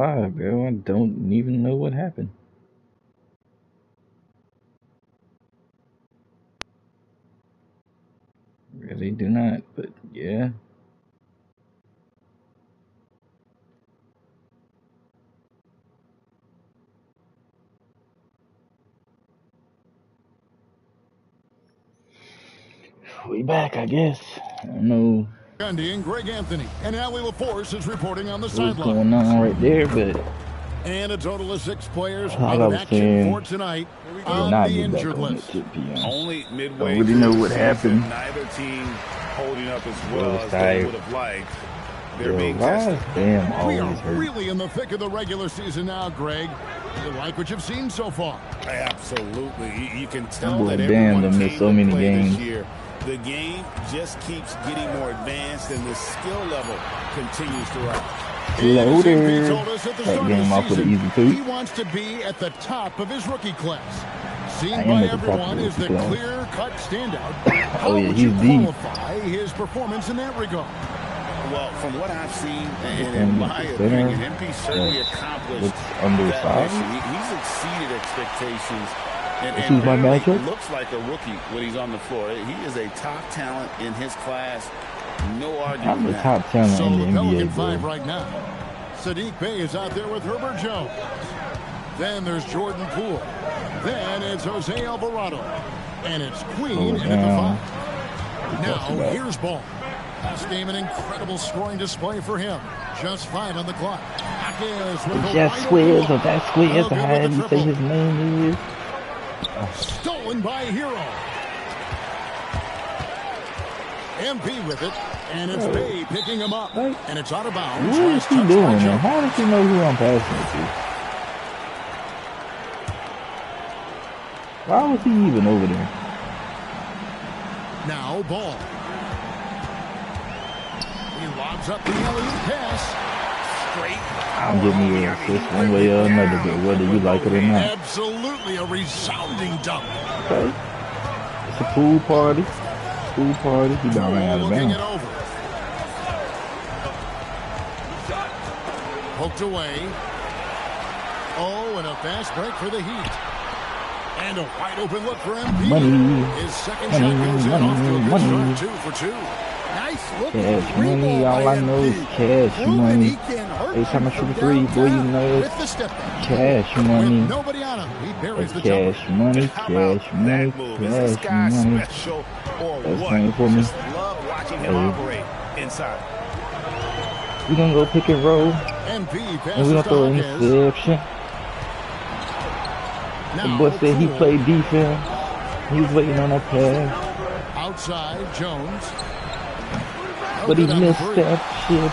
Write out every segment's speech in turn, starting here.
lie, bro. I don't even know what happened. Really do not, but yeah. We back, I guess. I don't know Gundy and Greg Anthony, and Allie LaForce is reporting on the what's sideline. going on right there, but And a total of 6 players all out I of was action saying, for tonight did on not the get back injured on list. at 2 p.m. Only midway Don't really know what season, happened. neither team holding up as well Was as they tired. would have liked. They're Yo, being why tested. is Bam We always are hurt? really in the thick of the regular season now, Greg. You like what you've seen so far? Absolutely. You can tell Boy, that Bam everyone done missed came so to many play games. this year. The game just keeps getting more advanced, and the skill level continues to rise. Loader. told us at the That start game of the off with an season, easy 2. he wants to be at the top of his rookie class. Seen I am by at the top of everyone the as the rookie class. clear-cut standout. How Oh yeah, would he's you deep. qualify his performance in that regard? Well, from what I've seen, and And in my the opinion, center MP certainly looks accomplished undersized. that mission. He's exceeded expectations. And Choose my really matchup. looks like a rookie when he's on the floor. He is a top talent in his class. No argument. I'm the with that. top talent So in the the Pelican NBA, 5 bro. right now. Sadiq Bey is out there with Herbert Jones. Then there's Jordan Poole. Then it's Jose Alvarado. And it's Queen in at the 5. Now here's Ball. This game an incredible scoring display for him. Just 5 on the clock. Jaquez with a Just wide squares open or that squares, look. or however you say his name is. Stolen by Hero. MP with it. And it's Bay picking him up. And it's out of bounds. What is he doing, man? How does he know who I'm passing it to? Why was he even over there? Now Ball. He lobs up the alley-oop pass. Straight. I'm getting you an assist one way or another, but whether you like it or not. Absolutely a resounding dunk. Okay. It's a pool party. Pool party. He down right out of Looking it bounds. over. Poked away. Oh, and a fast break for the Heat. And a wide open look for MP. Money. His second shot goes in off to a good start, 2 for 2. Nice look. Cash money. All I know is cash money. Every time I shoot a 3, boy, you know it's With the step back. cash money. With nobody on him, he buries It's the jumper. cash money. How about Cash money. that move? Is this Cash guy money. special or That's what? playing for me. Just love watching him operate inside. We gonna go pick and roll. MP And we passes gonna to throw an Jaquez. interception. The Now boy said he Poole. played defense. He was waiting on that pass. Outside, Jones. But he Good on the missed three. that shit.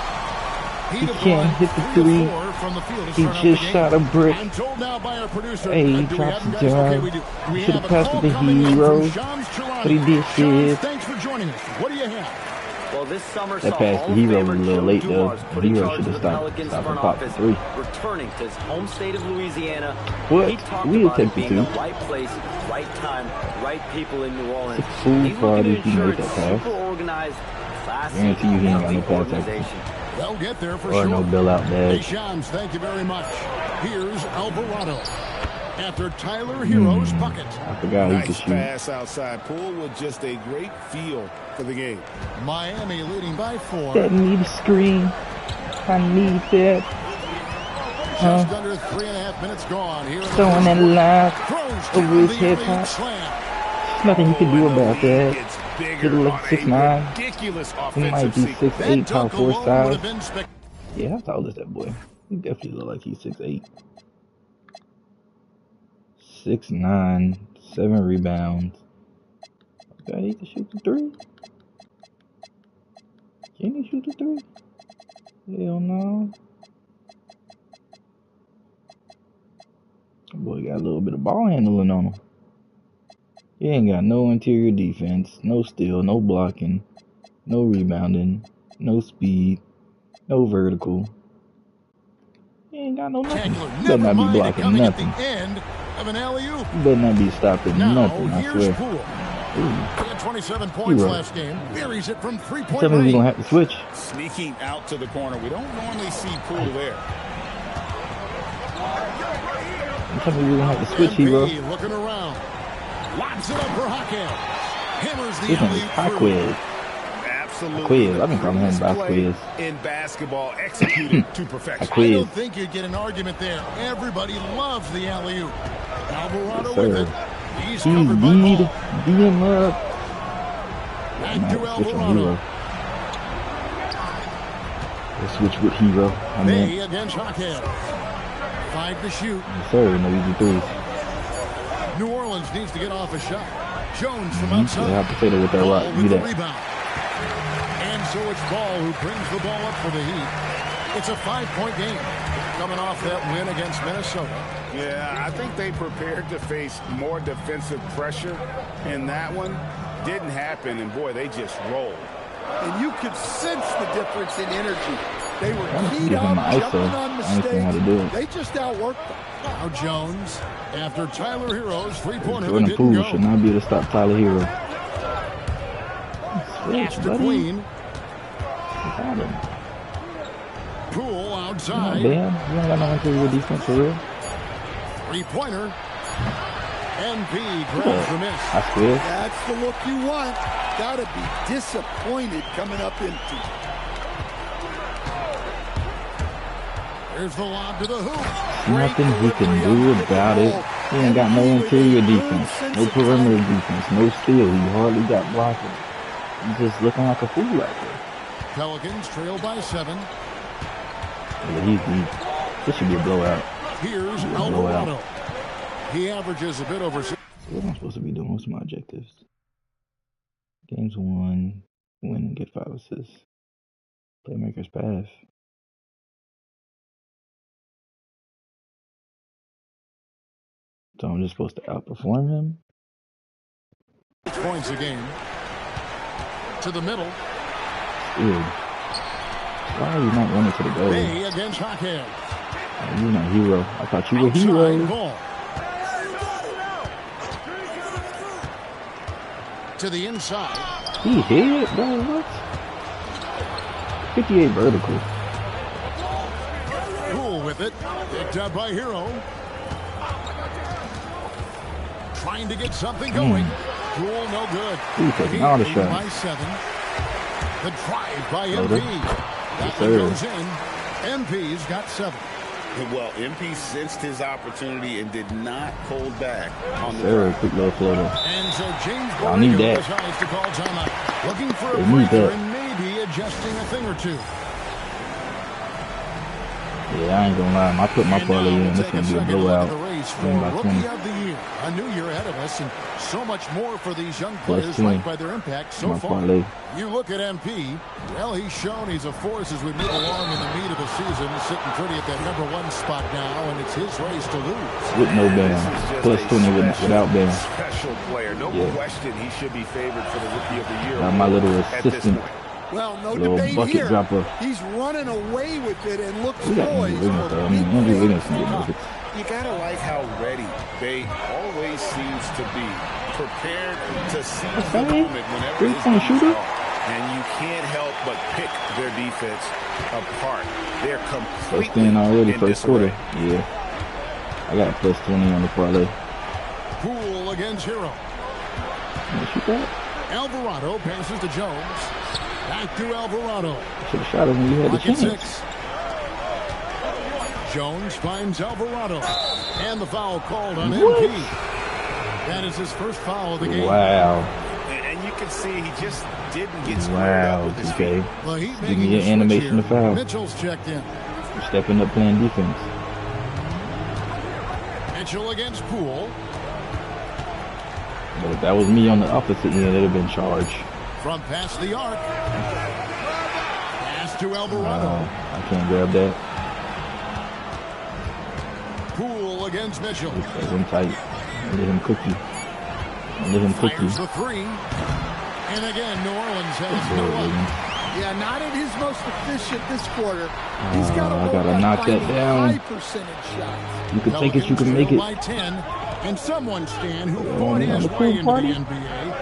He'd He have can't gone hit the 3 three. of 4 from the field to He start out just the game. shot a brick. I'm told now by our producer. Hey, he do we dropped have some them, guys? Okay, jobs. we do. He We should have have a passed call it to coming in Hero, from Shams Charania. but he did Shams, shit. thanks for joining us. What do you have? Well, this summer That saw pass Hall to of Hero Famer was a little Joe late, though. Dumars put in Hero charge should of have the stopped Pelicans and front popped the office, 3. returning to his home state of Louisiana. What? He talked We'll about take it the being 2. the right place, right time, right people in New Orleans. It's a pool He's party looking if to you ensure make it's that pass. super organized, classy, Guarantee you he ain't got no healthy pass action. organization. They'll get there for Or sure. no bailout Hey, bag. Shams, thank you very much. Here's Alvarado. After Tyler Hero's bucket. I forgot he could Nice shoot. pass outside. Poole with just a great feel for the game. Miami leading by 4. That need a screen. I need that. Just under 3.5 minutes gone here. Throwing that line Throws over down his the head alley-oop top. slam. Nothing he can do Oh, and the about that. lead gets bigger Little like on a 6'9". ridiculous He might offensive be sequence. 6'8", That top dunk 4 alone would size. have been spectacular. Yeah, how tall is that boy? He definitely look like he's 6'8". 6'9", 7 rebounds. Okay, he can shoot the 3. Can he shoot the 3? Hell no. That boy got a little bit of ball handling on him. He ain't got no interior defense, no steal, no blocking, no rebounding, no speed, no vertical. He ain't got no nothing. Better Never not be mind it blocking coming nothing. at the end of an alley-oop. Better not be stopping Now nothing, I here's swear. Poole. He had 27 points Hero. last game. Buries it from 3-point Tell me we're range. gonna have to switch. Sneaking out to the corner. We don't normally see Poole there. tell me we're gonna have to switch, hero. Looking around. Lobs it up for Jaquez. Hammers the This one is alley-oop. Jaquez. Absolutely. Jaquez. I've been calling him Jaquez. In basketball, executed to perfection. I Jaquez. don't think you'd get an argument there. Everybody loves the alley-oop. Alvarado Yes, with sir. it. He's He's covered by beat Ball. him up. Back Nah, to switch on Alvarado. hero. Let's switch with hero. I mean, Bay against Jaquez. 5 to shoot. yes, sir. No easy threes. New Orleans needs to get off a shot. Jones from They outside. have to say that with that rock. Ball Give me with the that. rebound. And so it's Ball who brings the ball up for the Heat. It's a 5-point game. Coming off that win against Minnesota. Yeah, I think they prepared to face more defensive pressure, and that one didn't happen, and boy, they just rolled. And you could sense the difference in energy. They were Why don't you keyed give him up, an ISO? jumping on I understand how to do mistakes. it. They just outworked them. Now Jones, after Tyler Hero's three-pointer that Jordan didn't Poole should go. not be able to stop Tyler Hero. Pass Switch, to buddy. Queen. Got him. Poole Not outside. bad. You don't got no interior defense for real. Three-pointer. NP grabs the miss. I swear. That's the look you want. Gotta be disappointed coming up empty. There's the lob to the hoop. Nothing he can do about it. He ain't got no interior defense, no perimeter defense, no steal. He hardly got blocking. He's just looking like a fool out there. Pelicans trail by 7. Yeah, this should be a blowout. Here's Yeah, Alvarado. He averages a bit over 6. What am I supposed to be doing? What's my objectives? Games won, win and get 5 assists. Playmakers pass. So I'm just supposed to outperform him? 6 points a game. To the middle. Dude. Why are you not running to the goal? Bay against Jaquez. Oh, you're not hero. I thought you were Outside hero. ball. To the inside. He hit, bro. What? 58 vertical. Poole with it. Picked up by Hero. Trying to get something going. Poole no good. He's taking all the Heat shots. by 7. The drive by Loader. MP. That Yes, one sir. goes in. MP's got 7. Well, MP sensed his opportunity and did not hold back on the Sir, drive. quick little floater. And so James I need Borrego that. decides to call timeout. Looking for a They need breather that. and maybe adjusting a thing or two. Yeah, I ain't gonna lie. I put my And parlay now in. we'll This take gonna a be a second look blowout. at the race for Win by 20. Rookie of the Year. A new year ahead of us, and so much more for these young Plus players 20. right by their impact so My far. parlay. You look at MP, well, he's shown he's a force as we move along in the meat of the season, sitting pretty at that #1 spot now, and it's his race to lose. With no This ban. is just Plus a 20 without ban. special player. No Yeah. question he should be favored for the Rookie of the Year. Got my little at this assistant. point. Well, no Little debate bucket here. dropper. He's running away with it and looks We got Andrew poised Wiggins, for though. I big mean, Andrew things Wiggins to can get come. buckets. You gotta like how ready Bay always seems to be, prepared to seize the Okay. moment whenever Three-point his shooter. shooter. And you can't help but pick their defense apart. They're Plus completely 10 already, in first disarray. quarter. Yeah. I got a plus 20 on the parlay. Poole against Hero. Wanna shoot that? Alvarado passes to Jones. Back to Alvarado. Should have shot him when you had the Bucket chance. 6. Jones finds Alvarado. And the foul called on What? MP. That is his first foul of the game. Wow. And you can see he just didn't get squared Wow, up with his feet. DK. The Heat Give making me a your switch animation here. to foul. Mitchell's checked in. You're stepping up playing defense. Mitchell against Poole. But if that was me on the opposite end, it'd have been charged. From past the arc. Pass to Alvarado. I can't grab that. Poole against Mitchell. It's him tight. Let him cook you. Let him cook you. Fires the 3. And again, New Orleans has no Good, one. Wiggins. Yeah, not at his most efficient this quarter. He's got to I gotta work on knock that finding down. high percentage shots. You can take it, you can make Pelicans it. trail by 10. And someone, Stan, who Yeah, fought man, his the way pool into party. the NBA,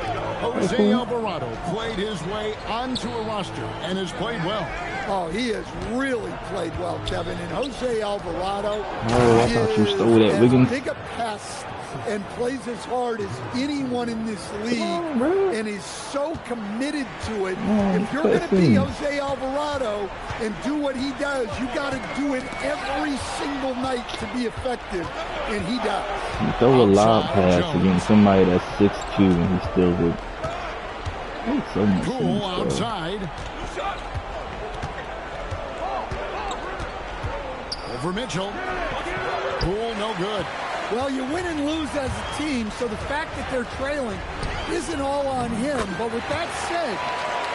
Jose Alvarado played his way onto a roster and has played well. Oh, he has really played well, Kevin. And Jose Alvarado I thought you stole that, Wiggins. big a pest and plays as hard as anyone in this league, and is so committed to it. If you're going to be Jose Alvarado and do what he does, you got to do it every single night to be effective, and he does. He throw a lob pass against somebody that's 6'2", and he still would. Makes so much Cool sense, outside. Over Mitchell. Cool, no good. Well, you win and lose as a team, so the fact that they're trailing isn't all on him. But with that said,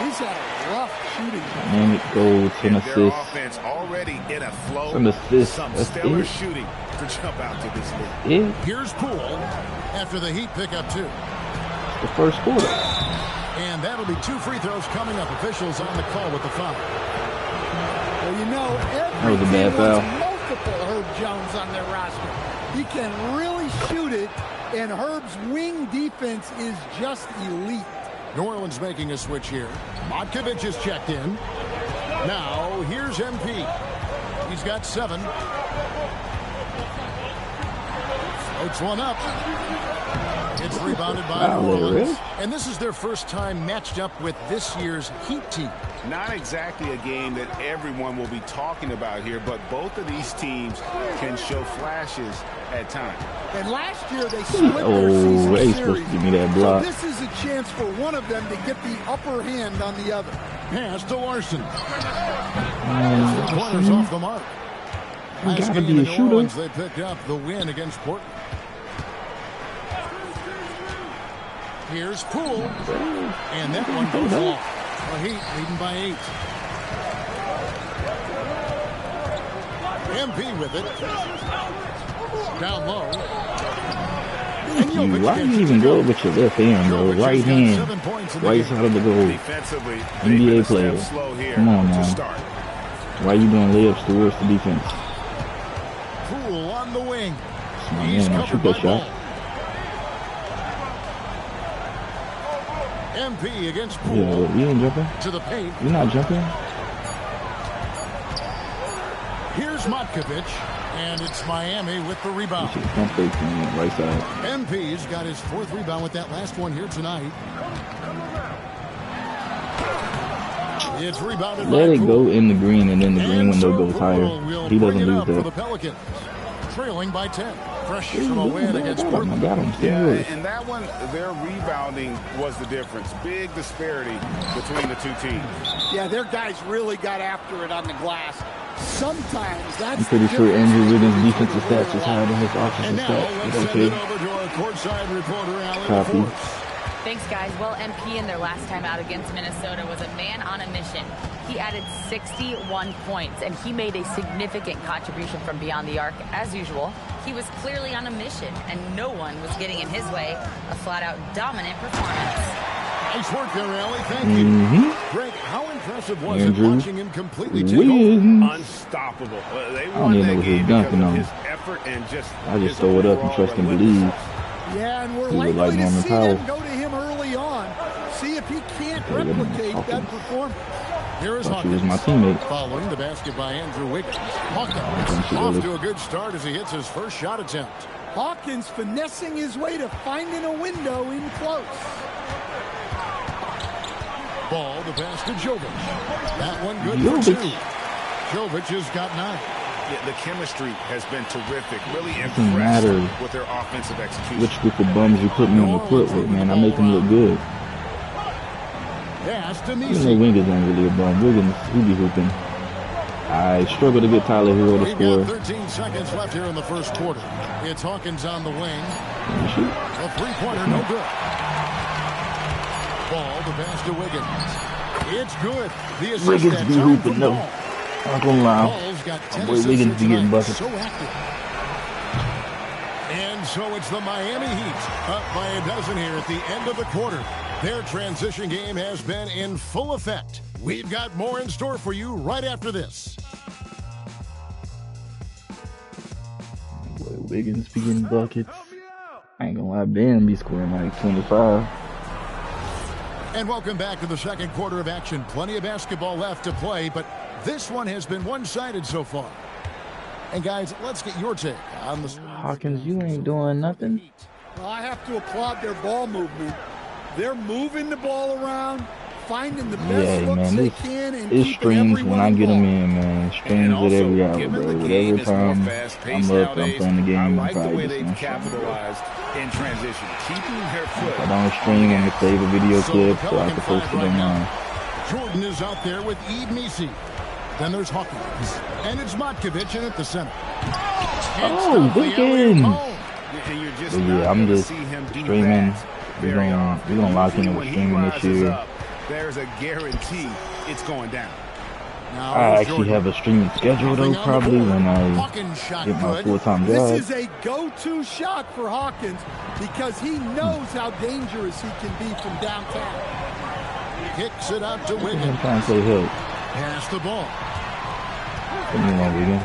he's had a rough shooting. Dynamic goal, 10 Their assists. offense already in a flow. Some assists. Some That's stellar it. shooting to jump out to this league. Yeah, Here's Poole after the Heat pick up 2. the first quarter. And that'll be 2 free throws coming up. Officials on the call with the foul. Well, you know, every was a bad team foul. wants multiple Herb Jones on their roster. He can really shoot it, and Herb's wing defense is just elite. New Orleans making a switch here. Matkovic is checked in. Now, here's MP. He's got 7. Floats one up. It's rebounded by New Orleans. And this is their first time matched up with this year's Heat team. Not exactly a game that everyone will be talking about here, but both of these teams can show flashes at times. And last year they split their season they series. supposed to give me that block. So this is a chance for one of them to get the upper hand on the other. Pass to Larson. Corners off the mark. You Last gotta game be in a New shooter. Orleans, they picked up the win against Portland. Here's Poole. And that one goes long. The Heat leading by 8. MP with it. Down low. Why do you even go with your left hand, bro? Right hand. Right side of the goal. Defensively, NBA player. Come on, man. Why you doing layups towards the defense? Poole on the wing. My He's man, I shoot covered that by shot. Ball. MP against Poole. Yeah, you ain't jumping. To the paint. You're not jumping. Here's Matkovic, and it's Miami with the rebound. Pump fake from the right side. MP's got his 4th rebound with that last one here tonight. It's rebounded Let by it Poole. go in the green, and then the green window goes Poole higher. will He bring doesn't it lose up for the that. Pelicans, trailing by 10. Fresh from a win against I Portland. got him. Yeah, Still yours. and that one, their rebounding was the difference. Big disparity between the two teams. Yeah, their guys really got after it on the glass. Sometimes that's I'm pretty sure Andrew Wiggins' defensive stats is higher than his And offensive now stats. let's Is send it okay? over to our courtside reporter, Alan Copy. Force. Thanks, guys. Well, MP in their last time out against Minnesota was a man on a mission. He added 61 points, and he made a significant contribution from beyond the arc, as usual. He was clearly on a mission, and no one was getting in his way. A flat-out dominant performance. Nice work there, Allie. Thank you. Greg, how impressive was it watching him completely take over? Wiggins. Unstoppable. They don't won even know that what he was game because dunking of on. his effort and just I just his throw it up and overall trust and relentlessness. believe. Yeah, and we're He was likely like to Norman see Powell. him go to him early on. See if he can't replicate that performance. Here is Thought she was Hawkins. my teammate. Following the basket by Andrew Wiggins. Hawkins off to a good start as he hits his first shot attempt. Hawkins finessing his way to finding a window in close. Ball, the pass to Jovic. That one good Jovic. for 2. Jovic has got 9. Yeah, the chemistry has been terrific. Really Doesn't matter impressed with their offensive execution. which group of bums you put me on the court with, man. I make them look good. Pass to Even though Nisi. Wiggins ain't really a bum. Wiggins, he be hooping. I struggle to get Tyler Hero to We've score. got 13 seconds left here in the first quarter. It's Hawkins on the wing. Shoot. A three-pointer, no good. Ball, the pass to Wiggins. It's good. The assist Wiggins that be time hooping, from though. Ball. I'm not gonna lie. Ball's got 10 My boy assists Wiggins be here getting tonight. buckets. So active. And so it's the Miami Heat up by a dozen here at the end of the quarter. Their transition game has been in full effect. We've got more in store for you right after this. Boy, Wiggins be getting buckets. I ain't gonna lie, Ben be scoring like 25. And welcome back to the second quarter of action. Plenty of basketball left to play, but this one has been one-sided so far. And guys, let's get your take on the... Hawkins, you ain't doing nothing. Well, I have to applaud their ball movement. They're moving the ball around, finding the best looks they can, and it streams when I get them in, man. Streams at every hour, bro. Whatever time I'm up, I'm playing the game. I like the way they've capitalized in transition, keeping their foot. If I don't stream, I'm gonna save a video clip so I can post it online. Jordan is out there with Misi. Then there's Hawkins, and it's Matkovic in at the center. Oh, Wiggins! But yeah, I'm just streaming. We're gonna lock in with streaming this year. There's a guarantee it's going down. I actually have a streaming schedule though, probably when I get my full-time job. This is a go-to shot for Hawkins because he knows how dangerous he can be from downtown. Kicks it out to Wiggins. I'm trying to play help. Pass the ball. Come on, Wiggins.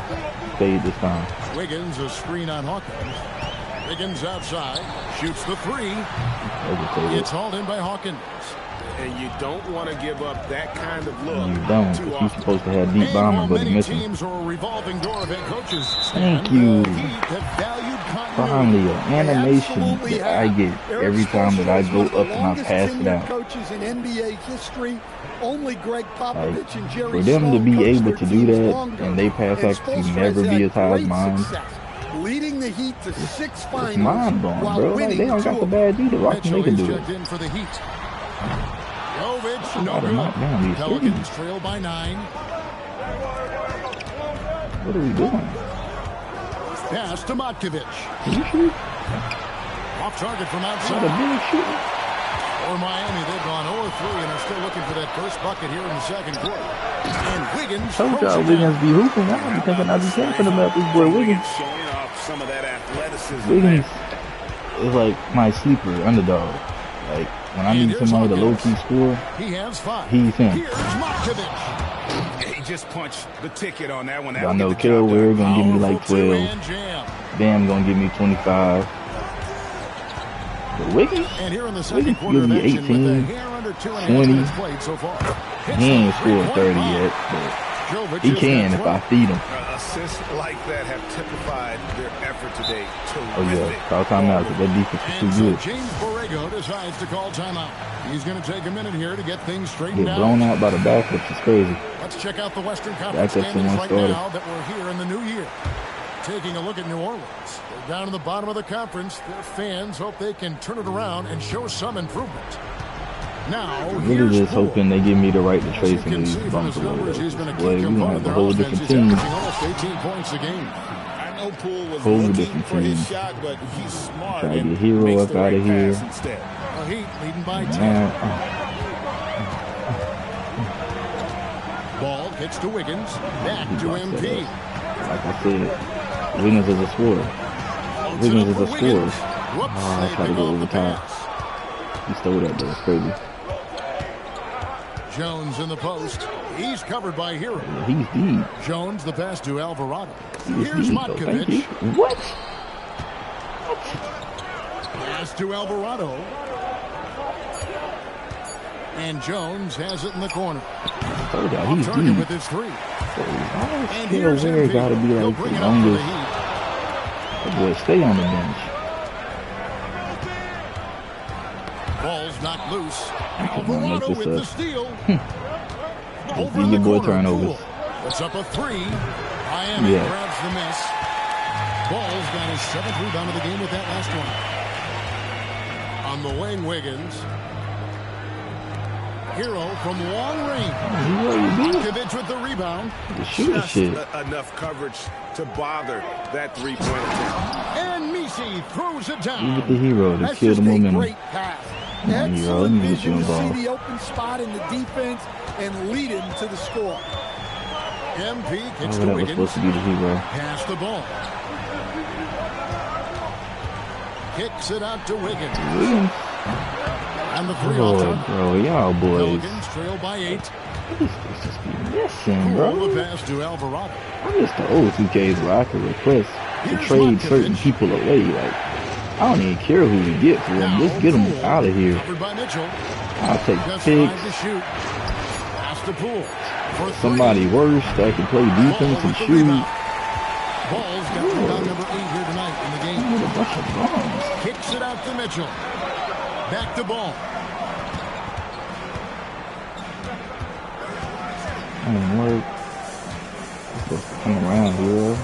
Fade this time. Wiggins, a screen on Hawkins. Wiggins outside, shoots the three. It's hauled in by Hawkins. And you don't want to give up that kind of look. You don't. You're supposed to have deep bomber, but you miss him. Teams are a revolving door of head coaches. Thank you. Finally, an animation that I get every time that I go up and I pass it out. Coaches in NBA history, only Greg Popovich and Jerry for them to be able to do that and they pass accuracy never be as high as mine. Leading the Heat to 6 finals. It's mind blowing, bro. Like, they don't got the badge either. Watch them, they can do it. No good. Pelicans trail by 9. What are we doing? Pass to Matkovic. Can you shoot? Off target from outside. What a big shoot. For Miami, they've gone 0-3 and are still looking for that first bucket here in the second quarter. And Wiggins. Told y'all Wiggins be hooping. I be thinking I be capping about this boy Wiggins. Some of that athleticism. Wiggins is like my sleeper underdog. Like when I need somebody to low-key score, he has 5. He's him. Here's Matkovic. He just punched the ticket on that one. I know Carol Ware gonna give me like 12. Bam gonna give me 25. But Wiggins, and here in the second quarter give me 18, 20. He ain't scored 30 yet, but he can if I feed him. Assists like that have typified their effort today. Oh yeah, call timeout because that defense is too good. James Borrego decides to call timeout. He's going to take a minute here to get things straightened out. Get blown out by the backups is crazy. Let's check out the Western Conference standings right now that we're here in the new year. Taking a look at New Orleans. They're down in the bottom of the conference. Their fans hope they can turn it around and show some improvement. Now, I'm really just hoping they give me the right to trade some of these bumps away. Boy, we gonna have a whole different team. Whole different team. Try to get Hero up out of here. Ball gets to Wiggins. Back to MP. Like I said, Wiggins is a scorer. Wiggins is a scorer. Oh, I try to go over top. He stole that though. It's crazy. Jones in the post. He's covered by Hero. Yeah, he's deep. Jones the pass to Alvarado. Here's Matkovic. What? Pass to Alvarado. And Jones has it in the corner. Oh, yeah, he's deep. With his 3. And here's Ware got to be like the longest. That boy stay on the bench. Ball's not loose. Alvarado with the steal. Over your boy turnovers. It's up a 3. Miami grabs the miss. Ball's got his 7th rebound of the game with that last one. On the wing, Wiggins. Hero from long range. Matkovic with the rebound. Just enough coverage to bother that 3-point attempt. And Misi throws it down. Give it to Hero to kill the momentum. Great pass. Excellent vision to see the open spot in the defense and lead him to the score. MP gets that was supposed to be the Hero. Pass the ball. Kicks it out to Wiggins. And the 3 bro, y'all boys. Pelicans trail by 8. What is this just be missing, bro? The pass to Alvarado. I miss the old 2Ks where I could request to trade certain people away. Like, I don't even care who we get for them. Just get them out of here. I'll take Just 6. 5 to shoot. Pass to Poole. For 3. Somebody worse that can play defense and shoot. Ball's got rebound number 8 here tonight in the game. What a bunch of bombs. Kicks it out to Mitchell. Back to Ball. That didn't work. It's supposed to come around here.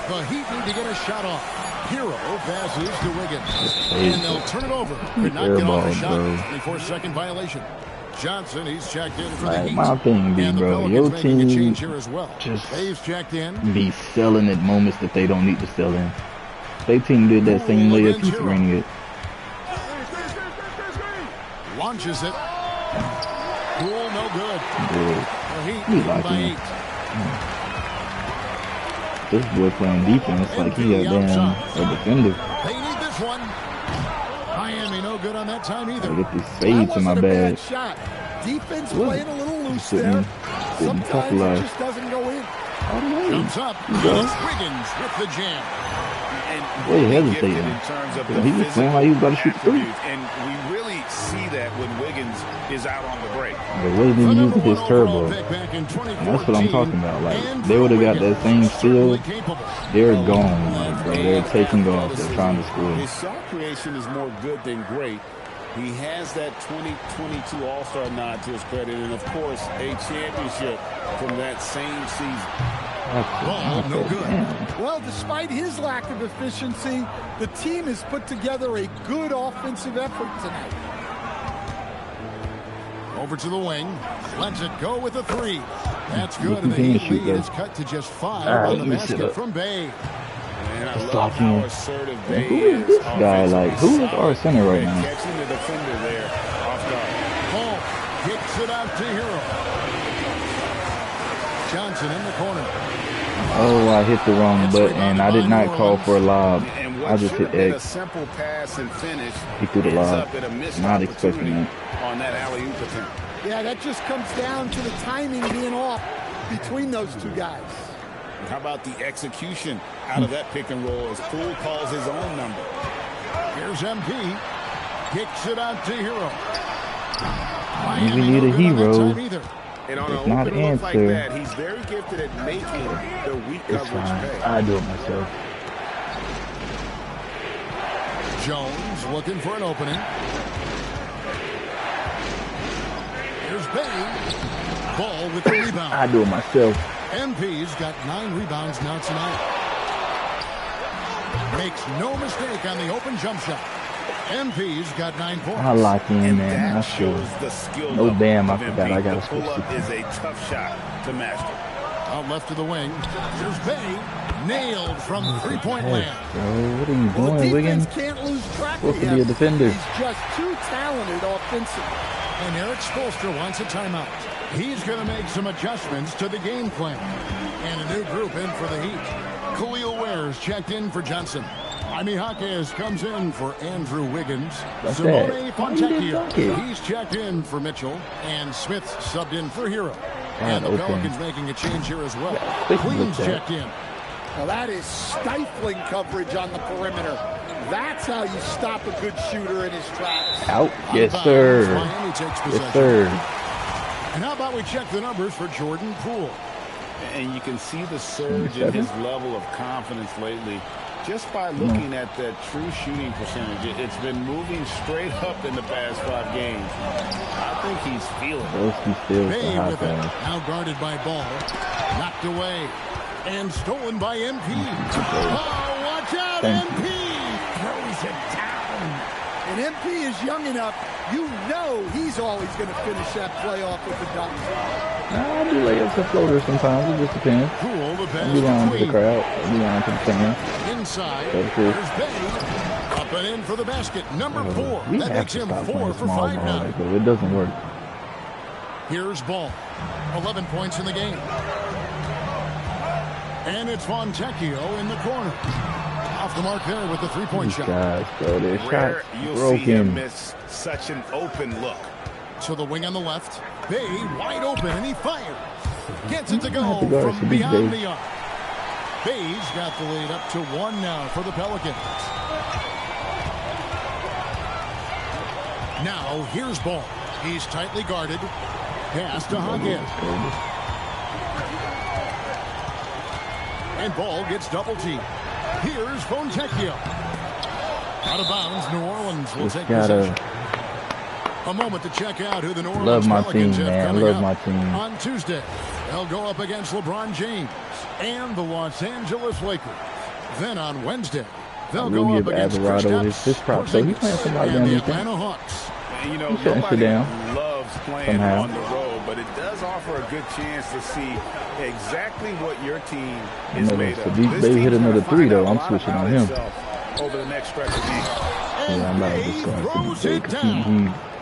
The Heat need to get a shot off. Hero passes to Wiggins. And they'll turn it over. Could not get off the shot. 24-second violation. Johnson, he's checked in for the Heat. My thing be, bro, your team just checked in. be selling at moments that they don't need to sell in. Their team did that same layup, he's running it. Launches it. Poole, no good. We like him. This boy playing defense like he a damn a defender. They need this one. Miami no good on that time either. I get these fades in my bag. Defense playing a little loose there. Sometimes it just doesn't go in. Comes up. It's Wiggins with the jam. Wait, hesitating. He was playing like he was about to shoot 3. And we really see that when Wiggins is out on the break. But Wiggins using his turbo. That's what I'm talking about. Like, they would have got that same steal. They're gone, like, bro. They're taking off. They're trying to score. His shot creation is more good than great. He has that 2022 All-Star nod to his credit, and of course, a championship from that same season. Ball, no good. Well, despite his lack of efficiency, the team has put together a good offensive effort tonight. Over to the wing. Lets it go with a 3. That's good, and the Heat lead is cut to just 5 on the basket from Bay. And I love how assertive Bay who is this guy? Like, who is our center right now? Catching the defender there off guard. Ball kicks it out to Hero. Johnson in the corner. Oh, I hit the wrong button. I did not call for a lob. I just hit X. A simple pass and finish. He threw the lob. Not expecting it. On that alley-oop attempt. Yeah, that just comes down to the timing being off between those two guys. How about the execution out of that pick and roll as Poole calls his own number? Here's MP. Kicks it out to Hero. We need a hero. And on it's an not open an look like answer. that, he's very gifted at making the weak It's coverage fine. pay. I do it myself. Jones looking for an opening. Here's Bay. Ball with the rebound. I do it myself. MP's got 9 rebounds now tonight. Makes no mistake on the open jump shot. MP's got 9 points. I lock in, And man. that I shows feel. the skill No level damn, I of forgot. MP. I got The to switch pull-up to- is a tough shot to master. Out left to the wing. Here's Bay. Nailed from three-point land. Bro, what are you Well, the doing, Wiggins? defense can't lose track Supposed of to him. be a defender. He's just too talented offensively. And Eric Spoelstra wants a timeout. He's going to make some adjustments to the game plan. And a new group in for the Heat. Khalil Ware's checked in for Johnson. Jaime Jaquez comes in for Andrew Wiggins. That's Simone it. Fontecchio. He's checked in for Mitchell. And Smith subbed in for Hero. And the open. Pelicans making a change here as well. Quick Queen's look at. checked in. Well, that is stifling coverage on the perimeter. That's how you stop a good shooter in his tracks. Out. Yes, sir. Miami takes possession. Yes, sir. And how about we check the numbers for Jordan Poole? And you can see the surge in his level of confidence lately just by looking at that true shooting percentage. It's been moving straight up in the past 5 games. I think he's feeling it. He feels the Bay high with it. pass. Now guarded by Ball. Knocked away. And stolen by MP. Oh, watch out, MP! Throws it down. And MP is young enough, you know he's always going to finish that playoff with a dunk. I do layups and floaters sometimes. It just depends. Poole the I be lying to the pass crowd. I be lying to the fans. inside. That's true. There's Bay. Up and in for the basket. Number 4. We That have makes to him stop 4 playing for small 5 ball, now. but it doesn't work. Here's Ball. 11 points in the game. And it's Fontecchio in the corner. Off the mark there with the three-point shot. Guys, bro, their Rare shots you'll see him broken. miss such an open look. So the wing on the left. Bay wide open, and he fires. Gets it to have go to guard from for these beyond days. the arc. Bay's got the lead up to 1 now for the Pelicans. Now, here's Ball. He's tightly guarded. Pass to Hawkins. And Ball gets double teamed. Here's Fontecchio. Out of bounds, New Orleans will take possession. A moment to check out who the New Orleans Pelicans have coming up. On Tuesday, they'll go up against LeBron James and the Los Angeles Lakers. Then on Wednesday, they'll go up against Kristaps and the Atlanta Hawks. And, you know, nobody loves playing on the road, but it does offer a good chance to see exactly what your team is made of. If they hit another three, though, I'm switching on him. Over the next stretch of games. Yeah, I'm not going to go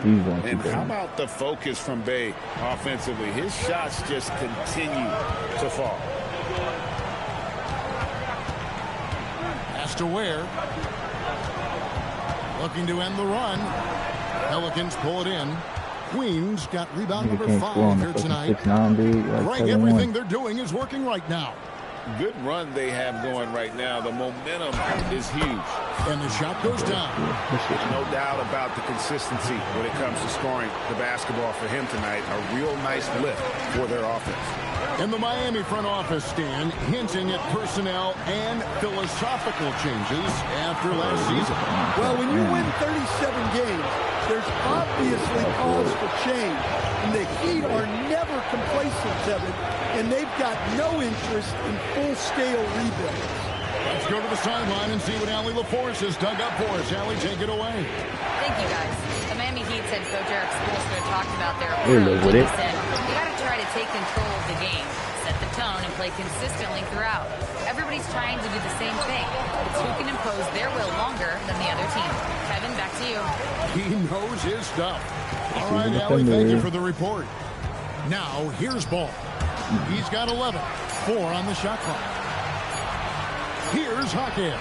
And how about the focus from Bay offensively? His shots just continue to fall. Pass to Ware. Looking to end the run. Pelicans pull it in. Queens got rebound number 5 here tonight. Greg, everything they're doing is working right now. Good run they have going right now. The momentum is huge. And the shot goes down. No doubt about the consistency when it comes to scoring the basketball for him tonight. A real nice lift for their offense. And the Miami front office, Stan, hinting at personnel and philosophical changes after last season. Well, when you win 37 games, there's obviously cause for change. And the Heat are never complacent, Kevin, and they've got no interest in full-scale rebuilds. Let's go to the sideline and see what Allie LaForce has dug up for us. Allie, take it away. Thank you, guys. The Miami Heat's head coach Eric Spoelstra talked about their approach. He said, you got to try to take control of the game, set the tone, and play consistently throughout. Everybody's trying to do the same thing. It's who can impose their will longer than the other team. Kevin, back to you. He knows his stuff. All right, Allie, thank you for the report. Now, here's Ball. He's got 11. 4 on the shot clock. Here's Hawkins.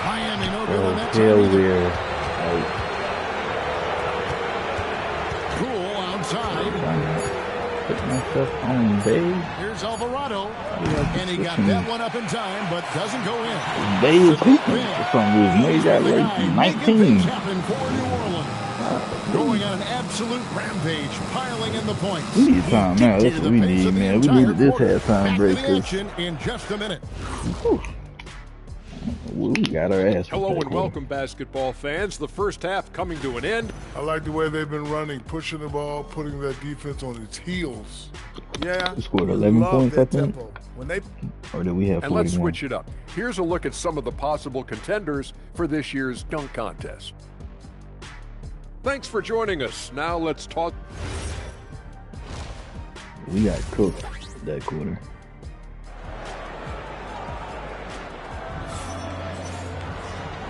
Miami no good on that time. Poole outside. Put myself on Bay. Here's Alvarado. And he got that one up in time, but doesn't go in. Bay is hooping for some reason. They got like 19. For New Orleans. Going on an absolute rampage, piling in the points. We need time now. That's what we need, man. We needed this halftime break. In just a minute. We got our ass. Hello and welcome, basketball fans. The first half coming to an end. I like the way they've been running, pushing the ball, putting that defense on its heels. Yeah, we scored 11 points, I think. Or did we have 41? And let's switch it up. Here's a look at some of the possible contenders for this year's dunk contest. Thanks for joining us. Now let's talk. We got cooked that quarter.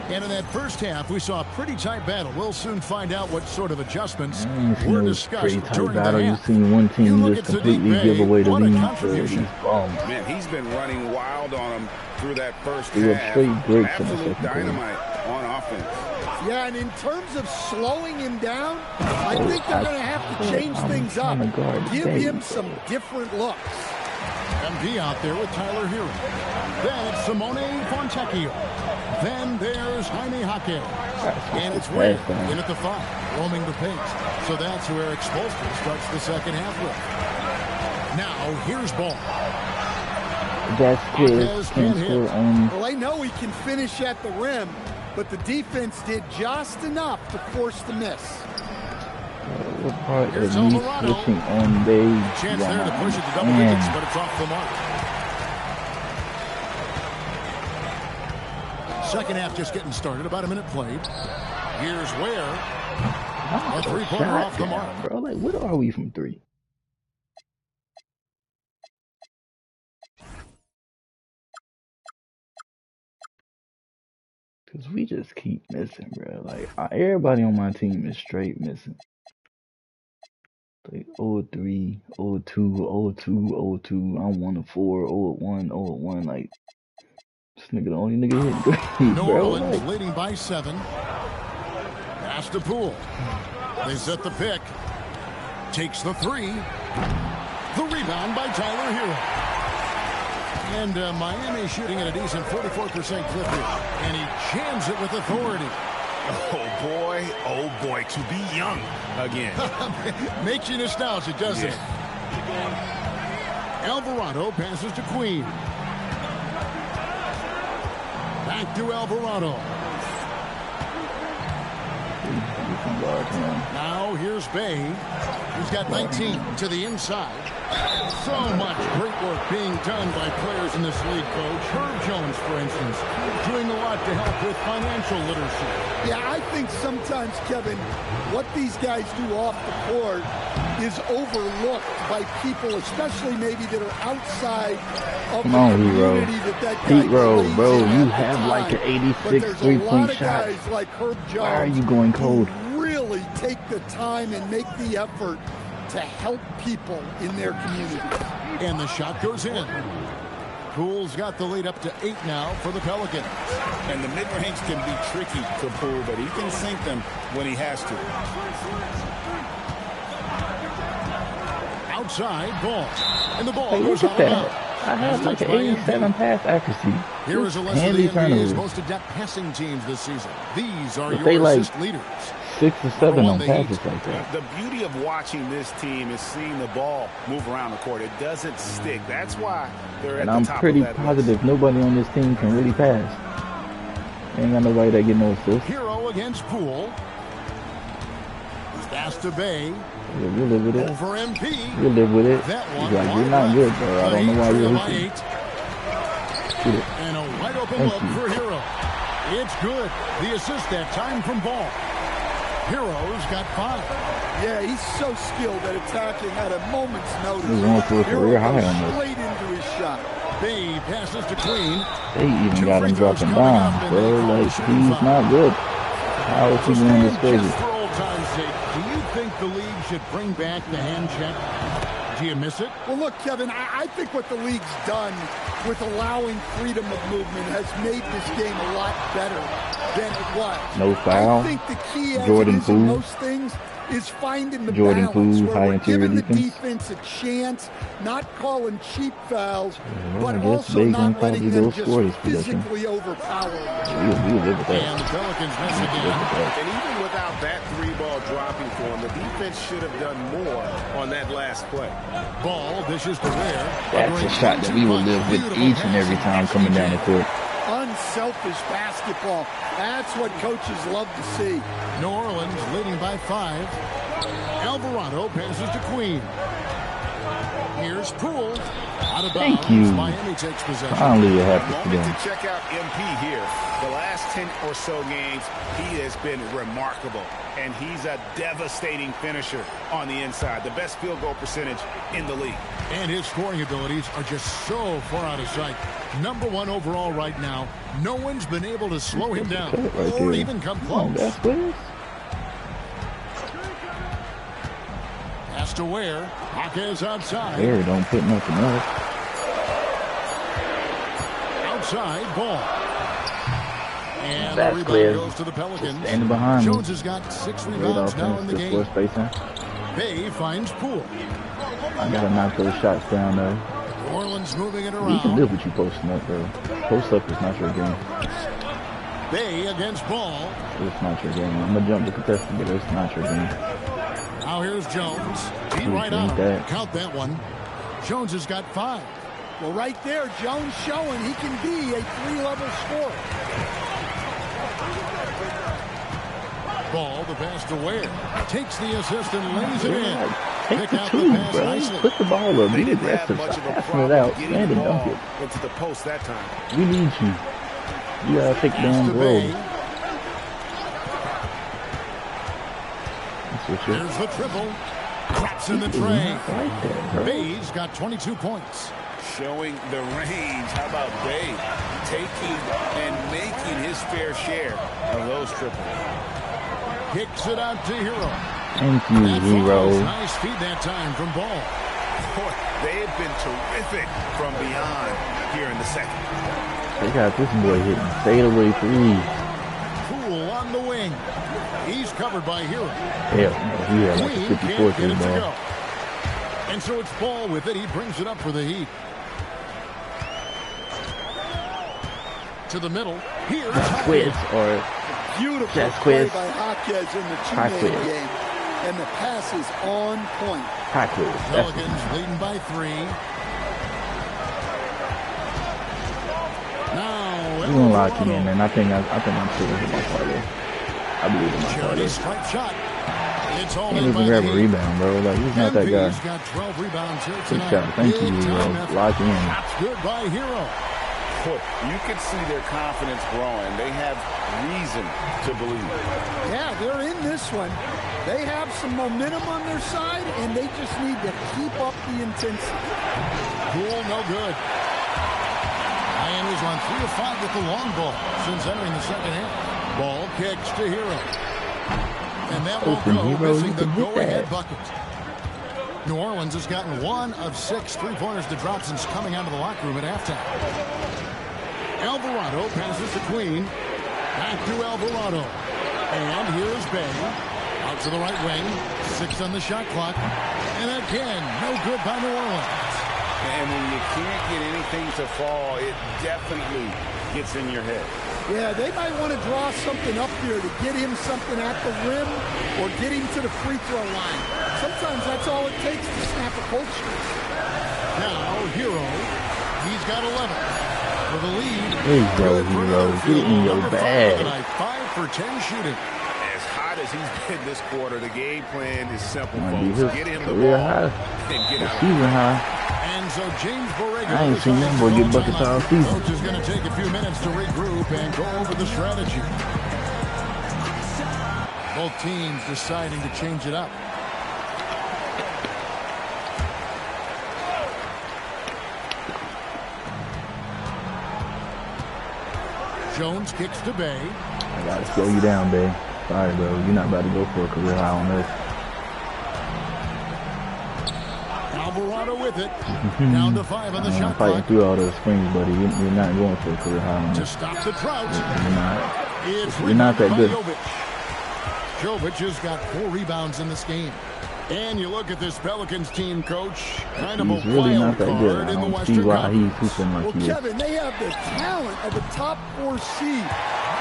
And in that first half, we saw a pretty tight battle. We'll soon find out what sort of adjustments were discussed during the half. You've seen one team just completely give away the lead. Man, he's been running wild on them through that first half. Absolute dynamite on offense. Yeah, and in terms of slowing him down, I think they're going to have to change things up. Give him some different looks. MP out there with Tyler Hero. Then it's Simone Fontecchio. Then there's Jaime Jaque. And it's Wade in at the 5, roaming the pace. So that's who Eric Spoelstra starts the second half with. Now, here's Ball. Well, I know he can finish at the rim, but the defense did just enough to force the miss. What part of me switching on Bay? Chance there to push it to double digits, but it's off the mark. Second half just getting started. About a minute played. Here's Ware. A three-pointer off the mark. Bro, like, what are we from 3? Because we just keep missing, bro. Like, everybody on my team is straight missing. Like 0-3, 0-2, 0-2, 0-2. I'm 1-4, 0-1, 0-1. Like, this nigga the only nigga hitting, New bro. Orleans leading by 7. Pass to Poole. They set the pick. Takes the 3. The rebound by Tyler Hero. And Miami shooting at a decent 44% clip here. And he jams it with authority. Oh boy, to be young again. Makes you nostalgic, doesn't it? Alvarado passes to Queen. Back to Alvarado. Now here's Bay. He's got 19 to the inside. So much great work being done by players in this league, Coach. Herb Jones, for instance, doing a lot to help with financial literacy. Yeah, I think sometimes, Kevin, what these guys do off the court is overlooked by people, especially maybe that are outside of the community that guy Hero, bro, you have like an 86 three-point shot. Guys like Herb Jones, why are you going cold? Really take the time and make the effort to help people in their community. And the shot goes in. Poole's got the lead up to 8 now for the Pelicans. And the mid-range can be tricky to Poole, but he can sink them when he has to. Outside ball. And the ball goes out of bounds. I have like an 87 pass accuracy. Here is a list of the NBA's most adept passing teams this season. These are your assist leaders. 6 or 7 on passes like that. The beauty of watching this team is seeing the ball move around the court. It doesn't stick. That's why they're at the top of that. And I'm pretty positive nobody on this team can really pass. Ain't got nobody that get no assists. Hero against Poole. Pass to Bay. Yeah, we'll live with it. Over MP. We'll live with it. That one, he's like, you're not good, bro. I don't know why you're hooping. And a wide open look for Hero. It's good. The assist that time from Ball. Hero's got 5. Yeah, he's so skilled at attacking at a moment's notice. He's going for a career high on this. Straight into his shot. Bay passes to Queen. They even got him dropping down, bro. Like, he's not good. How is he doing this crazy? For old time's sake, do you think the league should bring back the hand check? Do you miss it? Well, look, Kevin, I think what the league's done with allowing freedom of movement has made this game a lot better than it was. No foul. I think the key Jordan Poole. in most things is finding the Jordan balance Poole, where high we're interior giving defense. the defense a chance, not calling cheap fouls, but I guess also they not can letting probably them go just score this possession. physically overpower them. We'll live with that. And the Pelicans miss again. And even without that 3-ball dropping for him, the defense should have done more on that last play. Ball dishes to Ware. That's a shot that we will live with each and every time coming down the court. Unselfish basketball. That's what coaches love to see. New Orleans leading by 5. Alvarado passes to Queen. Here's Poole. Out of bounds. Thank you. Miami takes possession. Finally, it happens to Moment them. to check out MP here. The last 10 or so games, he has been remarkable. And he's a devastating finisher on the inside. The best field goal percentage in the league. And his scoring abilities are just so far out of sight. Number 1 overall right now. No one's been able to slow him down or even come close. Pass to Ware. Hawkins outside. Ware don't put nothing up. Outside ball. And That's the rebound clear. goes to the Pelicans. Standing behind me. Jones has got 6 rebounds now in the game. Bay finds Poole. I gotta knock those shots down though. New Orleans moving it We can around. live with you posting up, bro. Post up is not your game. Bay against Ball. It's not your game. I'm gonna jump the contestant, but it's not your game. Now here's Jones. He Ooh, right on him. that. Count that one. Jones has got 5. Well, right there, Jones showing he can be a 3-level scorer. Ball, the pass to Ware. Takes the assist and lays it in. Take Pick the out two, pass bro. nicely. Put the ball up. They Be didn't have aggressive. much Stop of a passing it problem out. getting Stand the and dunk ball it. into the post that time. We need you. You gotta take Pass down to the Bay. road. That's what you're. There's the triple. Drops in the tray. Bay's got 22 points. Showing the range. How about Bay taking and making his fair share of those triples. Kicks it out to Hero. Thank you, That Hero. follows. Nice feed that time from Ball. Boy, they have been terrific from beyond here in the second. They got this boy hitting fadeaway 3. Poole on the wing. He's covered by Hero. Hell no, he had like a Queen 54 can't get it to ball. go. And so it's Ball with it. He brings it up for the Heat. To the middle. Here's Quits or Beautiful play by Jaquez in the two-man game. And the pass is on point. Pelicans leading by 3. Now, we're gonna lock him in, and I think I'm serious with my parlay. I believe in my parlay. Can't even grab a rebound, bro. Like, he's not that guy. Got 12 rebounds here Good tonight. shot. Thank you, lock in. That's good by Hero. You can see their confidence growing. They have reason to believe. Yeah, they're in this one. They have some momentum on their side, and they just need to keep up the intensity. Poole, no good. Miami's on 3 of 5 with the long ball since entering the second half. Ball kicks to Hero. And that won't go, missing the go-ahead bucket. New Orleans has gotten 1 of 6 three-pointers to drop since coming out of the locker room at halftime. Alvarado passes to Queen. Back to Alvarado. And here's Bay. Out to the right wing. 6 on the shot clock. And again, no good by New Orleans. And when you can't get anything to fall, it definitely gets in your head. Yeah, they might want to draw something up here to get him something at the rim or get him to the free throw line. Sometimes that's all it takes to snap a cold streak. Now, Hero. He's got 11. For the lead. There you go, Hero. Get in your bag. 5 for 10 shooting. As hot as he's been this quarter, the game plan is simple, Might folks. Get him the career ball high. and get out. Season high. And so James Borrego, I ain't seen them boy get buckets all season. Coach is going to take a few minutes to regroup and go over the strategy. Both teams deciding to change it up. Jones kicks to Bay. I gotta slow you down, Bay. Sorry, bro. You're not about to go for a career high on this. Alvarado with it. Down to 5 on the shot fighting clock. through all those screens, buddy. You're not going for a career high on To this. stop the drought. You're not that good. Jovic has got 4 rebounds in this game. And you look at this Pelicans team, Coach, kind of He's a really wild not that good. card I in the don't see Western why Conference. he's hooping like Well, he is. Kevin, they have the talent of a top 4 seed,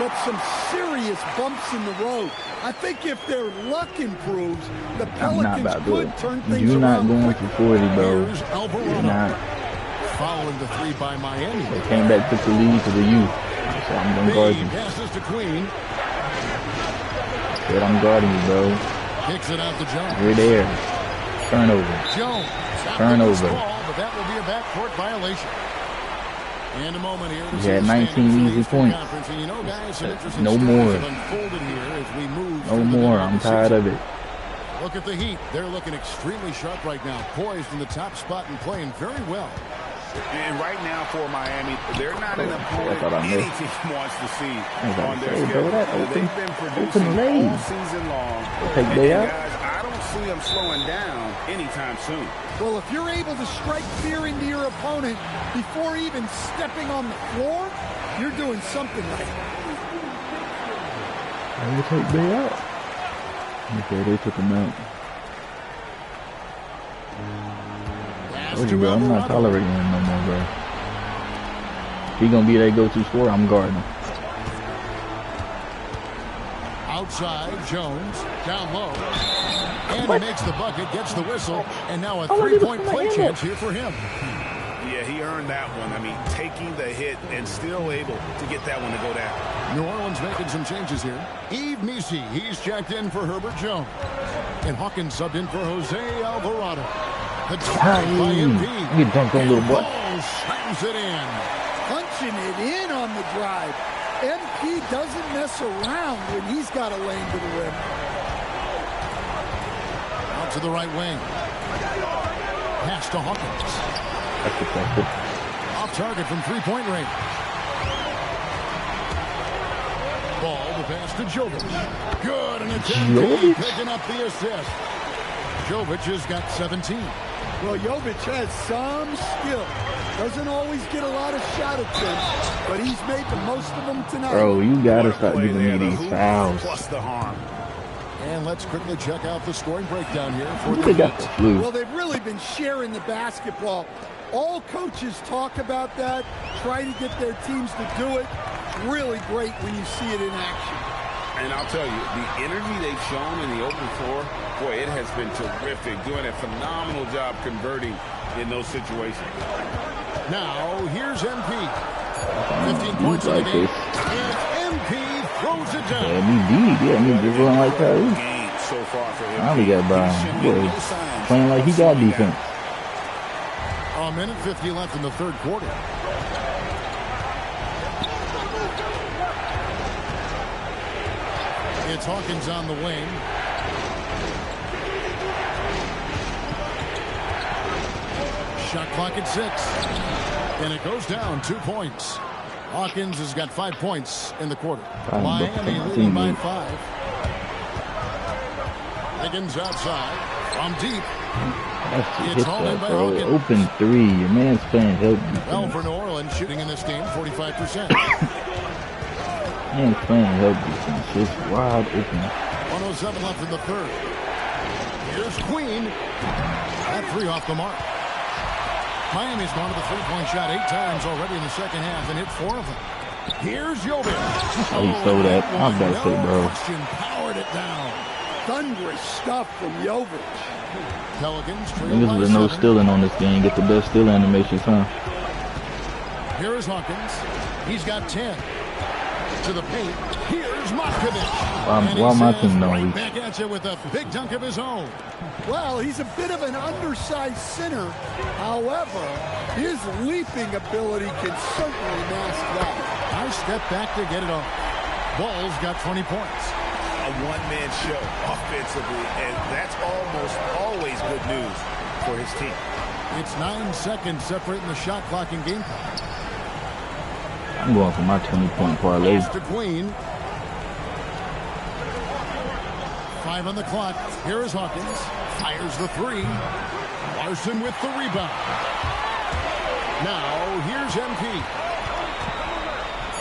but some serious bumps in the road. I think if their luck improves, the I'm not Pelicans about to do could it. turn things You're not around going quickly. for 40, bro. Here's You're Alvarado. not. Following the 3 by Miami. They came back to the lead to the youth. So I'm going to guard Bay you. passes to Queen. Said I'm guarding you, bro. Kicks it out to Jones. You're there. Turnover. Jones. Turnover. Ball, but that will be a backcourt violation. In a moment here. He had 19 easy points. And you know, guys, some interesting No stories more. have unfolded here as we move No through the more. middle I'm the tired season. of it. Look at the Heat. They're looking extremely sharp right now. Poised in the top spot and playing very well. And right now for Miami, they're not an opponent thought I any missed. team wants to see I was about on to their say, bro, schedule. that open- They've been open producing lane. all season long. Take And Bay out. guys, I don't see them slowing down anytime soon. Well, if you're able to strike fear into your opponent before even stepping on the floor, you're doing something right. I will take Bay out. Okay, they took him out. Told you, bro, I'm not tolerating him no more, bro. If he gonna be that go-to scorer, I'm guarding him. Outside, Jones, down low. And he makes the bucket, gets the whistle, and now a three-point play chance here for him. Yeah, he earned that one. I mean, taking the hit and still able to get that one to go down. New Orleans making some changes here. Yves Missi, he's checked in for Herbert Jones. And Hawkins subbed in for Jose Alvarado. The drive by MP. You dunked on, little boy. Ball slams it in. Punching it in on the drive. MP doesn't mess around when he's got a lane to the rim. Out to the right wing. Pass to Hawkins. That's effective. Off target from three-point range. Ball, the pass to Jovic. Good, and it's MP picking up the assist. Jovic has got 17. Well, Jovic has some skill. Doesn't always get a lot of shot attempts, but he's made the most of them tonight. Bro, you gotta stop Play giving there, me the these hoop fouls. plus the harm. And let's quickly check out the scoring breakdown here for They the got the flu. Well, they've really been sharing the basketball. All coaches talk about that, try to get their teams to do it. Really great when you see it in action. And I'll tell you, the energy they've shown in the open floor, boy, it has been terrific. Doing a phenomenal job converting in those situations. Now, here's MP. 15 points in the game. And MP throws it down. Yeah, me deep. Yeah, me dribbling like that. So far for him. I only got Brian. Boy, playing like he got defense. A minute 50 left in the third quarter. It's Hawkins on the wing. Shot clock at 6. And it goes down 2 points. Hawkins has got 5 points in the quarter. Miami leading by 5. Higgins outside. From deep. It's hauled in by Hawkins. Open 3. Your man's playing help defense. Well, for New Orleans, shooting in this game, 45%. Man's playing help defense. It's wide open. 107 left in the third. Here's Queen. At 3 off the mark. Miami's gone to the three-point shot 8 times already in the second half and hit 4 of them. Here's Jovic. Oh, he stole that. I was about to say, bro. Powered it down. Thunderous stuff from Jovic. Pelicans Niggas with no stealing on this game. Get the best steal animations, huh? Here is Hawkins. He's got 10. To the paint. Here's Matkovic. Why my team don't leave? Back at you with a big dunk of his own. Well, he's a bit of an undersized center. However, his leaping ability can certainly mask that. Nice step back to get it off. Ball's got 20 points. A one-man show offensively, and that's almost always good news for his team. It's 9 seconds separating the shot clock and game clock. I'm going for my 20-point parlay. To Queen. 5 on the clock. Here is Hawkins. Fires the 3. Larson with the rebound. Now, here's MP.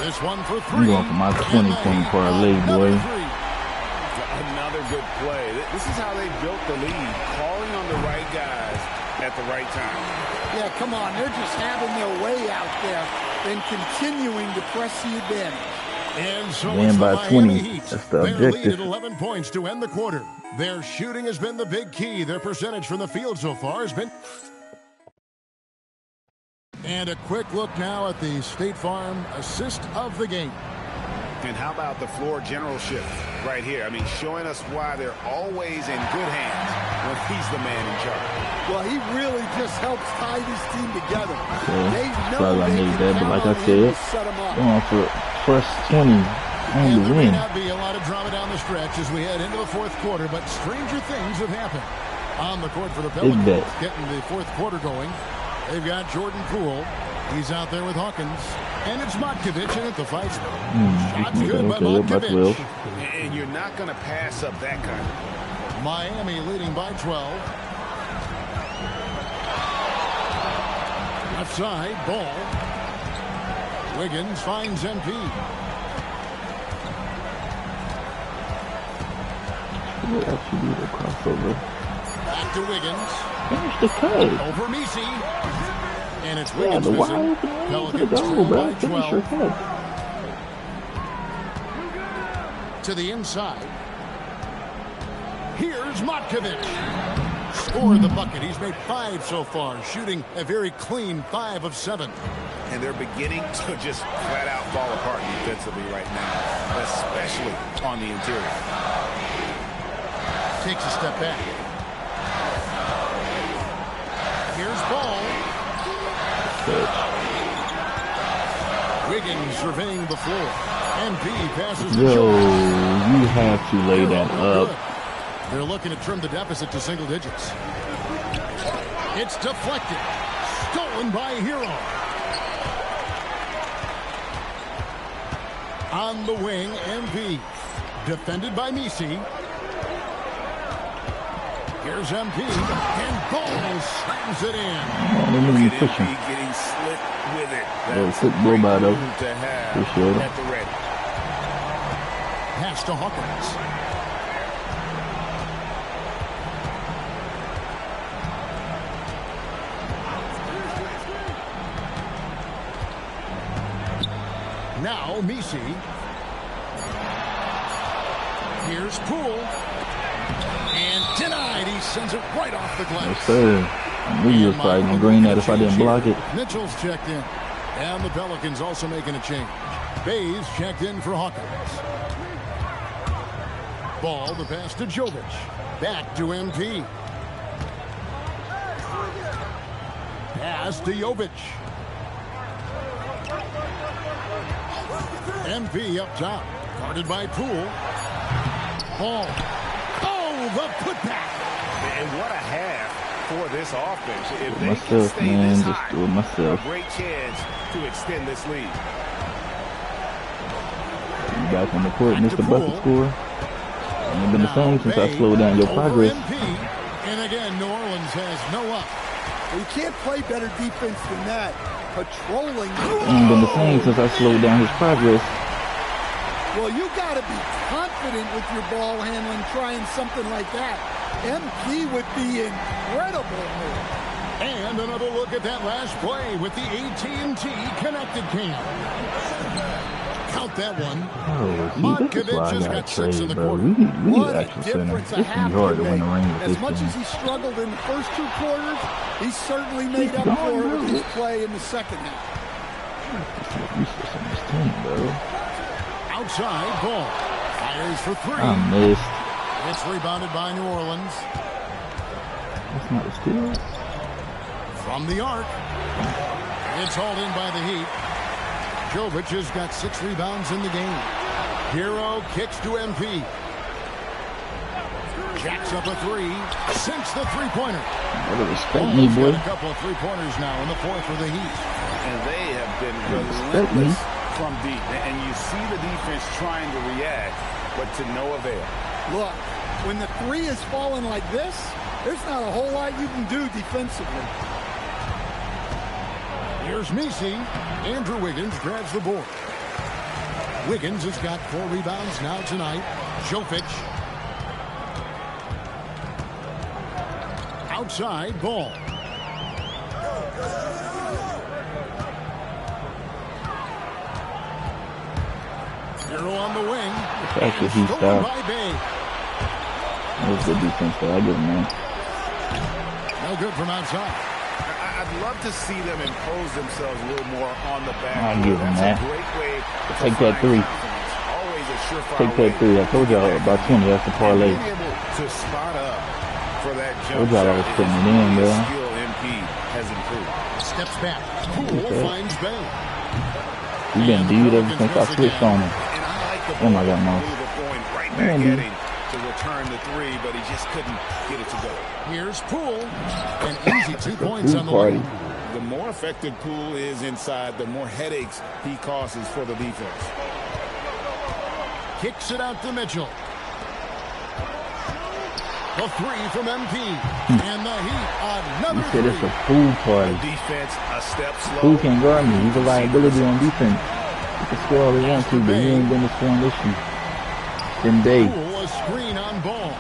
This one for 3. I'm going for my 20-point parlay, boy. Another good play. This is how they built the lead. Calling on the right guys at the right time. Yeah, come on. They're just having their way out there and continuing to press the advantage. And so Man by 20. That's the They're objective. lead at 11 points to end the quarter. Their shooting has been the big key. Their percentage from the field so far has been... And a quick look now at the State Farm assist of the game. And how about the floor generalship right here? I mean, showing us why they're always in good hands when he's the man in charge. Well, he really just helps tie this team together. Yeah, They know I they needed can that, but like count I on him said, to set him up. going for first 20 on And the there may win. not be a lot of drama down the stretch as we head into the fourth quarter, but stranger things have happened. On the court for the Pelicans, getting the fourth quarter going. They've got Jordan Poole. He's out there with Hawkins. And it's Matkovic in at the fight. Shots good by Matkovic. And you're not going to pass up that kind of. Miami leading by 12. Left side, ball. Wiggins finds MP. Actually do the crossover. Back to Wiggins. Finish the cut. Over Messi. And it's Yeah, Wiggins the wide missing. open lane for the Pelicans goal, trail bro. by Finish your 12. cut. To the inside. Here's Matkovic. Scored the bucket. He's made 5 so far, shooting a very clean 5 of 7. And they're beginning to just flat out fall apart defensively right now, especially on the interior. Takes a step back. Here's Ball. Wiggins surveying the floor. MP passes the Yo, shot. you have to lay that up. They're looking to trim the deficit to single digits. It's deflected. Stolen by Hero. On the wing, MP. Defended by Messi. Here's MP. And Ball slams it in. Let me push him. Getting slick with it. Yo, quick blow by though. To have For sure. at the ready. Pass to Hawkins. Now Messi. Here's Poole. And denied. He sends it right off the glass. Yes, sir. I knew you was probably going to green that if I didn't block it. Mitchell's checked in. And the Pelicans also making a change. Bays checked in for Hawkins. Ball, the pass to Jovic. Back to MP. Pass to Jovic. MP up top. Guarded by Poole. Ball. Oh, the putback. And what a half for this offense. If they myself, can stay man, this just high, do it myself. a great chance to extend this lead. Back on the court, Mr. Bucket score. Ain't been the same since I slowed down your progress. And again, New Orleans has no up. Well, you can't play better defense than that. Patrolling. Ain't been the same since I slowed down his progress. Well, you got to be confident with your ball handling, trying something like that. MP would be incredible. And another look at that last play with the AT&T connected cam. Count that one. Oh, see, this is why I got to trade, bro. We need actual center. It's going to be hard to win the ring with as this much team. as he struggled in the first 2 quarters, he certainly made up for it with his play in the second half. Useless on this team, bro. Outside ball. Fires for 3. I missed. It's rebounded by New Orleans. That's not a steal. From the arc. It's hauled in by the Heat. Jovic has got 6 rebounds in the game. Hero kicks to MP. Jacks up a 3. Sinks the three-pointer. Better respect me, boy. A couple of three-pointers now in the fourth for the Heat. And they have been Respect me. relentless from deep. And you see the defense trying to react, but to no avail. Look, when the 3 is falling like this, there's not a whole lot you can do defensively. Here's Messi. Andrew Wiggins grabs the board. Wiggins has got 4 rebounds now tonight. Jovic. Outside ball. Hero on the wing. That's the Heat style. By Bay. That was good defense, though. I give him that. No good from outside. I'd love to see them impose themselves a little more on the back. I'll give them that. That's a great way to Take that 3. Always a surefire Take that 3. I told y'all about 20. That's the parlay. Being able to spot up for that I jump told y'all I was putting it in, bro. skill MP has improved. Steps back. Poole finds Bay. He been dude ever since I switched on him. And I like the Oh my God, no. move of going right back at him to return the 3, but he just couldn't get it to go. Here's Poole. An easy 2 points on the Party. way. The more effective Poole is inside, the more headaches he causes for the defense. Kicks it out to Mitchell. The 3 from MP. And the Heat, another He said 3. it's a pool party. Defense a step slow. Pool can't guard me. He's a liability on defense. He can score all he wants to, but he ain't been the scoring issue. Then Bay. Poole, a screen on ball.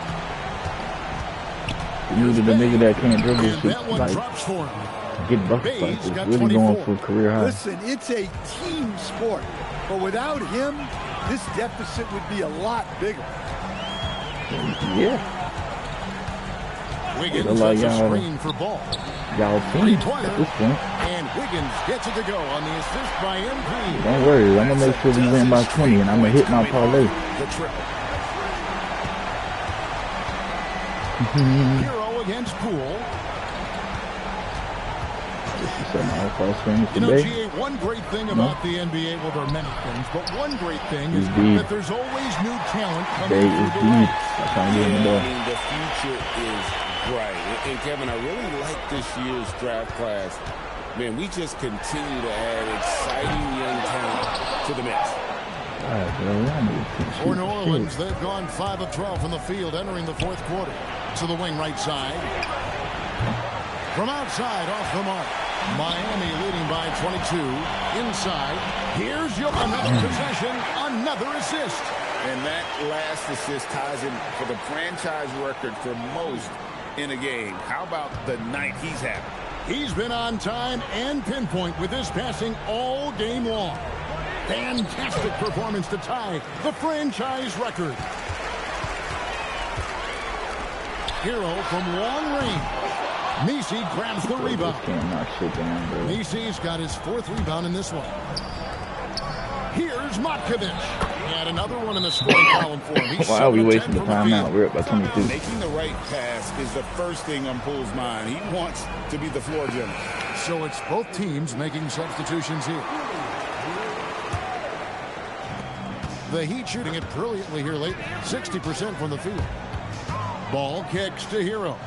You needed a nigga that can't dribble. And that one Like, drops for him. get buckets like Bay's this. got Really 24. going for a career high. Listen, it's a team sport, but without him, this deficit would be a lot bigger. Yeah. Wiggins Look like has a y'all- screen for ball. Y'all team at this point. And Wiggins gets it to go on the assist by MP. Don't worry. I'm going to make sure we win by 20, and I'm going to hit my parlay. The triple. Hero against Poole. You know, GA, one great thing about the NBA, well, there are many things, but one great thing is that there's always new talent coming through the ranks. The future is bright. And Kevin, I really like this year's draft class. Man, we just continue to add exciting young talent to the mix. For New Orleans, they've gone 5 of 12 from the field entering the fourth quarter. To the wing right side. From outside, off the mark. Miami leading by 22. Inside. Here's another possession, another assist. And that last assist ties him for the franchise record for most in a game. How about the night he's having? He's been on time and pinpoint with his passing all game long. Fantastic performance to tie the franchise record. Hero from long range. Messi grabs the rebound. Can't knock shit down, bro. Messi's got his 4th rebound in this one. Here's Matkovic. And another one in the scoring column for him. Why are we wasting the timeout? We're up by 22. Making the right pass is the first thing on Poole's mind. He wants to be the floor general. So it's both teams making substitutions here. The Heat shooting it brilliantly here lately. 60% from the field. Ball kicks to Hero.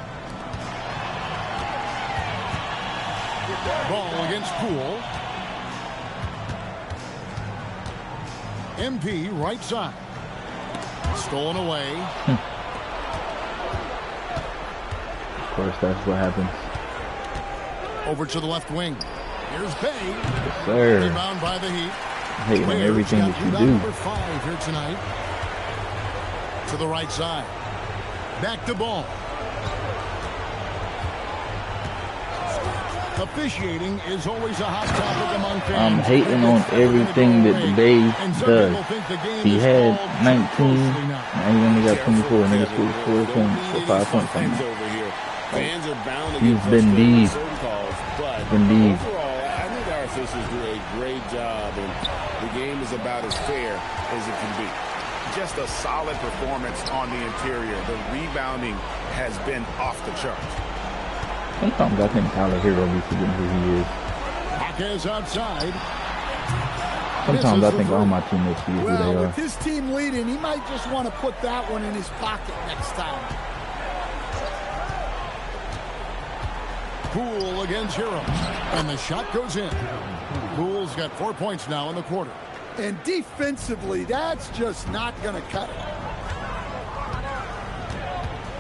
Ball against Poole. MP right side. Stolen away. Of course, that's what happens. Over to the left wing. Here's Bay. Yes, sir. Rebound by the Heat. Hating on everything that you do. Number 5 here tonight. To the right side. Back to Ball. Officiating is always a hot topic among fans. I'm hating on everything that the Bay does. He had 19, now he only got 24, and he scored 4 points or 5 points on him. He's been deep. Overall, I think our officials do a great job, and the game is about as fair as it can be. Just a solid performance on the interior. The rebounding has been off the charts. Sometimes I think Tyler Hero be forgetting who he is. Marquez outside. Sometimes I think all my teammates forget who they Well, are. with his team leading, he might just want to put that one in his pocket next time. Poole against Hero. And the shot goes in. Poole's got 4 points now in the quarter. And defensively, that's just not going to cut it.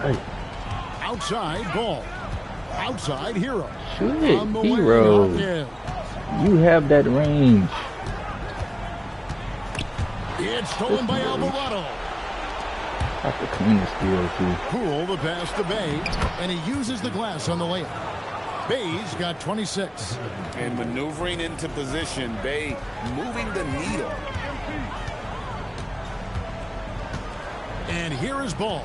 Hey. Outside Ball. Outside Hero. Shoot it, Hero. You have that range. It's stolen by Alvarado. That's the cleanest deal, too. Poole the pass to Bay. And he uses the glass on the layup. Bay's got 26. And maneuvering into position, Bay moving the needle. And here is Ball.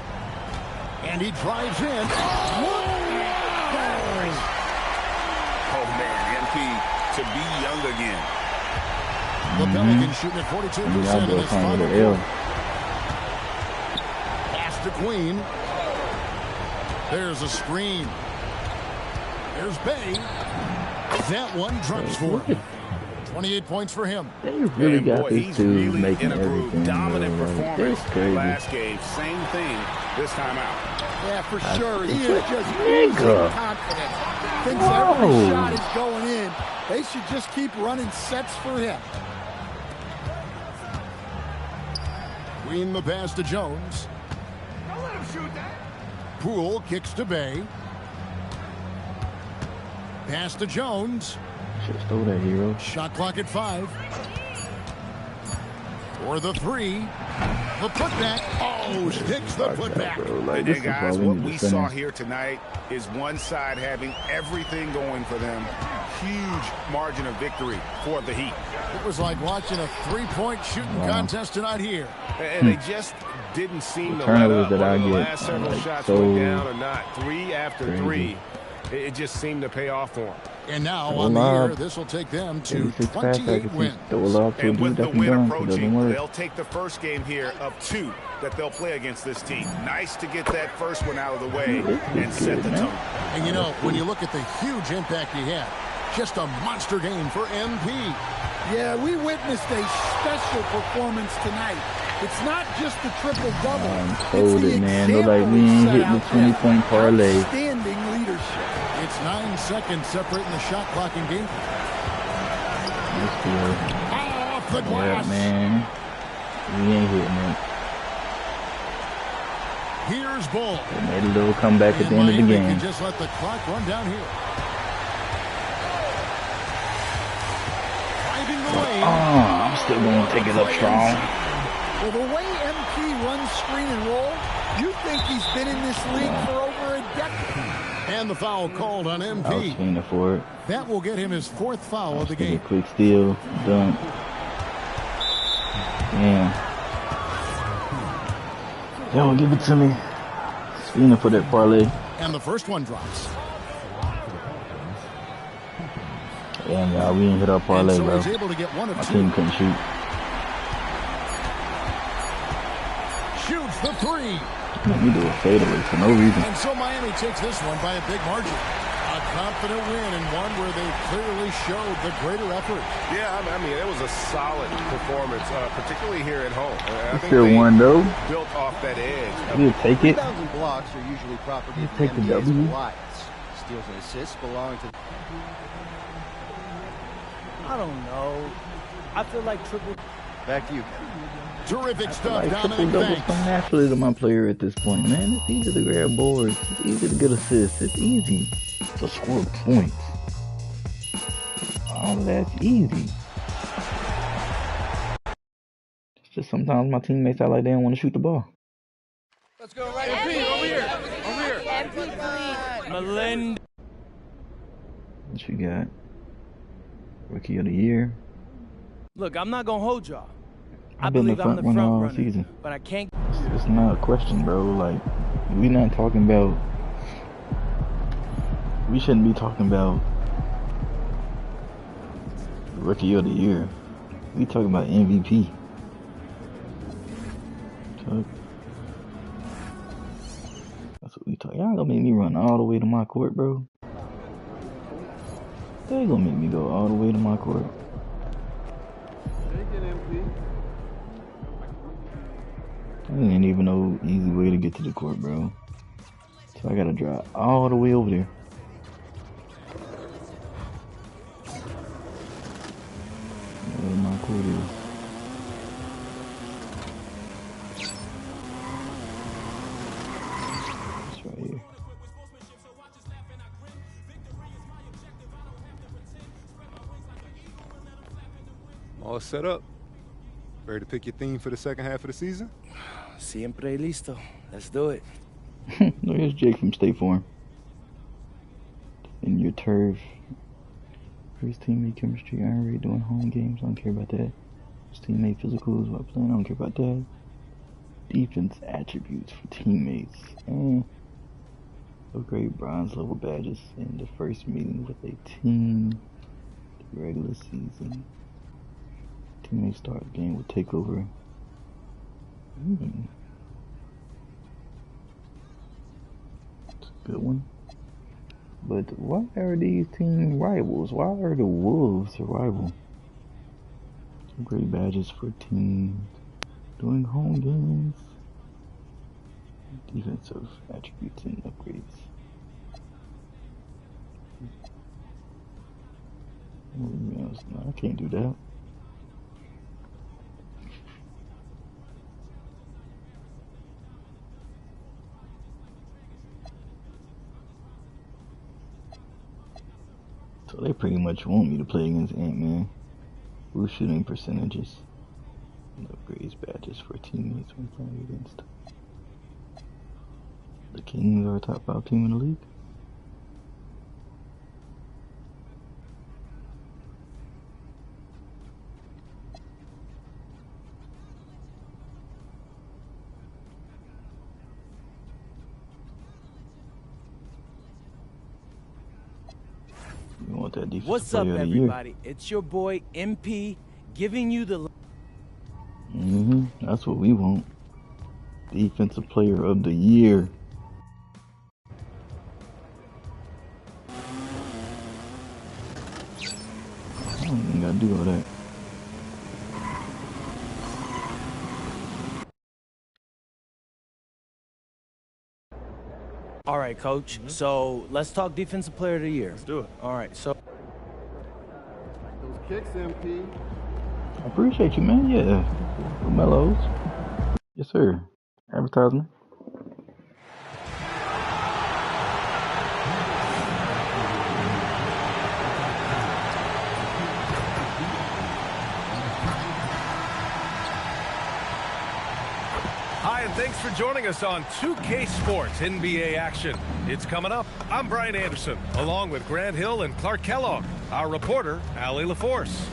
And he drives in. Oh, man, MP to be young again. The Pelicans shooting at 42% in this final quarter. Pass to Queen. There's a screen. There's Bay. That one drops for him. 28 points for him. They really got these two really making everything. Dominant performance crazy. Last game. Same thing this time out. Yeah, for sure. He is just losing confidence. Thinks every shot is going in. They should just keep running sets for him. Queen the pass to Jones. Don't let him shoot that. Poole kicks to Bay. Pass to Jones. Should have stole that, Hero. Shot clock at 5. For the 3. The putback. Oh, sticks the putback. Like, Hey guys, what we saw here tonight is one side having everything going for them. Huge margin of victory for the Heat. It was like watching a 3-point shooting contest tonight here. And they just didn't seem to let turnovers up. that I Whether the get last several like shots so went down or not, 3 after crazy. 3, it just seemed to pay off for them. And now on the year, this will take them to 28 wins. And with the win approaching, they'll take the first game here of 2 that they'll play against this team. Nice to get that first one out of the way and set the tone. And you know, when you look at the huge impact he had, just a monster game for MP. Yeah, we witnessed a special performance tonight. It's not just the triple-double. Hold it, man. Look like we ain't hitting the 20-point parlay. Outstanding leadership. It's 9 seconds separating the shot clock and game. That's good. Off the glass. Yeah, man. We ain't hitting it. Here's Bull. They made a little comeback at the end of the game. Can just let the clock run down here. Driving the lane. I'm still going to take it up strong. Well, the way MP runs screen and roll, you think he's been in this league for over a decade. And the foul called on MP. I was swinging for it. That will get him his 4th foul of the game. Quick steal, dunk. Damn. Yo, give it to me. Fiending for that parlay. And the first one drops. Damn, y'all, we ain't hit our parlay, so bro. he's able to get one of My two. team couldn't shoot. Shoots the three. Let me do a fadeaway for no reason. And so Miami takes this one by a big margin. A confident win and one where they clearly showed the greater effort. Yeah, I mean, it was a solid performance, particularly here at home. I think Still won, though. Built off that edge. We'll take it. Rebounds and blocks are usually property of the Take the NBA's W. Goliaths. Steals and assists belong to... I don't know. I feel like triple... Back to you, Kevin. Terrific stuff, Like Dominic. triple doubles Thanks. come naturally to my player at this point, man. It's easy to grab boards. It's easy to get assists. It's easy to score points. All of that's easy. It's just sometimes my teammates act like they don't want to shoot the ball. Let's go right over here. Over here. Melinda. What you got? Rookie of the year. Look, I'm not gonna hold y'all. I I've been the believe I'm the front front runner all runner, season. but I can't. It's not a question, bro. Like, we not talking about. We shouldn't be talking about Rookie of the Year. We talking about MVP. So, that's what we talk. Y'all gonna make me run all the way to my court, bro. They gonna make me go all the way to my court. There ain't even no easy way to get to the court, bro. So I gotta drive all the way over there. Where my court is. It's right here. All set up. Ready to pick your theme for the second half of the season? Siempre listo. Let's do it. There's Jake from State Farm. In your turf. First teammate chemistry, iron rate doing home games. I don't care about that. First teammate physicals while playing. I don't care about that. Defense attributes for teammates. Upgrade bronze level badges in the first meeting with a team. The regular season. Teammates start the game with takeover. It's a good one. But why are these team rivals? Why are the Wolves a rival? Upgrade badges for teams doing home games. Defensive attributes and upgrades. No, I can't do that. So they pretty much want me to play against Ant-Man. Boost shooting percentages. And upgrades badges for teammates when playing against. The Kings are a top 5 team in the league. You want that defensive What's up, player of the everybody? year. It's your boy MP giving you the. That's what we want. Defensive player of the year. I don't even gotta do all that. All right, Coach. So let's talk defensive player of the year. Let's do it. All right. So. Those kicks, MP. I appreciate you, man. Yeah. Mellows. Yes, sir. Advertisement. Hi, and thanks for joining us on 2K Sports NBA action. It's coming up. I'm Brian Anderson, along with Grant Hill and Clark Kellogg, our reporter, Allie LaForce.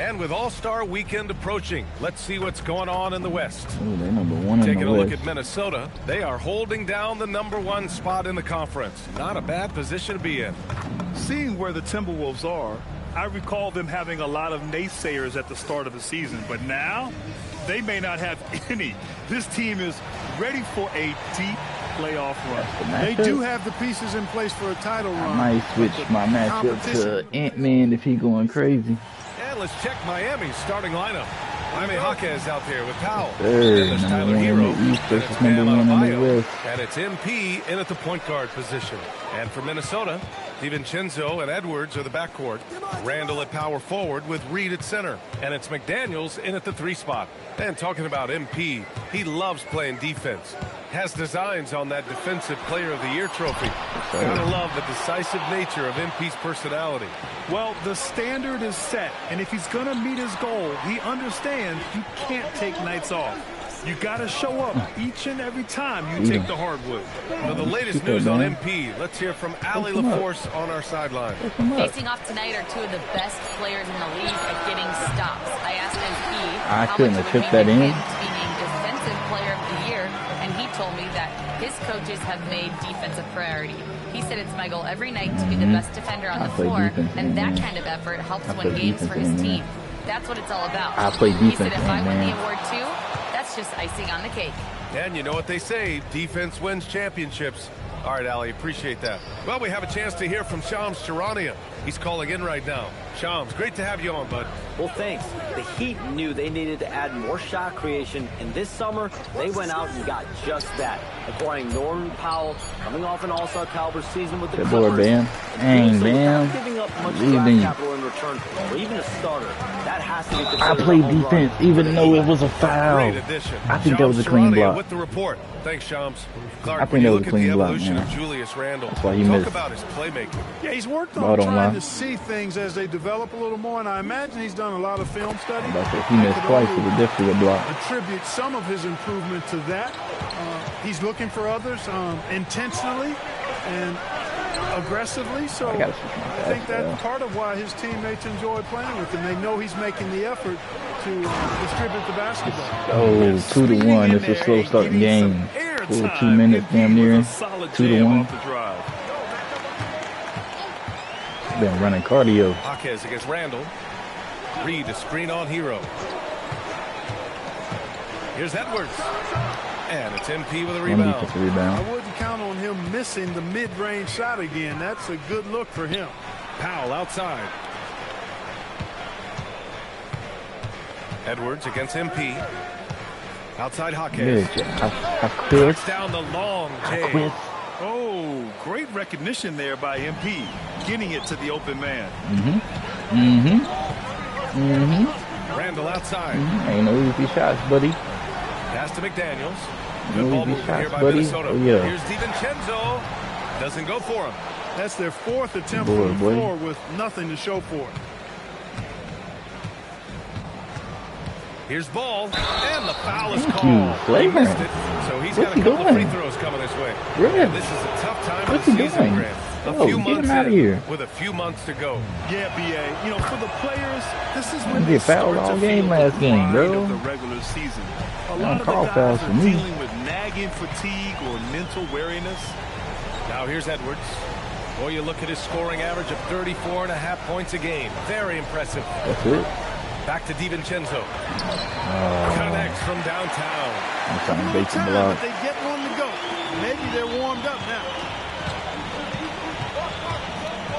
And with All-Star Weekend approaching, let's see what's going on in the West. Ooh, they're number 1 in the West. Taking a look at Minnesota, they are holding down the #1 spot in the conference. Not a bad position to be in. Seeing where the Timberwolves are, I recall them having a lot of naysayers at the start of the season, but now they may not have any. This team is ready for a deep playoff run. They do have the pieces in place for a title run. I might switch my matchup to Ant-Man if he going crazy. And let's check Miami's starting lineup. Jaime Jaquez out there with Powell. Third, number 1 in the East versus number 1 in the West. And it's MP in at the point guard position. And for Minnesota, DiVincenzo and Edwards are the backcourt. Randall at power forward with Reed at center. And it's McDaniels in at the 3 spot. And talking about MP, he loves playing defense. Has designs on that Defensive Player of the Year trophy. Gotta love the decisive nature of MP's personality. Well, the standard is set, and if he's going to meet his goal, he understands you can't take nights off. You got to show up each and every time you take the hardwood. For the latest news on MP, let's hear from Allie LaForce on our sideline. Facing off tonight are 2 of the best players in the league at getting stops. I asked MP I how couldn't much have it would took that mean to in. him to be named Defensive Player of the Year, and he told me that his coaches have made defense a priority. He said it's my goal every night to be the best defender on the floor, and that kind of effort helps win games for his team. That's what it's all about. I play He defense, said if I win man. the award too, that's just icing on the cake. And you know what they say, defense wins championships. All right, Allie, appreciate that. Well, we have a chance to hear from Shams Charania. He's calling in right now. Shams, great to have you on, bud. Well, thanks. The Heat knew they needed to add more shot creation, and this summer, they went out and got just that, acquiring Norman Powell, coming off an all-star caliber season with the That boy, Clippers. Bam. Dang, Bam. Giving up much Leading. draft capital in return, or even a starter. That has to be I played defense even though it was a foul. Great addition. I think that was a clean Charania block. with the report. Thanks, Shams. Clark, I when think you that was look a at the clean block, evolution man. of Julius Randle, That's why he talk missed. about his playmaking. Yeah, he's worked Ball on don't trying lie. to see things as they develop a little more, and I imagine he's done a lot of film study. That's if he missed twice, it was definitely a block. Attribute some of his improvement to that. He's looking for others intentionally and aggressively, so I think that's part of why his teammates enjoy playing with him. They know he's making the effort to distribute the basketball. Oh, 2-1. It's a slow starting game. Full 2 minutes, damn near. 2-1. Been running cardio. Jaquez against Randall. Reed a screen on Hero. Here's Edwards. And it's MP with a rebound. I wouldn't count on him missing the mid-range shot again. That's a good look for him. Powell outside. Edwards against MP. Outside Jaquez. Knocks down the long J. Oh, great recognition there by MP, getting it to the open man. Randall outside. Ain't no easy shots, buddy. Pass to McDaniels. No Good ball easy movement shots, here by buddy. Minnesota. Oh, yeah. Here's DiVincenzo. Doesn't go for him. That's their 4th attempt Boy, from the boy. floor with nothing to show for it. Here's Ball, and the foul is Thank called. you, He Flavor. missed it, so he's What's got a he couple of free doing? throws coming this way. Really? And this is a tough time What's of he the season, doing? Grant. A Oh, few get months him out of in, here. with a few months to go. Yeah, BA. You know, for the players, this is He when get they fouled start all to game feel last the game, grind bro. of the regular season. A Don't lot of the call guys fouls are for me. dealing with nagging fatigue or mental weariness. Now here's Edwards. Boy, you look at his scoring average of 34.5 points a game. Very impressive. That's it. Back to DiVincenzo. Connects from downtown. I'm trying to bake some Time, block. but they get one to go. Maybe they're warmed up now.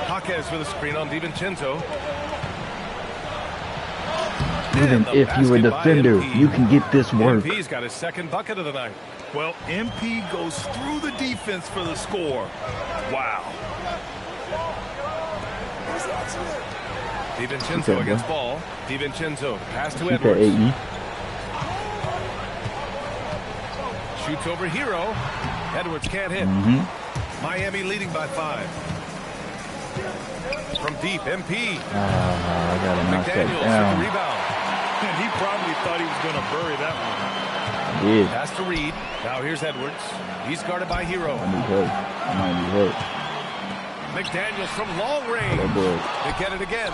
Jaquez with a screen on DiVincenzo. Even if you're a defender, you can get this work. MP's got his second bucket of the night. Well, MP goes through the defense for the score. Wow. DiVincenzo against Ball. DiVincenzo pass to Keep that Edwards. AE. Shoots over Hero. Edwards can't hit. Miami leading by 5. From deep, MP. I gotta knock that McDaniels with the down. rebound. And he probably thought he was going to bury that one. I did. Pass to Reed. Now here's Edwards. He's guarded by Hero. I need help. I might need help. McDaniels from long range. That boy. They get it again.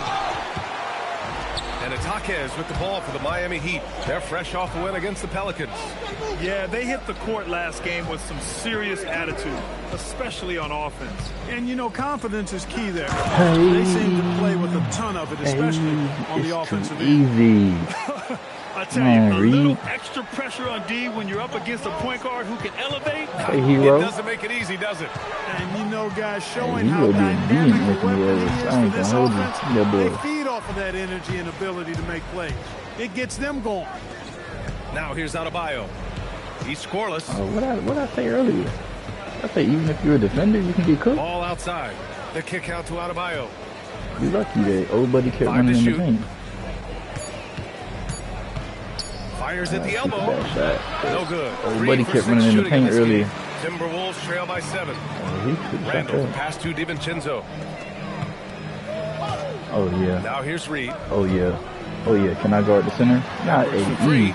And it's Jaquez with the ball for the Miami Heat. They're fresh off a win against the Pelicans. Yeah, they hit the court last game with some serious attitude, especially on offense. And, you know, confidence is key there. They seem to play with a ton of it, especially on the offensive end. Easy. I tell you, a little extra pressure on D when you're up against a point guard who can elevate. Hey, Hero. It doesn't make it easy, does it? And, you know, guys, showing how dynamic a weapon he is for this offense, they feed off of that energy and ability to make plays. It gets them going. Now here's Adebayo. He's scoreless. Oh, what I say earlier? I say even if you're a defender, you can get cooked. Ball outside. The kick out to Adebayo. You're lucky that old buddy kept running in the paint. Fires at the elbow. No good. Old buddy kept running in the paint earlier. Timberwolves trail by 7. Oh, Randall pass to DiVincenzo. Oh yeah. Now here's Reed. Oh yeah. Oh yeah. Can I guard the center? Not a free.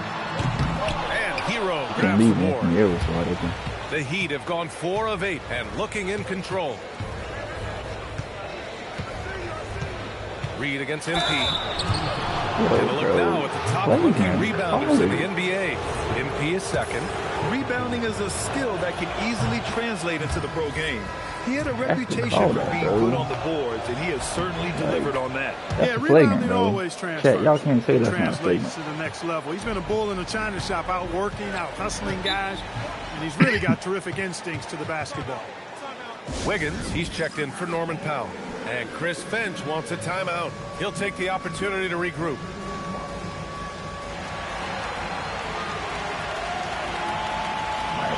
And Hero grabs the board. The Heat have gone 4 of 8 and looking in control. Reed against MP. And a look now at the top rookie rebounders in the NBA. MP is second. Rebounding is a skill that can easily translate into the pro game. He had a reputation for being good on the boards, and he has certainly delivered on that. Yeah, rebounding always translates. Y'all can't say that's not translates to the next level. He's been a bull in a china shop, out working, out hustling guys, and he's really got terrific instincts to the basketball. Wiggins, he's checked in for Norman Powell. And Chris Finch wants a timeout. He'll take the opportunity to regroup.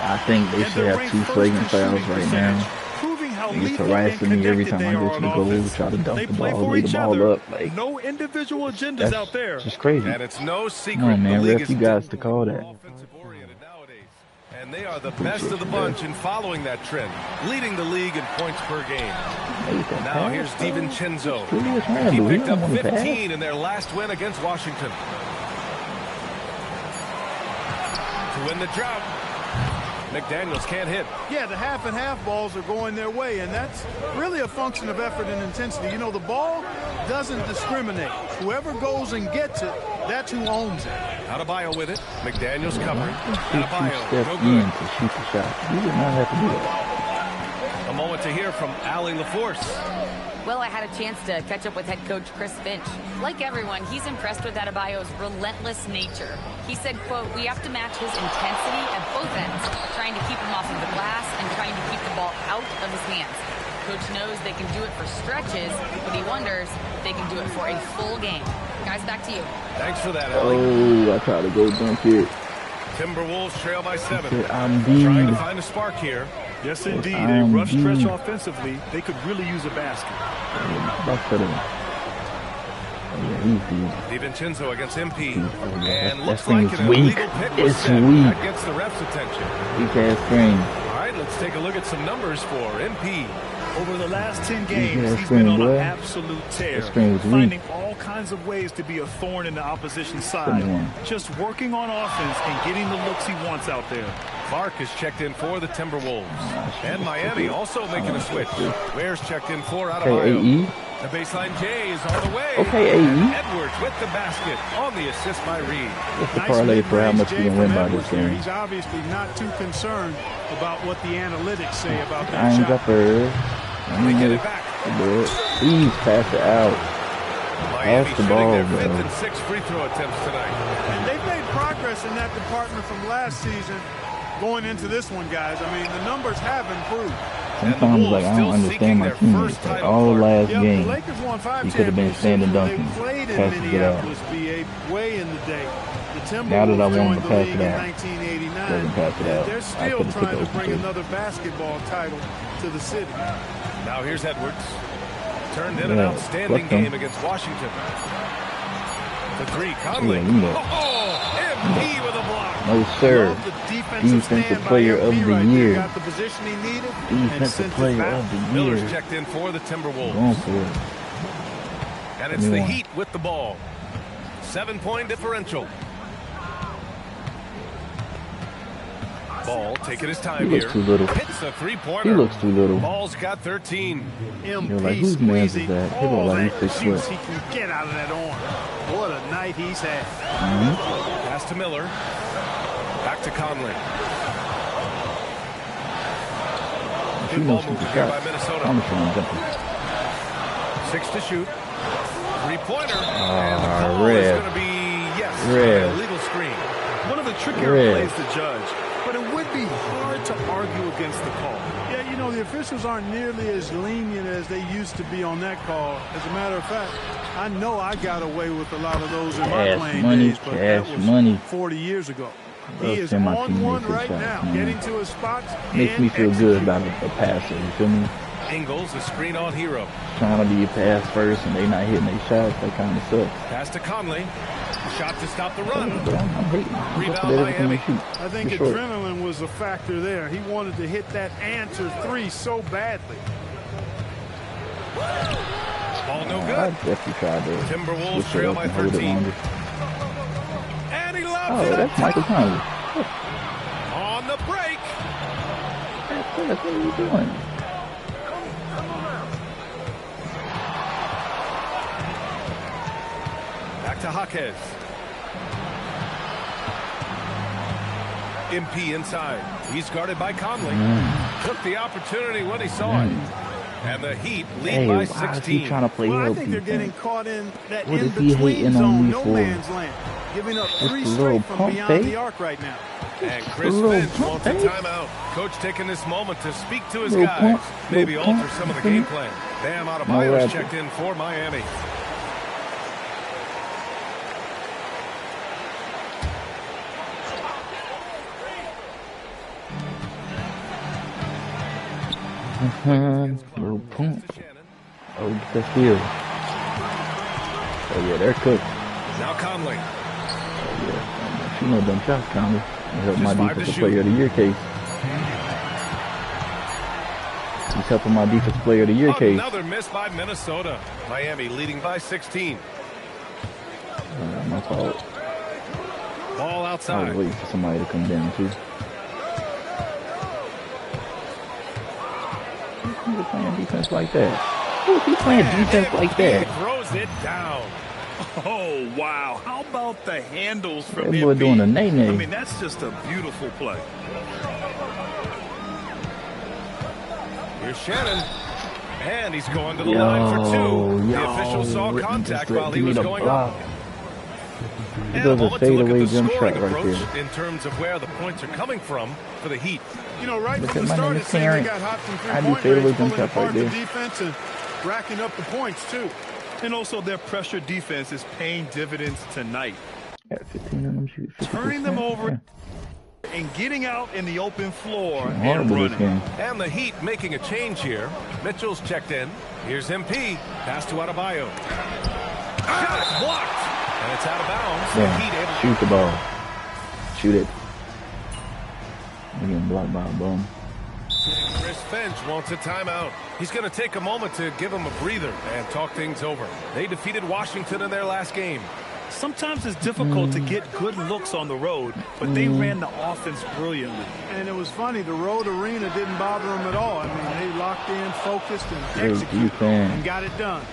I think they should have 2 flagrant fouls right now. He's harassing me every time I go to the goal, try to dunk the ball, lay the ball up. Like, no individual agendas out there. Just crazy. And it's no secret. Come on, man, ref, you guys to call that. And they are the best of the bunch in following that trend, leading the league in points per game. Now here's DiVincenzo. He picked up 15 in their last win against Washington. To win the drought, McDaniels can't hit. Yeah, the half and half balls are going their way, and that's really a function of effort and intensity. You know, the ball doesn't discriminate. Whoever goes and gets it, that's who owns it. Adebayo with it. McDaniels covering. Adebayo, no good. To shoot the shot. You did not have to do that. A moment to hear from Allie LaForce. Well, I had a chance to catch up with head coach Chris Finch. Like everyone, he's impressed with Adebayo's relentless nature. He said, quote, "We have to match his intensity at both ends, trying to keep him off of the glass and trying to keep the ball out of his hands. Coach knows they can do it for stretches, but he wonders if they can do it for a full game." Guys, back to you. Thanks for that, Ellie. Oh, I tried to go dunk it. Timberwolves trail by 7. I'm trying to find a spark here. Yes, indeed. A rough stretch offensively. They could really use a basket. DiVincenzo against MP. And that looks like an illegal pick was set. That gets the ref's attention. Weak ass screen. All right, let's take a look at some numbers for MP. Over the last 10 games, he's been on an absolute tear, finding all kinds of ways to be a thorn in the opposition's side. Just working on offense and getting the looks he wants out there. Clark is checked in for the Timberwolves. And Miami also making a switch. Ware's checked in for Adebayo. The baseline J is on the way. And Edwards with the basket on the assist by Reed. What's the parlay for how much we can win by this game? He's obviously not too concerned about what the analytics say about that shot. They get it back. Please pass it out. Miami Pass the ball, their bro. 5th and 6th free throw attempts tonight. And they've made progress in that department from last season going into this one, guys. I mean, the numbers have improved. Sometimes, like, I don't understand my teammates. Like, all last game, he could have been standing dunking. Pass it out. Way in the day. Now that I want him to pass it out, doesn't pass it out. They're still trying to bring another basketball title to the city. Now here's Edwards. Turned in an outstanding game against Washington. The 3, Conley. MP with a block. No, sir. Defensive player of the year. Defensive player of the year. Miller's checked in for the Timberwolves. Going for it. And it's the Heat with the ball. 7-point differential. Ball taking his time He here. looks too little. Hits a three-pointer. He looks too little. Ball's got 13. You're like, whose man is that? He look like he's 6 foot. He can get out of that arm. What a night he's had. Pass to Miller. Back to Conley. She knows she's a shot. By Minnesota. I'm trying to jump. 6 to shoot. Three-pointer. Red. Going to be, yes, Red. Illegal screen. One of the trickier plays to judge, but it would be hard to argue against the call. Yeah, you know, the officials aren't nearly as lenient as they used to be on that call. As a matter of fact, I know I got away with a lot of those in my playing days, but that was 40 years ago. He is on one right now, getting to his spots. Makes me feel good about a passer, you feel me? Ingles, a screen on Hero. Trying to be a pass first and they not hitting their shots, that kind of sucks. Pass to Conley. Shot to stop the run. I'm hating. Rebound Miami. I think adrenaline was a factor there. He wanted to hit that answer three so badly. Ball no good. I definitely tried to. Timberwolves trail by 13. And he lobs it up. That's Michael Conley. On the break. What are you doing? Back to Jaquez. MP inside. He's guarded by Conley. Took the opportunity when he saw it. And the Heat lead by 16. Why is he trying to play I help think they're getting caught in that what is he hating zone, on me no for? man's land, giving up 3 straight from beyond the arc right now. And Chris Finch wants a timeout. Coach taking this moment to speak to his guys. Maybe alter some of the game plan. Bam Adebayo is checked in for Miami. Little pump. Oh, get that steal. Oh yeah, they're cooked. Now Conley. Oh yeah, she no dumb shots, Conley. Help my defensive player of the year case. He's helping my defensive player of the year case. Another miss by Minnesota. Miami leading by 16. My fault. Ball outside. I was waiting for somebody to come down too. Who's playing defense like that? Who's he playing defense like that? He throws it down. Oh, wow. How about the handles from that boy MP? doing a nay-nay. I mean, that's just a beautiful play. Here's Shannon. And he's going to the line for 2. The official saw contact while he was going up. He does a fadeaway jump shot right there. In terms of where the points are coming from for the Heat. You know, right from the start, it seemed they got hot from three-point range, pulling apart the defense and racking up the points, too. And also their pressure defense is paying dividends tonight. Got 15 of them shoot. Turning them over and getting out in the open floor and running. And the Heat making a change here. Mitchell's checked in. Here's MP. Pass to Adebayo. Shot blocked. And it's out of bounds. Yeah. Heat able Shoot the ball. Shoot it. We're getting blocked by a bum. Chris Finch wants a timeout. He's going to take a moment to give him a breather and talk things over. They defeated Washington in their last game. Sometimes it's difficult to get good looks on the road, but they ran the offense brilliantly. And it was funny, the road arena didn't bother them at all. I mean, they locked in, focused, and executed and got it done.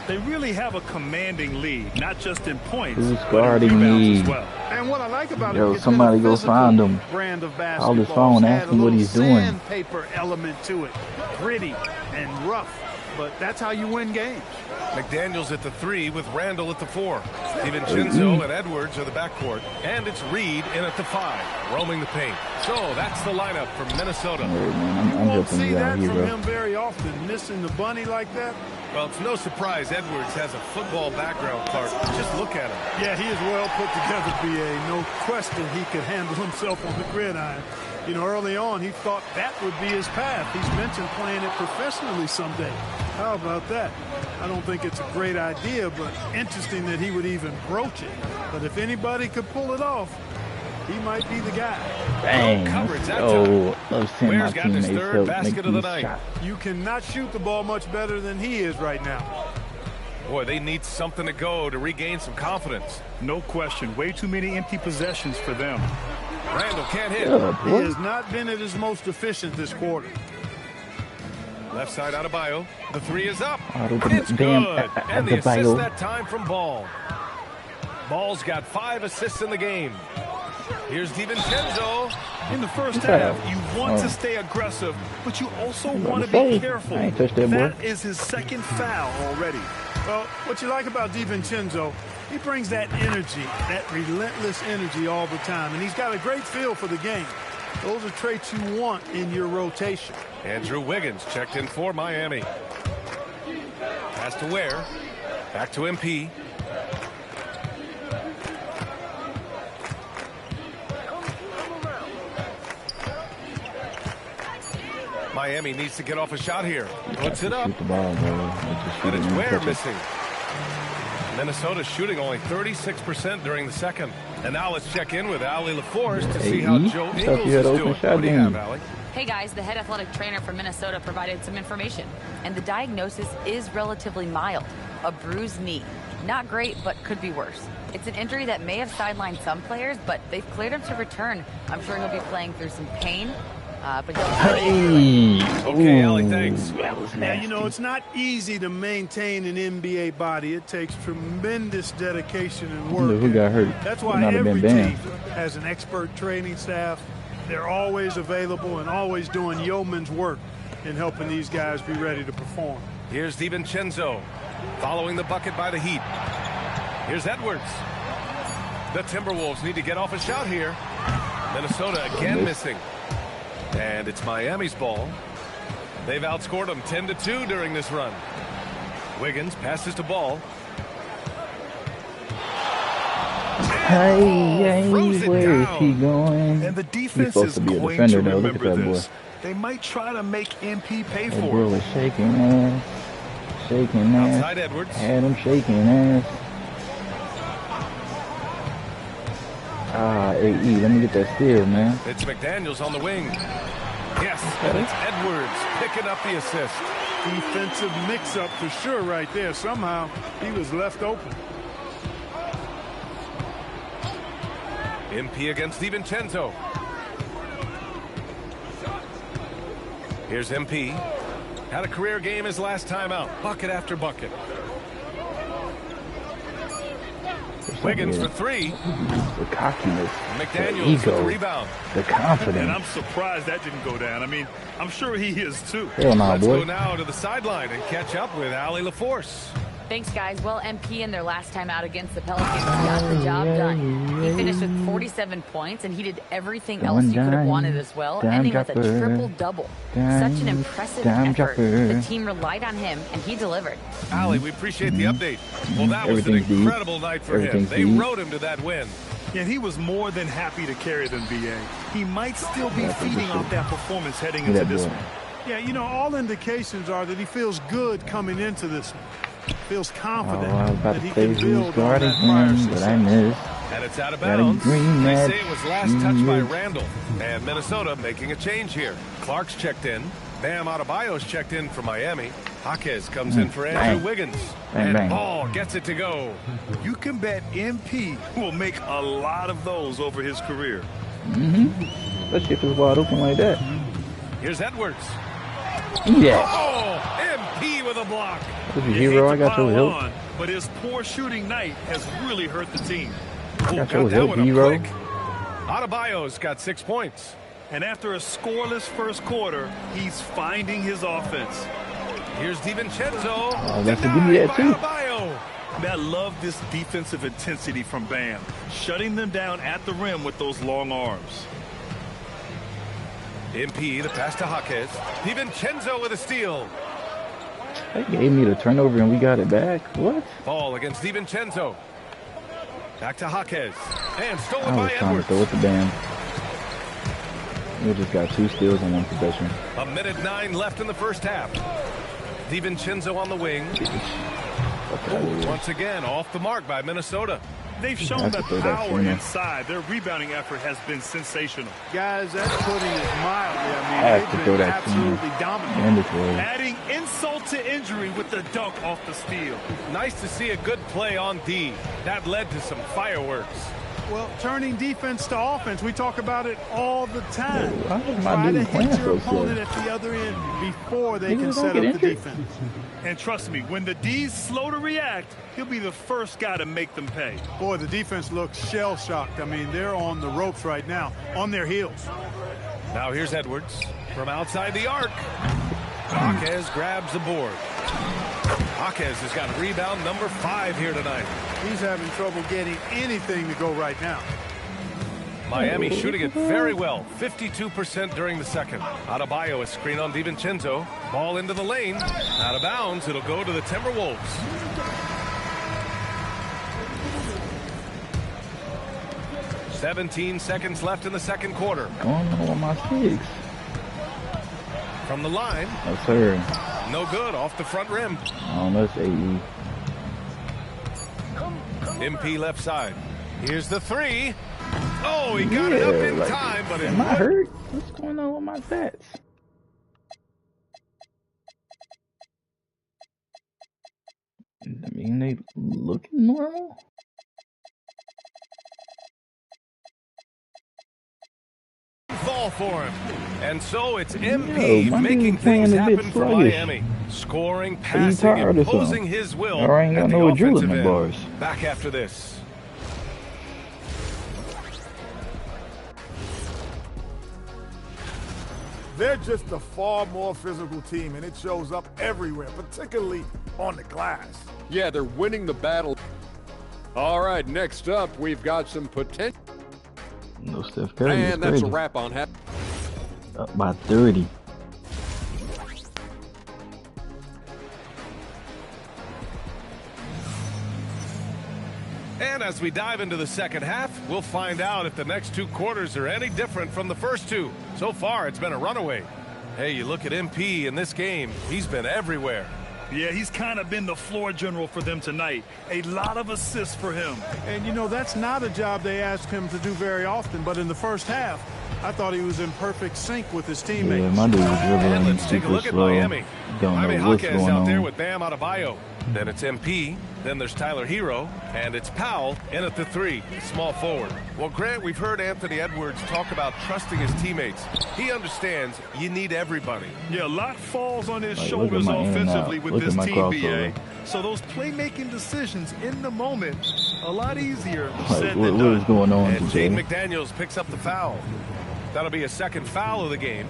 They really have a commanding lead, not just in points, Who's but guarding in rebounds me? as well. And what I like about Yo, it, somebody go find him. Brand of Call his phone, ask him what he's doing. Sandpaper element to it, gritty and rough, but that's how you win games. McDaniels at the 3 with Randall at the 4. DiVincenzo and Edwards are the backcourt. And it's Reed in at the 5, roaming the paint. So that's the lineup from Minnesota. You won't see that from him very often, missing the bunny like that. Well, it's no surprise Edwards has a football background, Clark. Just look at him. Yeah, he is well put together, B.A. No question he could handle himself on the gridiron. You know, early on, he thought that would be his path. He's mentioned playing it professionally someday. How about that? I don't think it's a great idea, but interesting that he would even broach it. But if anybody could pull it off, he might be the guy. Bang. Oh, love seeing my teammates help make these shots. You cannot shoot the ball much better than he is right now. Boy, they need something to go to regain some confidence. No question. Way too many empty possessions for them. Randall can't hit. He has not been at his most efficient this quarter. Left side Adebayo. The three is up. It's good. And the assist that time from Ball. Ball's got 5 assists in the game. Here's DiVincenzo. In the first half, you want to stay aggressive, but you also want to be careful. I ain't touched that, that is his second foul already. Well, what you like about DiVincenzo, he brings that energy, that relentless energy all the time, and he's got a great feel for the game. Those are traits you want in your rotation. Andrew Wiggins checked in for Miami. Pass to Ware. Back to MP. Miami needs to get off a shot here. Puts it up. But it's Ware missing. Minnesota shooting only 36% during the second. And now let's check in with Allie LaForce to see how Joe Ingles is doing. What do you have, Allie? Hey guys, the head athletic trainer for Minnesota provided some information, and the diagnosis is relatively mild. A bruised knee. Not great, but could be worse. It's an injury that may have sidelined some players, but they've cleared him to return. I'm sure he'll be playing through some pain. But okay, Allie, thanks. Yeah, you know, it's not easy to maintain an NBA body. It takes tremendous dedication and work. Who got hurt? That's why every team has an expert training staff. They're always available and always doing yeoman's work in helping these guys be ready to perform. Here's DiVincenzo following the bucket by the Heat. Here's Edwards. The Timberwolves need to get off a shot here. Minnesota again missing. And it's Miami's ball. They've outscored them 10-2 during this run. Wiggins passes to Ball. Hey, where is he going? And the defense is going to remember this. They might try to make MP pay for it. Bro is shaking ass. Shaking ass. Outside Edwards. Adam shaking ass. AE, let me get that steal, man. It's McDaniels on the wing. Yes, and it's Edwards picking up the assist. Defensive mix-up for sure right there. Somehow he was left open. MP against DiVincenzo. Here's MP. Had a career game his last time out. Bucket after bucket. Wiggins for three. The cockiness. McDaniels the ego, with the rebound. The confidence. And I'm surprised that didn't go down. I mean, I'm sure he is too. Hell no, Let's boy. go now to the sideline and catch up with Allie LaForce. Thanks, guys. Well, MP in their last time out against the Pelicans got the job done. He finished with 47 points, and he did everything else you could have wanted as well, ending with a triple-double. Such an impressive effort. The team relied on him, and he delivered. Allie, we appreciate the update. Well, that was an incredible night for him. They rode him to that win. Yeah, he was more than happy to carry them, BA. He might still be feeding off that performance heading into this one. Yeah, you know, all indications are that he feels good coming into this one. Feels confident that he can build on that prior success. But I missed. And it's out of bounds. They say it was last touched by Randall. And Minnesota making a change here. Clark's checked in. Bam Adebayo's checked in for Miami. Jaquez comes in for Andrew Wiggins. And Ball gets it to go. You can bet MP will make a lot of those over his career. Especially if it's wide open like that. Here's Edwards. Yeah. Oh, MP with a block. This is hero. I got your help. But his poor shooting night has really hurt the team. I got your help, hero. Adebayo's got 6 points. And after a scoreless first quarter, he's finding his offense. Here's DiVincenzo. Oh, that's give me that too. I love this defensive intensity from Bam, shutting them down at the rim with those long arms. MP, the pass to Jaquez. DiVincenzo with a steal. They gave me the turnover and we got it back. What? Ball against DiVincenzo. Back to Jaquez. And stolen I was by trying Edwards. to throw it to Bam. We just got 2 steals in 1 possession. 1:09 left in the first half. DiVincenzo on the wing. Once again, off the mark by Minnesota. They've shown the power inside. Their rebounding effort has been sensational. Guys, that's putting it mildly. I mean, they've been absolutely dominant. Adding insult to injury with the dunk off the steal. Nice to see a good play on D. That led to some fireworks. Well, turning defense to offense, we talk about it all the time. Try to hit your opponent at the other end before they can set up the defense. And trust me, when the D's slow to react, he'll be the first guy to make them pay. Boy, the defense looks shell-shocked. I mean, they're on the ropes right now, on their heels. Now here's Edwards from outside the arc. Jaquez grabs the board. Jaquez has got rebound number 5 here tonight. He's having trouble getting anything to go right now. Miami shooting it very well, 52% during the second. Adebayo, a screen on DiVincenzo. Ball into the lane. Out of bounds, it'll go to the Timberwolves. "17 seconds left in the second quarter. Going on my six. From the line. Yes, sir. No good, off the front rim. Oh, that's AE. MP left side. Here's the 3. Oh, he got it up in time, but am I hurt? What's going on with my stats? I mean, they looking normal? Fall for him. And so it's MP making things happen for Miami. Scoring, passing, imposing his will at the offensive end. Back after this. They're just a far more physical team, and it shows up everywhere, particularly on the glass. Yeah, they're winning the battle. All right, next up, we've got some potential. No Steph Curry. And that's a wrap on half. Up by 30. And as we dive into the second half, we'll find out if the next 2 quarters are any different from the first 2. So far, it's been a runaway. Hey, you look at MP in this game, he's been everywhere. Yeah, he's kind of been the floor general for them tonight. A lot of assists for him. And, you know, that's not a job they ask him to do very often, but in the first half, I thought he was in perfect sync with his teammates. Yeah, my dude was dribbling let's take a look slow. at Miami. Don't Jaime know what's Jaquez going out on. there with Bam Adebayo. Then it's MP. Then there's Tyler Hero. And it's Powell in at the 3, small forward. Well, Grant, we've heard Anthony Edwards talk about trusting his teammates. He understands you need everybody. Yeah, a lot falls on his shoulders offensively with this team, BA. So those playmaking decisions in the moment, a lot easier said than done. What is going on And today? Jaden McDaniels picks up the foul. That'll be a second foul of the game.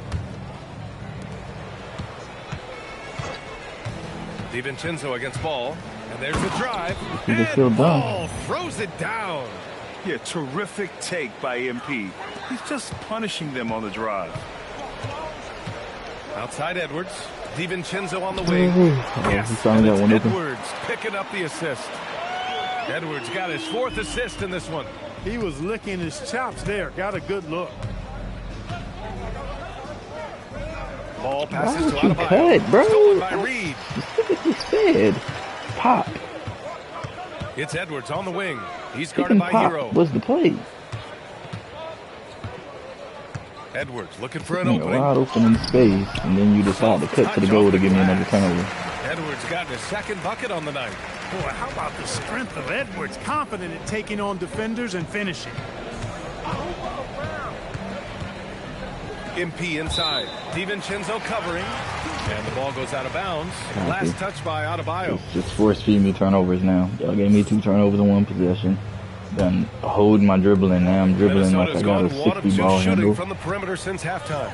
DiVincenzo against Ball. And there's the drive. And Ball throws it down. Yeah, terrific take by MP. He's just punishing them on the drive. Outside Edwards. DiVincenzo on the wing. Yes, and it's Edwards picking up the assist. Edwards got his 4th assist in this one. He was licking his chops there. Got a good look. Ball passes to Adebayo. Cut, bro. Stolen by Reed. Specifically said, pop. It's Edwards on the wing. He's guarded by Hero. Was the play? Edwards looking for an opening. Wide open in space, and then you decide to cut to the goal to give me another turnover. Edwards got his 2nd bucket on the night. Boy, how about the strength of Edwards? Confident at taking on defenders and finishing. MP inside. DiVincenzo covering. And the ball goes out of bounds. Last touch by Adebayo. Just force feed me turnovers now. Y'all gave me 2 turnovers in 1 possession. Done holding my dribbling. Now I'm dribbling like I got a 60 ball handle. From the perimeter since halftime.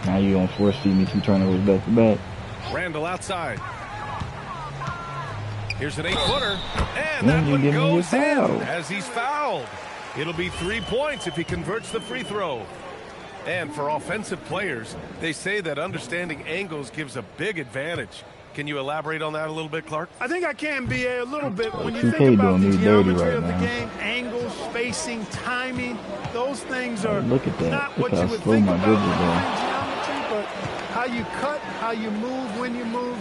Now you gonna force feed me 2 turnovers back to back. Randall outside. Here's an 8-footer. And then that one goes in foul. as he's fouled. It'll be 3 points if he converts the free throw. And for offensive players, they say that understanding angles gives a big advantage. Can you elaborate on that a little bit, Clark? I think I can, BA, a little bit. When you 2K think about the doing me dirty geometry right of the now. game, angles, spacing, timing, those things are Look at that. not Look what how you would slow think my about dribble in going. geometry, but how you cut, how you move, when you move,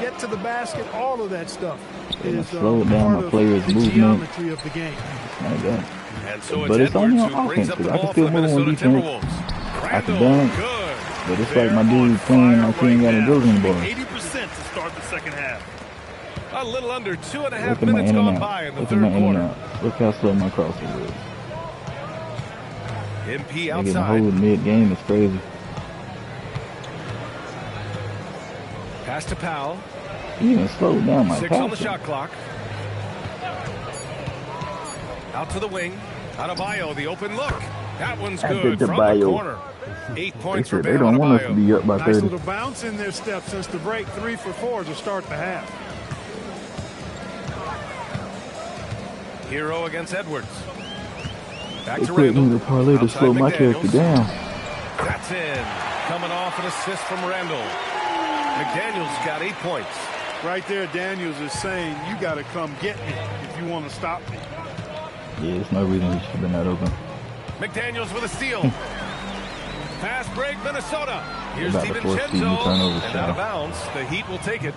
get to the basket, all of that stuff is slow down part my of players' the movement. geometry of the game. Like that. And so But it's only on Edwards who brings offense up the because I can ball still for the move on Minnesota defense. Timberwolves. I can dunk. Good. But it's like my dude playing like he ain't got no drugs in the ball. 80% to start the second half. A little under 2.5 Look at my minutes in and gone out. by in the Look at my third in and quarter. out. Look how slow my crossover is. MP Nigga, the outside. whole mid-game is crazy. Pass to Powell. He even slowed down my 6 on the passing. shot clock. Out to the wing. Adebayo, the open look. That one's good from the corner. 8 points for They Bam don't want us to Adebayo. be up by Nice 30. little bounce in their step since the break. 3 for 4 to start the half. Hero against Edwards. Back They to put Randall. me to parlay to Outside slow my character McDaniels. down. That's in. Coming off an assist from Randall. McDaniels got 8 points. Right there, Daniels is saying, you got to come get me if you want to stop me. Yeah, there's no reason he should have been that open. McDaniels with a steal. Fast break, Minnesota. Here's About to force Steve to DiVincenzo. turn over, And out of bounds. The Heat will take it.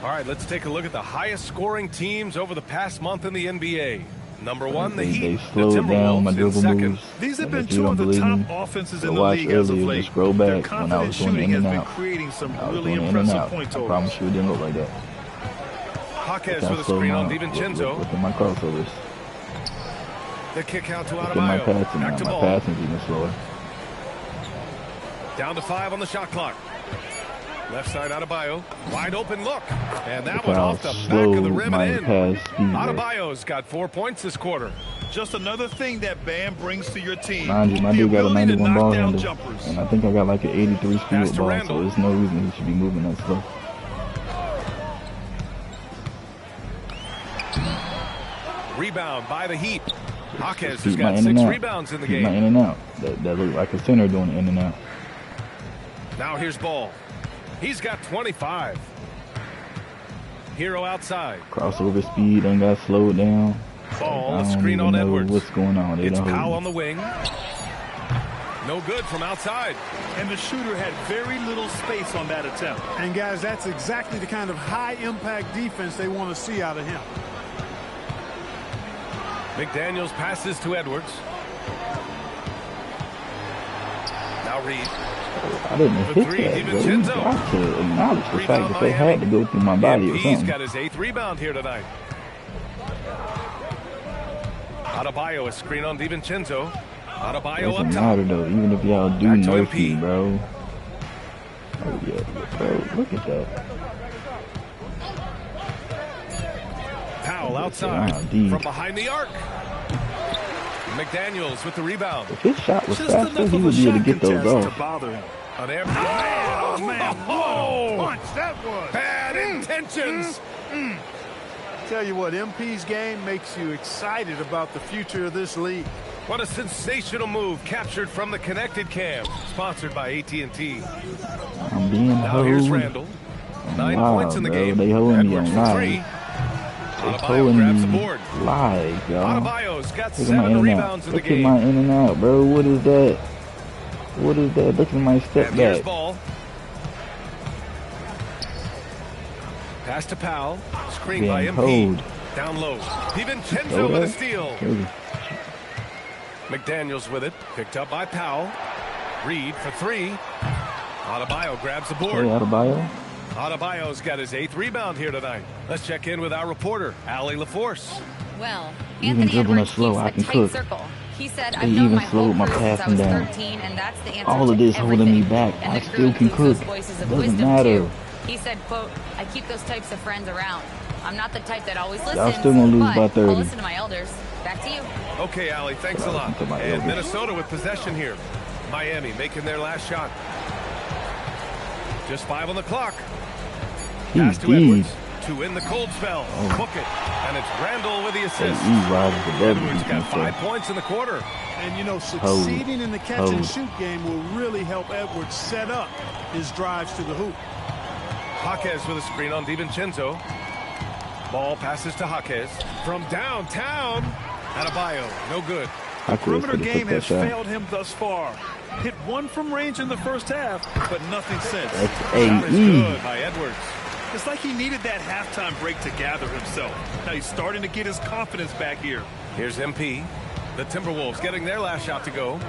All right, let's take a look at the highest scoring teams over the past month in the NBA. Number one, the Heat. They The slowed down my Timberwolves in dribble second. moves. These have And been if you two don't of the believe top me, offenses go in the watch league as of earlier, late. just scroll Their back when I confident was doing shooting in has and been out. creating some I was really doing in and impressive out. point I totals. promise you it didn't look like that. Hawkes Look with how a slow screen on my, DiVincenzo. look at my crossovers. The kick out to Look at my Adebayo. passing Back now. to My ball. passing's even slower. Down to 5 on the shot clock. Left side Adebayo. Wide open look. And that Look one how off the back slow of the rim my and in. pass speed is. Adebayo's got 4 points this quarter. Just another thing that Bam brings to your team. Mind you, my the dude got a ability to 91 knock ball down handle, jumpers. and I think I got like an 83 speed Pass with to ball, Randall. so there's no reason he should be moving that slow. Rebound by the Heat. Hawkes has Keep my got in 6 and out. rebounds in the Keep my game. in and out. That looked like a center doing in and out. Now here's Ball. He's got 25. Hero outside. Crossover speed done got slowed down. Ball, I a don't screen even on know Edwards. what's going on. They It's don't Powell hold on the wing. No good from outside. And the shooter had very little space on that attempt. And guys, that's exactly the kind of high-impact defense they want to see out of him. McDaniels passes to Edwards. Now Reed. I didn't For hit three, that, bro. You DiVincenzo. got to acknowledge the fact Rebound that they Miami. had to go through my body or MP's something. got his 8th rebound here tonight. Adebayo, a screen on DiVincenzo. Adebayo Doesn't up matter top. though, even if y'all do Back to nerf MP. me, bro. Oh yeah, bro, look at that. Powell outside Wow, D. from behind the arc. McDaniels with the rebound. If his shot was Just faster, enough he of a would be able to shot get those contest off. to bother him. An air. Oh, man, Oh! punch that was. Bad intentions. Tell you what, MP's game makes you excited about the future of this league. What a sensational move captured from the connected cam. Sponsored by AT&T. I'm being Now here's held. Randall. 9 Wow, points in the bro, game. they holding me Edwards on for live. 3. They Adebayo holding grabs the me board. live, y'all. Adebayo's got Look at my 7 in and rebounds out. in the Look at game. my in and out, bro. What is that? What is that? Look at my step And here's back. Ball. Pass to Powell. Screen by Being MP. cold. Down low. Go DiVincenzo with a there. steal. Crazy. McDaniels with it. Picked up by Powell. Reed for 3. Adebayo grabs the board. Hey, Adebayo. Adebayo's got his 8th rebound here tonight. Let's check in with our reporter, Allie LaForce. Well, Even Anthony dribbling Edwards slow, keeps I a can tight cook. circle. He said, They I've known even my whole slowed my career since I passing was down. 13, and that's the answer All of to this holding me everything. back. And I the still crew can includes cook. those voices of Doesn't wisdom matter. too. He said, quote, I keep those types of friends around. I'm not the type that always listens, Y'all still gonna lose but by 30. I'll listen to my elders. Back to you. Okay, Allie, thanks a lot. To my And elders. Minnesota with possession here. Miami making their last shot. Just 5 on the clock. Pass to Indeed. Edwards to win the cold spell. Book it. And it's Randall with the Hey, assist. he rises above the Edwards got defense. 5 points in the quarter. And, you know, Hold. succeeding in the catch Hold. and shoot game will really help Edwards set up his drives to the hoop. Hawkes with a screen on DiVincenzo. Ball passes to Hawkes from downtown. Adebayo, no good. I Perimeter could have game took that has shot. failed him thus far. Hit 1 from range in the first half, but nothing since. That's Shot is AE. good by Edwards. It's like he needed that halftime break to gather himself. Now he's starting to get his confidence back here. Here's MP. The Timberwolves getting their last shot to go.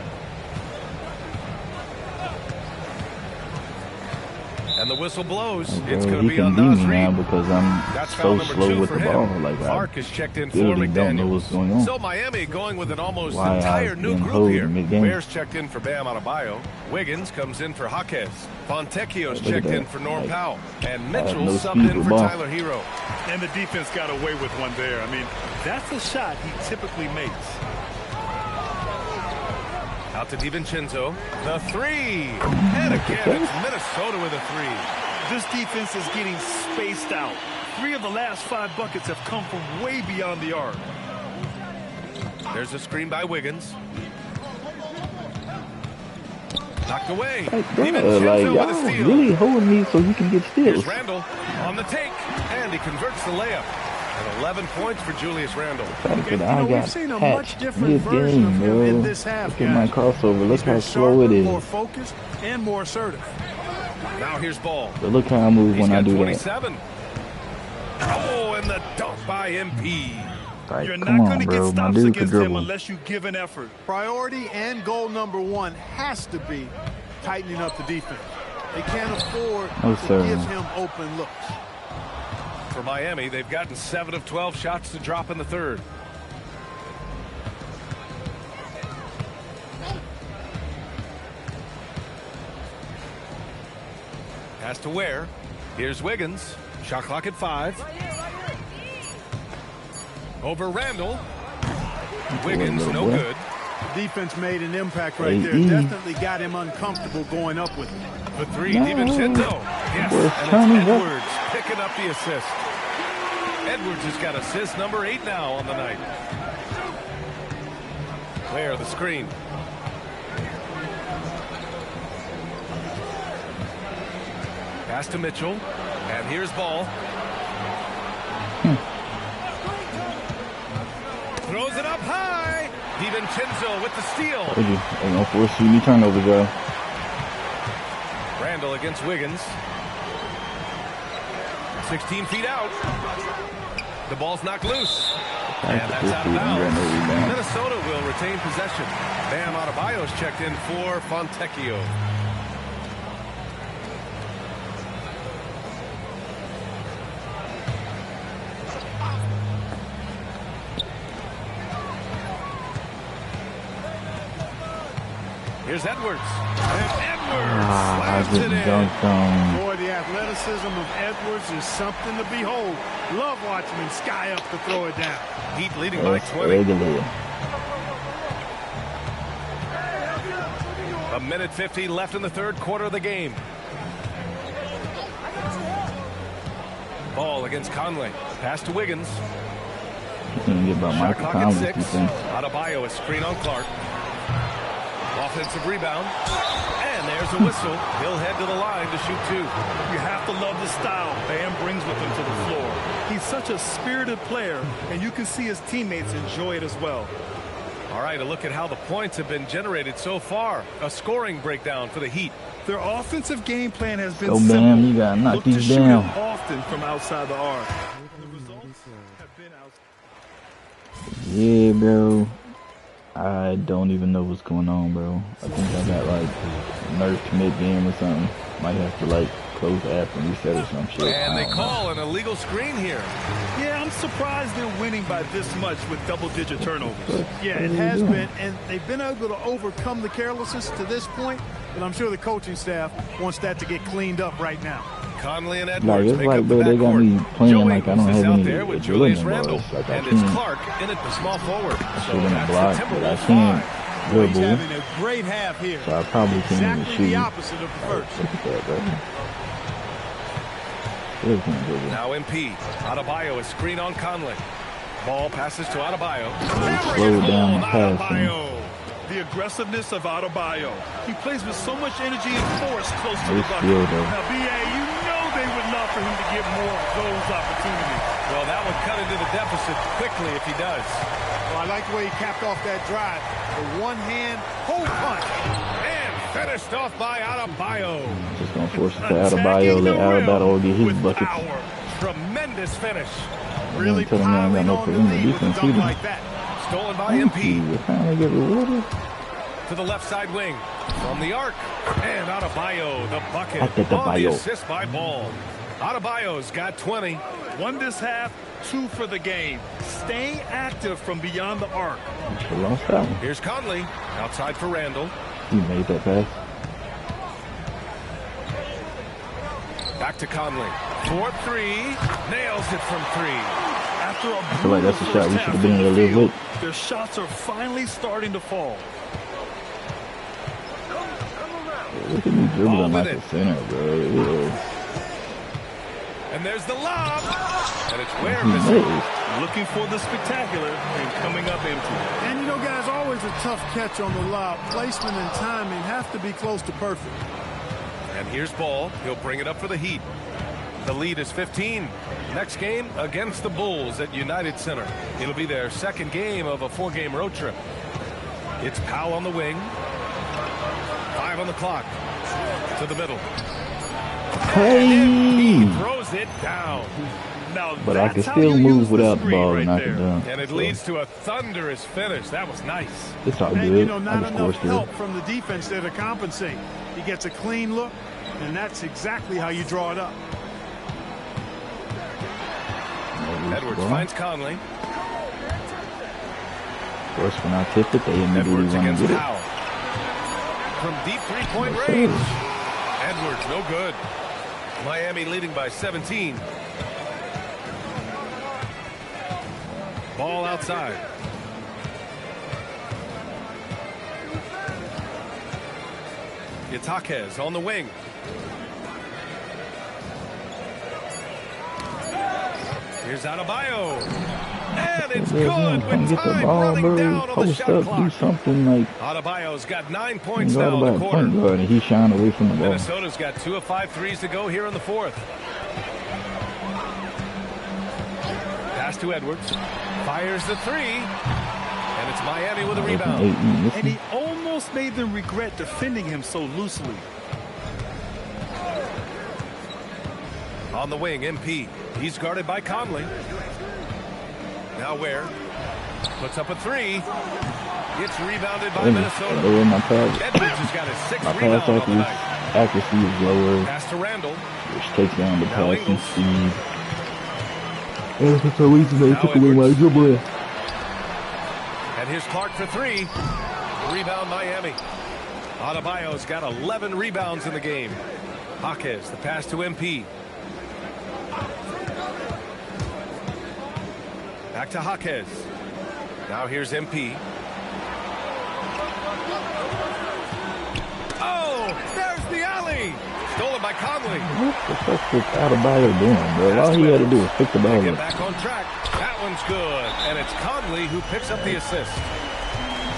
And the whistle blows. It's going to be on Nas Reed now because I'm so slow with the ball. Like Clark is checked in for literally don't know McDaniels. what's going on. So Miami going with an almost Why entire I've new been group holding here. mid-game. Bears checked in for Bam Adebayo. Wiggins comes in for Jaquez. Fontecchio's checked in for Norm Powell. And Mitchell no subbed in for ball. Tyler Hero. And the defense got away with one there. I mean, that's a shot he typically makes. Out to DiVincenzo. The three. And again, it's Minnesota with a three. This defense is getting spaced out. 3 of the last 5 buckets have come from way beyond the arc. There's a screen by Wiggins. Knocked away. Like y'all really holding me so you can get steals. Here's Randall on the take, and he converts the layup. And 11 points for Julius Randle. We've seen a much different version of him in this half. Look at my crossover. Look how slow it is. More focused and more assertive. Now here's Ball. But look how I move when I do 27. Oh, and the dunk by MP. Like, You're come not on, going to bro. get My stops dude could against him dribble. unless you give an effort. Priority and goal number 1 has to be tightening up the defense. They can't afford to give him open looks. For Miami, they've gotten 7 of 12 shots to drop in the third. Pass to Ware. Here's Wiggins. Shot clock at 5. Over Randall. Wiggins, no good. The defense made an impact right there. Definitely got him uncomfortable going up with it. For 3, DiVincenzo. Yes, and it's Edwards picking up the assist. Edwards has got assist number 8 now on the night. Ware, the screen. Pass to Mitchell. And here's Ball. Throws it up high. DiVincenzo with the steal. Ain't no force shooting turnover, bro. Randall against Wiggins. 16 feet out. The ball's knocked loose. And that's out of bounds. Minnesota will retain possession. Bam Adebayo's checked in for Fontecchio. Here's Edwards. And Edwards slams it in. Boy, the athleticism of Edwards is something to behold. Love watching him sky up to throw it down. Heat leading by 20. A minute 50 left in the third quarter of the game. Ball against Conley. Pass to Wiggins. Shot clock at 6. Adebayo a screen on Clark. Offensive rebound. And there's a whistle. He'll head to the line to shoot 2. You have to love the style Bam brings with him to the floor. He's such a spirited player, and you can see his teammates enjoy it as well. All right, a look at how the points have been generated so far. A scoring breakdown for the Heat. Their offensive game plan has been simple. Bam, you gotta knock these down. Often from outside the arc. The results have been outside. Yeah, bro. I don't even know what's going on, bro. I think I got like nerfed mid-game or something. Might have to like close the app and reset or some shit. And they call an illegal screen here. Yeah, I'm surprised they're winning by this much with double-digit turnovers. Yeah, it has been, and they've been able to overcome the carelessness to this point, but I'm sure the coaching staff wants that to get cleaned up right now. Conley and Edwards like, it's like, bro, they got me playing like I don't have any there with Julius Randle. Like, and it's Clark in at the small forward. So that's the Timberwolves. Good He's having a great half here. So I probably can't even shoot. The opposite of the first. Look at that, bro. Now MP. Adebayo, a screen on Conley. Ball passes to Adebayo. Slow down the pass. The aggressiveness of Adebayo. He plays with so much energy and force close to the bucket. Now, B.A., you know they would love for him to get more of those opportunities. Well, that would cut into the deficit quickly if he does. Well, I like the way he capped off that drive. The one-hand hole punch. And Finished off by Adebayo. Just gonna force it to Adebayo. Let Adebayo get his buckets. Tremendous finish. Really tell him I ain't got no perimeter defense either. Like that. Stolen by MP. You finally get rewarded. To the left side wing. From the arc. And Adebayo, the bucket. Adebayo. On the assist by Ball. Adebayo's got 20. 1 this half, 2 for the game. Stay active from beyond the arc. Here's Conley. Outside for Randall. He made that pass. Back to Conley. 4-3. Nails it from 3. After a I feel like that's a shot we should have been able to live with. Their shots are finally starting to fall. Look at me dribbling like a center, bro. Ew. And there's the lob. And it's where missing. Looking for the spectacular and coming up empty. And you know, guys, always a tough catch on the lob. Placement and timing have to be close to perfect. And here's Ball. He'll bring it up for the Heat. The lead is 15. Next game against the Bulls at United Center. It'll be their second game of a 4-game road trip. It's Powell on the wing. 5 on the clock. To the middle. Hey! He throws it down. Now but I can still move without the ball and knock it down. And it leads to a thunderous finish. That was nice. It's all good. And you know, not enough help from the defense there to compensate. He gets a clean look, and that's exactly how you draw it up. Edwards finds Conley. Of course, when I tip it, they immediately want to get it. From deep three-point range. Edwards, no good. Miami leading by 17. Ball outside. It's Jaquez on the wing. Here's Adebayo. And it's good with time running down on the shot clock. Do something like Adebayo's got 9 points now in the quarter. And he's shying away from the ball. Minnesota's got 2 of 5 threes to go here in the fourth. Pass to Edwards. Fires the 3. And it's Miami with a rebound. And he almost made them regret defending him so loosely. On the wing, MP. He's guarded by Conley. Now Ware puts up a 3. It's rebounded by Minnesota. Edwards has got his 6th rebound on the night. Accuracy is lower. Pass to Randall. Which takes down the passing speed. And for some reason they took away my dribbling. And here's Clark for 3. Rebound Miami. Adebayo's got 11 rebounds in the game. Jaquez, the pass to MP. Back to Jaquez. Now here's MP. Oh, there's the alley. Stolen by Conley. What the fuck was Adebayo doing, bro? All he had to do was pick the ball Get up. back on track. That one's good. And it's Conley who picks up the assist.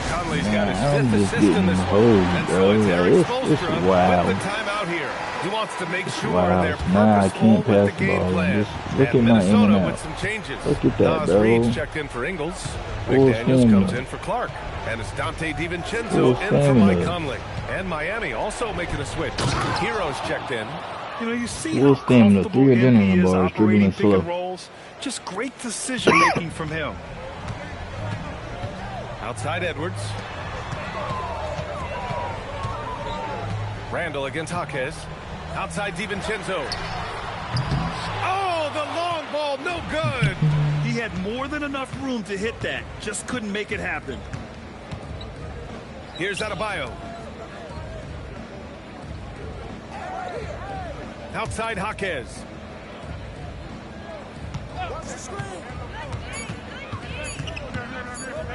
Conley's got his 5th assist in this one. And so it's Eric Spoelstra with the timeout here. He wants to make sure they're purposeful with the game plan. Look at Minnesota with some changes. Look at that, bro. Reed's checked in for Ingles. McDaniels comes in for Clark. And it's Dante DiVincenzo in for Mike Conley. And Miami also making a switch. Heroes checked in. You know, you see how comfortable he is operating pick and rolls. Just great decision-making from him. Outside Edwards. Randall against Jaquez. Outside DiVincenzo. Oh, the long ball, no good. He had more than enough room to hit that. Just couldn't make it happen. Here's Adebayo. Outside Jaquez.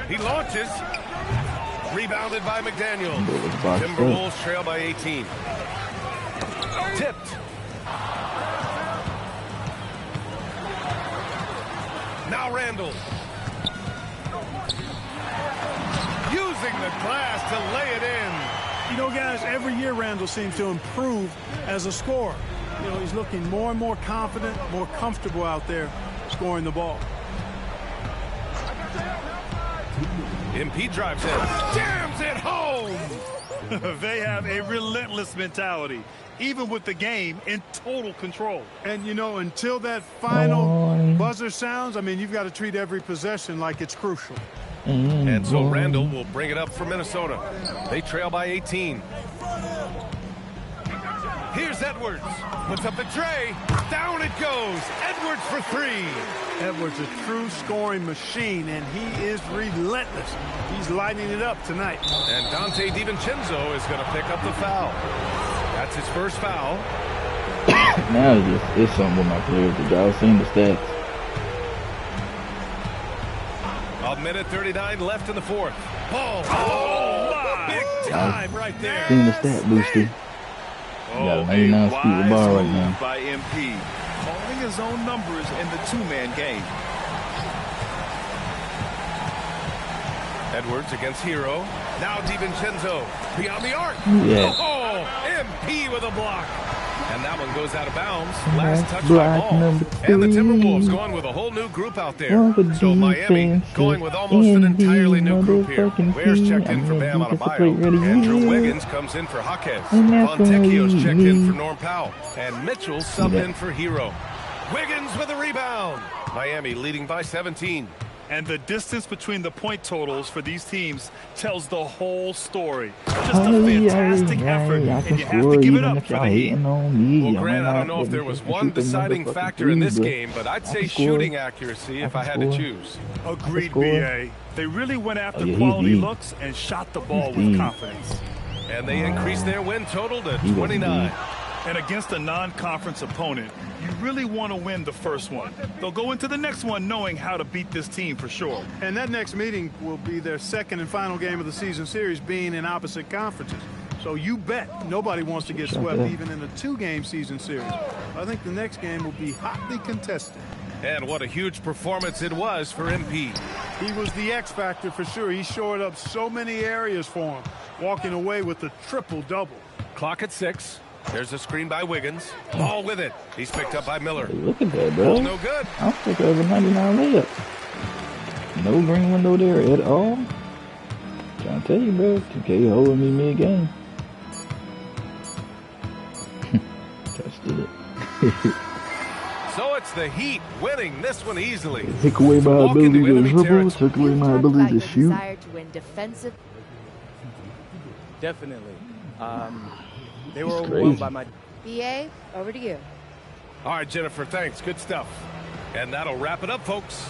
He launches. Rebounded by McDaniel. Timberwolves trail by 18. Tipped. Now Randall. Using the glass to lay it in. You know, guys, every year Randall seems to improve as a scorer. You know, he's looking more and more confident, more comfortable out there scoring the ball. MP drives in. Jams it home. They have a relentless mentality, even with the game in total control. And, you know, until that final buzzer sounds, I mean, you've got to treat every possession like it's crucial. And so Randall will bring it up for Minnesota. They trail by 18. Here's Edwards. Puts up the tray. Down it goes. Edwards for three. Edwards, a true scoring machine, and he is relentless. He's lighting it up tonight. And Dante DiVincenzo is going to pick up the foul. That's his first foul. Now it's something with my players. Did y'all seen the stats? A minute 39 left in the fourth. Ball. Oh, my. Big time right there. Seen the stat booster. Got a 99 speed with ball right now. By MP, calling his own numbers in the two-man game. Edwards against Hero. Now DiVincenzo beyond the arc. Yeah. Oh, MP with a block. And that one goes out of bounds. Last touch by ball. And the Timberwolves going with a whole new group out there. So Miami going with almost an entirely new group here. Ware's checked in for Bam Adebayo. Andrew Wiggins comes in for Jaquez. Fontecchio's checked in for Norm Powell. And Mitchell subbed in for Hero. Wiggins with a rebound. Miami leading by 17. And the distance between the point totals for these teams tells the whole story. Just a fantastic effort, and you have to give it up for the Heat. Well, Grant, I don't know if there was one deciding factor in this game, but I'd say shooting accuracy if I had to choose. Agreed, BA. They really went after quality looks and shot the ball with confidence. And they increased their win total to 29. And against a non-conference opponent, you really want to win the first one. They'll go into the next one knowing how to beat this team for sure. And that next meeting will be their second and final game of the season series, being in opposite conferences. So you bet nobody wants to get swept even in a two-game season series. I think the next game will be hotly contested. And what a huge performance it was for MP. He was the X factor for sure. He shored up so many areas for him, walking away with a triple-double. Clock at 6. There's a screen by Wiggins. Ball with it. He's picked up by Miller. Hey, look at that, bro. No good. I'll take over 99 layup. No green window there at all. Trying to tell you, bro. 2K holding me mid-game. Touched it. So it's the Heat winning this one easily. Took away my ability to dribble. Took away my ability to shoot. Desire to win defensive. Definitely. They were overwhelmed by my... BA, over to you. All right, Jennifer, thanks. Good stuff. And that'll wrap it up, folks.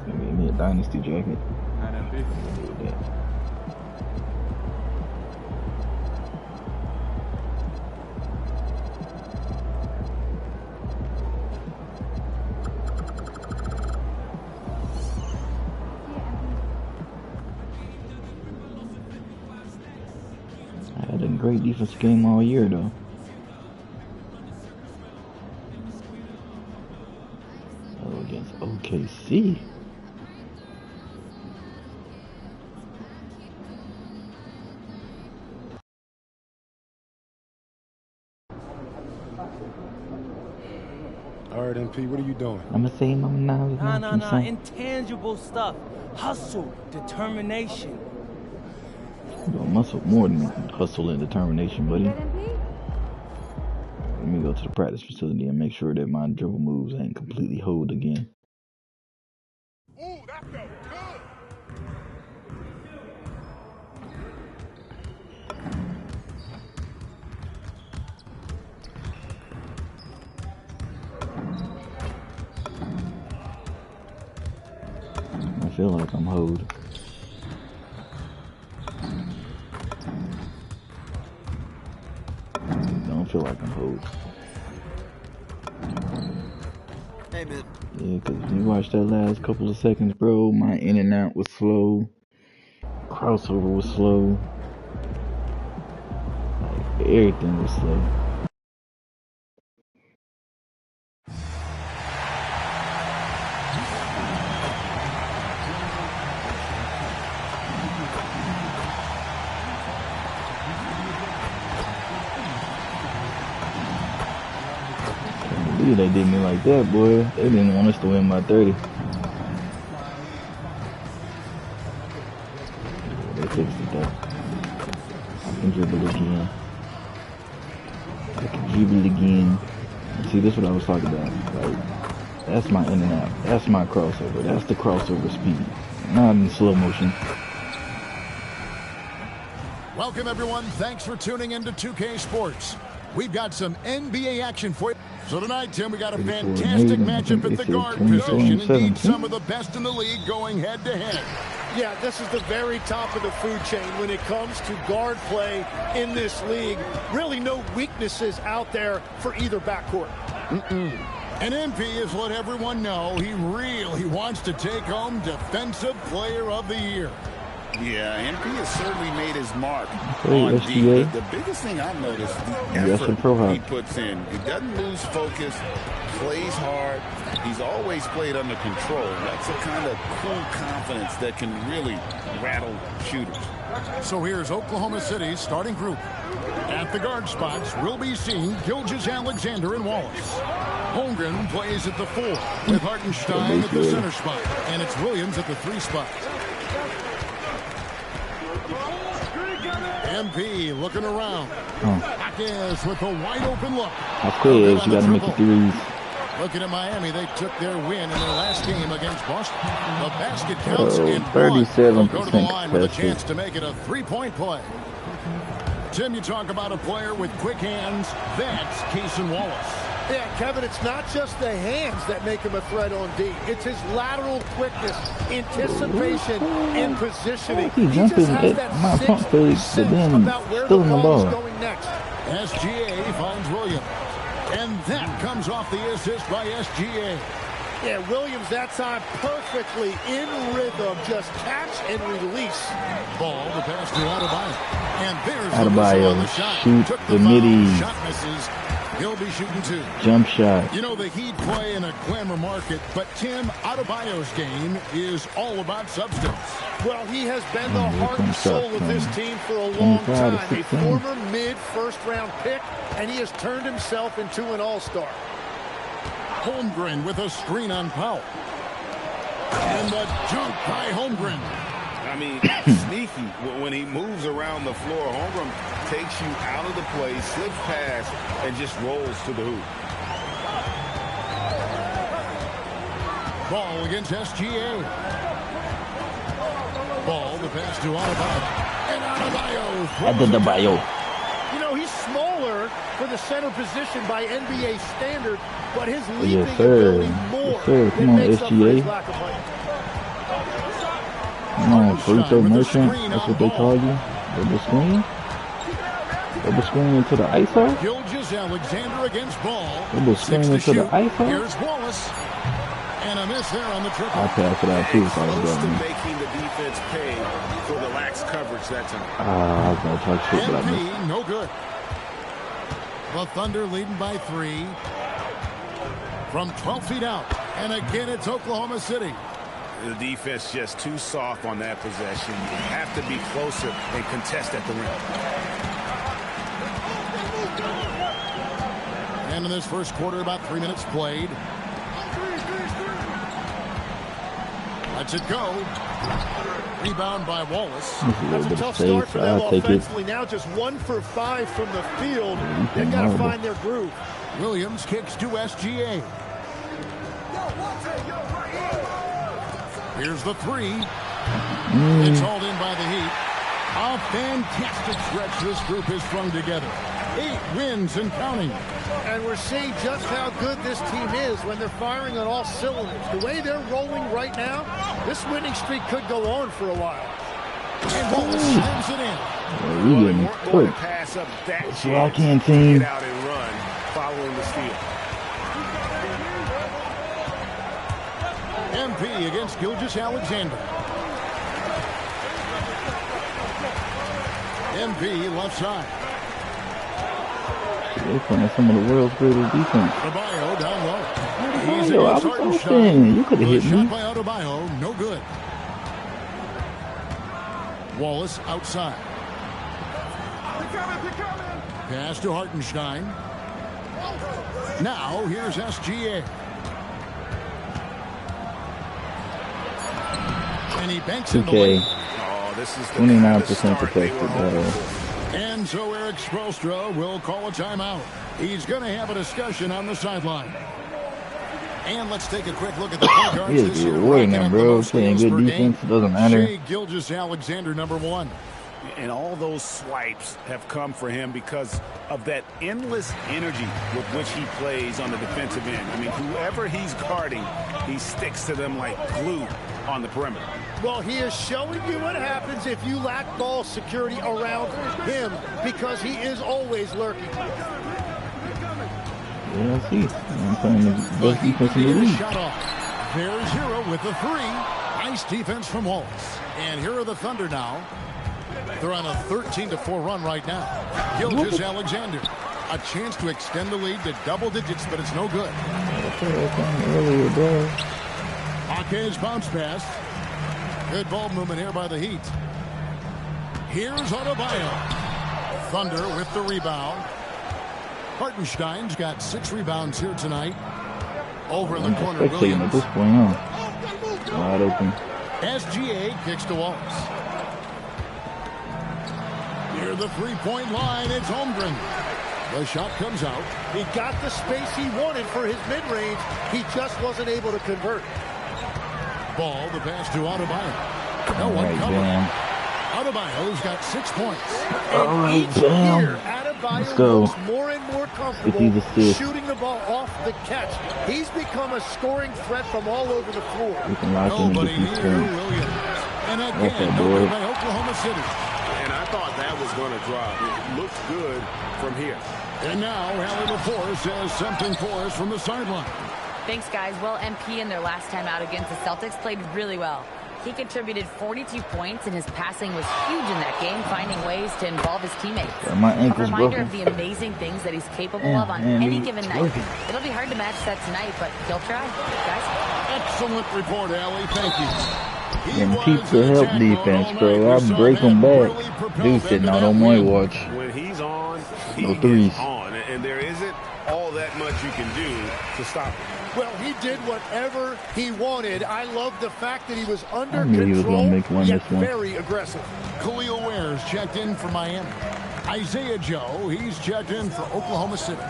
Give me a dynasty jacket. I had a great defense game all year, though. Oh, against OKC. All right, MP, what are you doing? I'm gonna say I'm not. Nah. Intangible stuff. Hustle, determination. Muscle more than hustle and determination, buddy. Let me go to the practice facility and make sure that my dribble moves ain't completely hold again. Ooh, that felt good. I feel like I'm hold. Don't feel like I'm hold. Hey, man. Yeah, because if you watch that last couple of seconds, bro, my in and out was slow. Crossover was slow. Like, everything was slow. believe they did me like that, boy. They didn't want us to win by 30. They fixed it though. I can dribble again. I can dribble again. See, this is what I was talking about. Like, that's my in and out. That's my crossover. That's the crossover speed. Not in slow motion. Welcome, everyone. Thanks for tuning into 2K Sports. We've got some NBA action for you. So tonight, Tim, we got a fantastic matchup at the guard position. Indeed, some of the best in the league going head-to-head. Yeah, this is the very top of the food chain when it comes to guard play in this league. Really no weaknesses out there for either backcourt. And MP has let everyone know he really wants to take home Defensive Player of the Year. Yeah, MP has certainly made his mark Hey, on SGA. D. The biggest thing I've noticed is the Yes, effort Pro Hop. he puts in. He doesn't lose focus, plays hard. He's always played under control. That's a kind of cool confidence that can really rattle shooters. So here's Oklahoma City's starting group. At the guard spots, we'll be seeing Gilgeous-Alexander and Wallace. Holmgren plays at the 4, with Hartenstein at the center spot, and it's Williams at the 3 spot. MP looking around. Hawkins with a wide open look. How quick is you gotta make the threes. Looking at Miami, they took their win in their last game against Boston. The basket counts in 37% one. Go to the line with a capacity. chance to make it a 3-point play. Tim, you talk about a player with quick hands. That's Cason Wallace. Yeah, Kevin, it's not just the hands that make him a threat on D. It's his lateral quickness, anticipation, and positioning. He jumping just has at my front page, but sense then about where still the in the ball is ball. going next. SGA finds Williams. And that comes off the assist by SGA. Yeah, Williams that time perfectly in rhythm. Just catch and release. Ball, the pass to Adebayo. And there's Adebayo, the shot. shoot Took the foul. middies. Shot misses. He'll be shooting 2. Jump shot. You know, the Heat play in a glamour market, but Tim, Adebayo's game is all about substance. Well, he has been the heart and soul of this team for a long time. A former mid-first-round pick, and he has turned himself into an all-star. Holmgren with a screen on Powell. And the jump by Holmgren. I mean, sneaky. When he moves around the floor, Holmgren takes you out of the play, slips past, and just rolls to the hoop. Ball against SGA. Ball, the pass to Adebayo. And Adebayo. You know, he's smaller for the center position by NBA standard, but his leaping Yes, sir. ability more Yes, sir. Come than on, makes up for his SGA. lack of height. Come on, free throw merchant. That's what they call you. Double screen. Double screen into the ISO. Gilgeous-Alexander against Ball. Double screen into the ISO. Here's Wallace. And a miss there on the triple. I'll pass it out too if I was Close to going. making the defense pay for the lax coverage that time. I was going to talk shit, but I missed. MP, no good. The Thunder leading by 3. From 12 feet out. And again, it's Oklahoma City. The defense just too soft on that possession. You have to be closer and contest at the rim. And in this first quarter, about 3 minutes played. Lets it go. Rebound by Wallace. That's a tough start for them offensively. Now just 1 for 5 from the field. They've got to find their groove. Williams kicks to SGA. Here's the 3. It's hauled in by the Heat. A fantastic stretch this group has strung together. 8 wins and counting. And we're seeing just how good this team is when they're firing on all cylinders. The way they're rolling right now, this winning streak could go on for a while. And Wallace slams it in. We getting cooked. Pass up that It's walk-in team. get out and run following the steal. MP against Gilgeous-Alexander. MP left side. They're playing some of the world's greatest defense. Adebayo down low. He's Adebayo, I against was Hartenstein. open. You could have hit Shot me. by Adebayo, no good. Wallace outside. Pass to Hartenstein. Now, here's SGA. And he banks in the lane. Oh, this is 29% protected, though. And so Eric Spoelstra will call a timeout. He's going to have a discussion on the sideline. And let's take a quick look at the point guards He's this year. rewarding them, bro. Playing good defense, doesn't matter. Shai Gilgeous-Alexander, number 1. And all those swipes have come for him because of that endless energy with which he plays on the defensive end. I mean, whoever he's guarding, he sticks to them like glue on the perimeter. Well, he is showing you what happens if you lack ball security around him, because he is always lurking. Yeah, I see. I'm playing the best defense in the league. Shot off. There's Hero with the 3. Nice defense from Wallace. And here are the Thunder now. They're on a 13-4 run right now. Gilgeous-Alexander. A chance to extend the lead to double digits, but it's no good. Earlier, bro. Ake's bounce pass. Good ball movement here by the Heat. Here's Adebayo. Thunder with the rebound. Hartenstein's got 6 rebounds here tonight. Over in the corner, Williams. At this point, huh? Wide open. SGA kicks to Wallace. Near the three-point line, it's Holmgren. The shot comes out. He got the space he wanted for his mid-range. He just wasn't able to convert. Ball, the pass to Adebayo. No one coming. Adebayo's got 6 points. And each year, Adebayo looks more and more comfortable shooting the ball off the catch. He's become a scoring threat from all over the floor. Nobody near Williams. And again, nobody by Oklahoma City. And I thought that was going to drop. It looks good from here. And now, Hallie LaForce says something for us from the sideline. Thanks, guys. Well, MP in their last time out against the Celtics played really well. He contributed 42 points, and his passing was huge in that game, finding ways to involve his teammates. My A ankle's reminder broken. of the amazing things that he's capable of on any given night. It'll be hard to match that tonight, but he'll try. Guys? Excellent report, Allie. Thank you. And keep the help defense, bro. I break them back. Dude sitting out on my watch. When he's on, No threes. on. And there isn't all that much you can do to stop him. Well, he did whatever he wanted. I love the fact that he was under knew he was control, gonna make one yet this one. very aggressive. Khalil Ware's checked in for Miami. Isaiah Joe, he's checked in for Oklahoma City.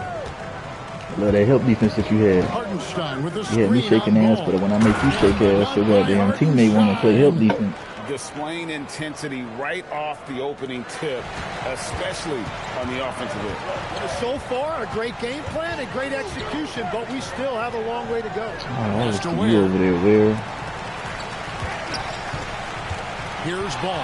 Love that help defense that you had. Hartenstein with the You had me shaking ass, but when I make you shake ass, your goddamn teammate want to play help defense. Displaying intensity right off the opening tip, especially on the offensive end. So far, a great game plan and great execution, but we still have a long way to go. Oh, you over there, Ware. Here's ball.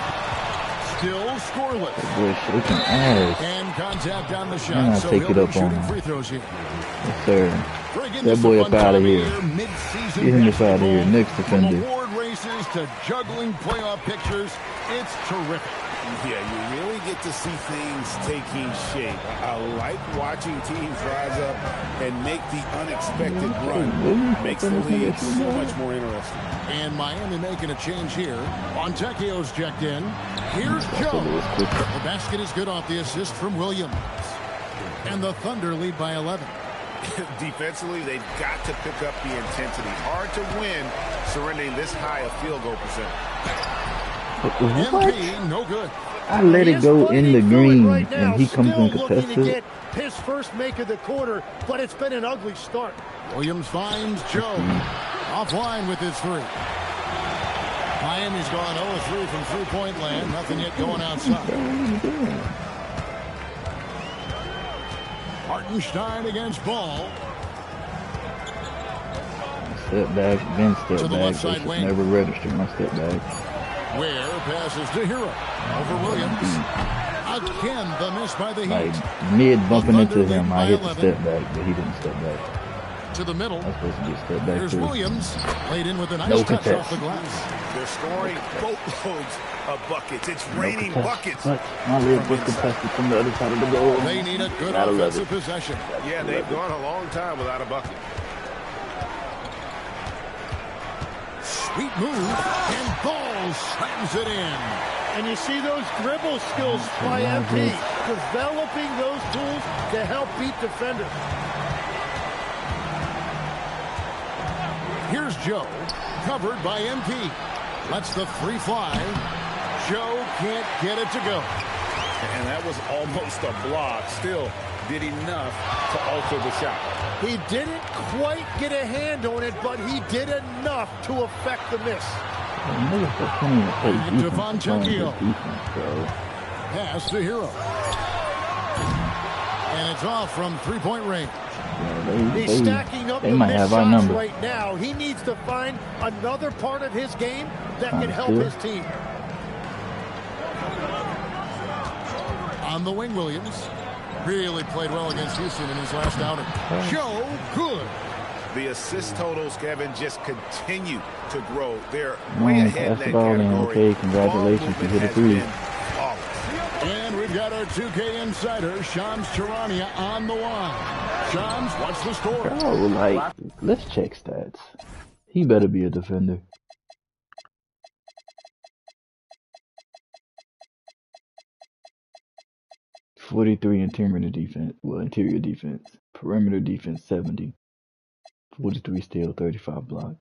Still scoreless. That boy shaking ass. And contact on the And shot, I so take he'll it be up on shooting him. free throws here. Yes, sir. That boy up out of here. Get him up out of here. Next From defender. award races to juggling playoff pictures, it's terrific. Yeah, you really get to see things taking shape. I like watching teams rise up and make the unexpected run. Makes the league so much more interesting. And Miami making a change here. Monteccio's checked in. Here's Joe. The basket is good off the assist from Williams. And the Thunder lead by 11. Defensively, they've got to pick up the intensity. Hard to win surrendering this high a field goal percentage. What? MP, no good. I let it go in the green, and he comes and Looking to contests get it. his first make of the quarter, but it's been an ugly start. Williams finds Joe. Offline with his 3. Miami's gone 0-3 from three-point land. Nothing yet going outside. Hartenstein against Ball. Step back, then step To the back. left side They wing. never registered my step back. Ware passes to Hero. Over Williams. Again, the miss by the Heat. Like, mid bumping into him, I hit the step back, but he didn't step back. To the middle. I was supposed to get step back Here's too. Williams. Laid in with a nice No touch contest. off the glass. They're scoring boatloads of buckets. It's raining buckets. But my leg was contested from the other side of the goal. They need a good Gotta love offensive it. possession. Yeah, they've gone a long time without a bucket. Sweet move. And Ball slams it in. And you see those dribble skills by MP. developing those tools to help beat defenders. Here's Joe, covered by MP. Lets the three fly. Joe can't get it to go. And that was almost a block. Still did enough to alter the shot. He didn't quite get a hand on it, but he did enough to affect the miss. Devon Chekio. Pass to Hero. And it's off from three-point range. He's stacking up the missed shots right now. He needs to find another part of his game that can help his team. On the wing, Williams. Really played well against Houston in his last outing. Joe, good. The assist totals, Kevin, just continue to grow. They're way ahead in that category. Okay, congratulations, you hit a three. And we've got our 2K insider, Shams Charania, on the line. Shams, what's the score? Oh, like, let's check stats. He better be a defender. .43 interior defense. Well, interior defense. Perimeter defense 70. 43 steal, 35 block.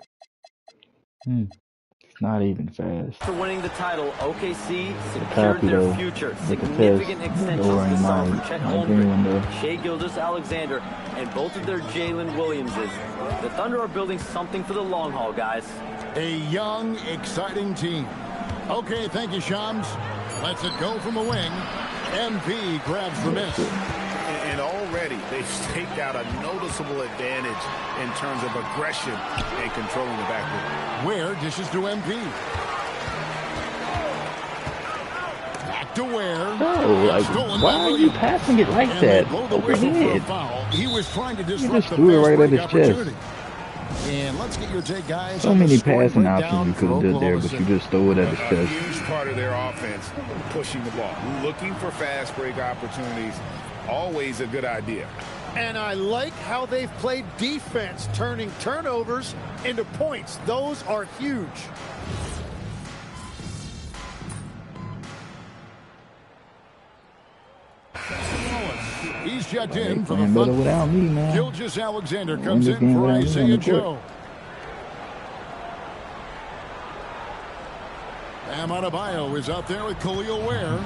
It's not even fast. For winning the title, OKC secured their future. Significant extensions this summer for Chet Holmgren, Shai Gilgeous-Alexander, and both of their Jalen Williamses. The Thunder are building something for the long haul, guys. A young, exciting team. Okay, thank you, Shams. Lets it go from the wing. MP grabs the miss. And already they've staked out a noticeable advantage in terms of aggression and controlling the backcourt. Ware dishes to MP. Back to Ware. Oh, like, why are you passing it like that? Overhead. He was trying to disrupt the fast break opportunity. And let's get your take, guys. So many passing options you could have did there, but you just throw it at his chest. A huge part of their offense, pushing the ball. Looking for fast break opportunities, always a good idea. And I like how they've played defense, turning turnovers into points. Those are huge. He's checked in for the better without me, man. Gilgeous-Alexander comes in for Isaiah Joe. Bam Adebayo is out there with Khalil Ware.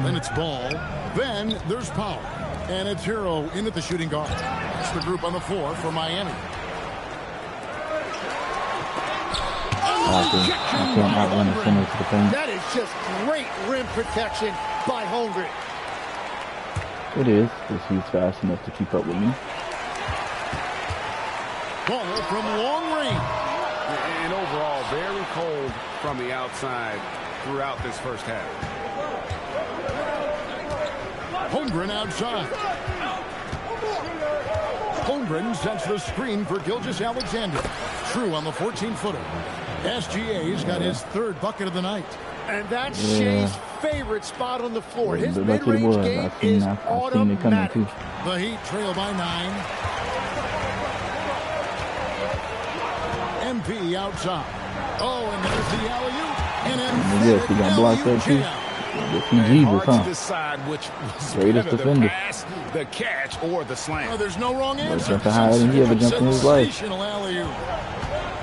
Then it's Ball. Then there's Powell. And it's Hero in at the shooting guard. That's the group on the floor for Miami. That is just great rim protection by Holmgren. It is, because he's fast enough to keep up with me. Ball from long range. And overall, very cold from the outside throughout this first half. Holmgren outside. Holmgren sets the screen for Gilgeous-Alexander. True on the 14-footer. SGA's got his third bucket of the night. And that's Shai's favorite spot on the floor. His mid-range game is automatic. The Heat trail by 9. MP outside. Oh, and there's the alley-oop. And yes, he got blocked that too. Hard to decide which was greatest defender. The pass, the catch, or the slam. Oh, there's no wrong answer. Jumping higher than he ever jumped in his life. Alley-oop.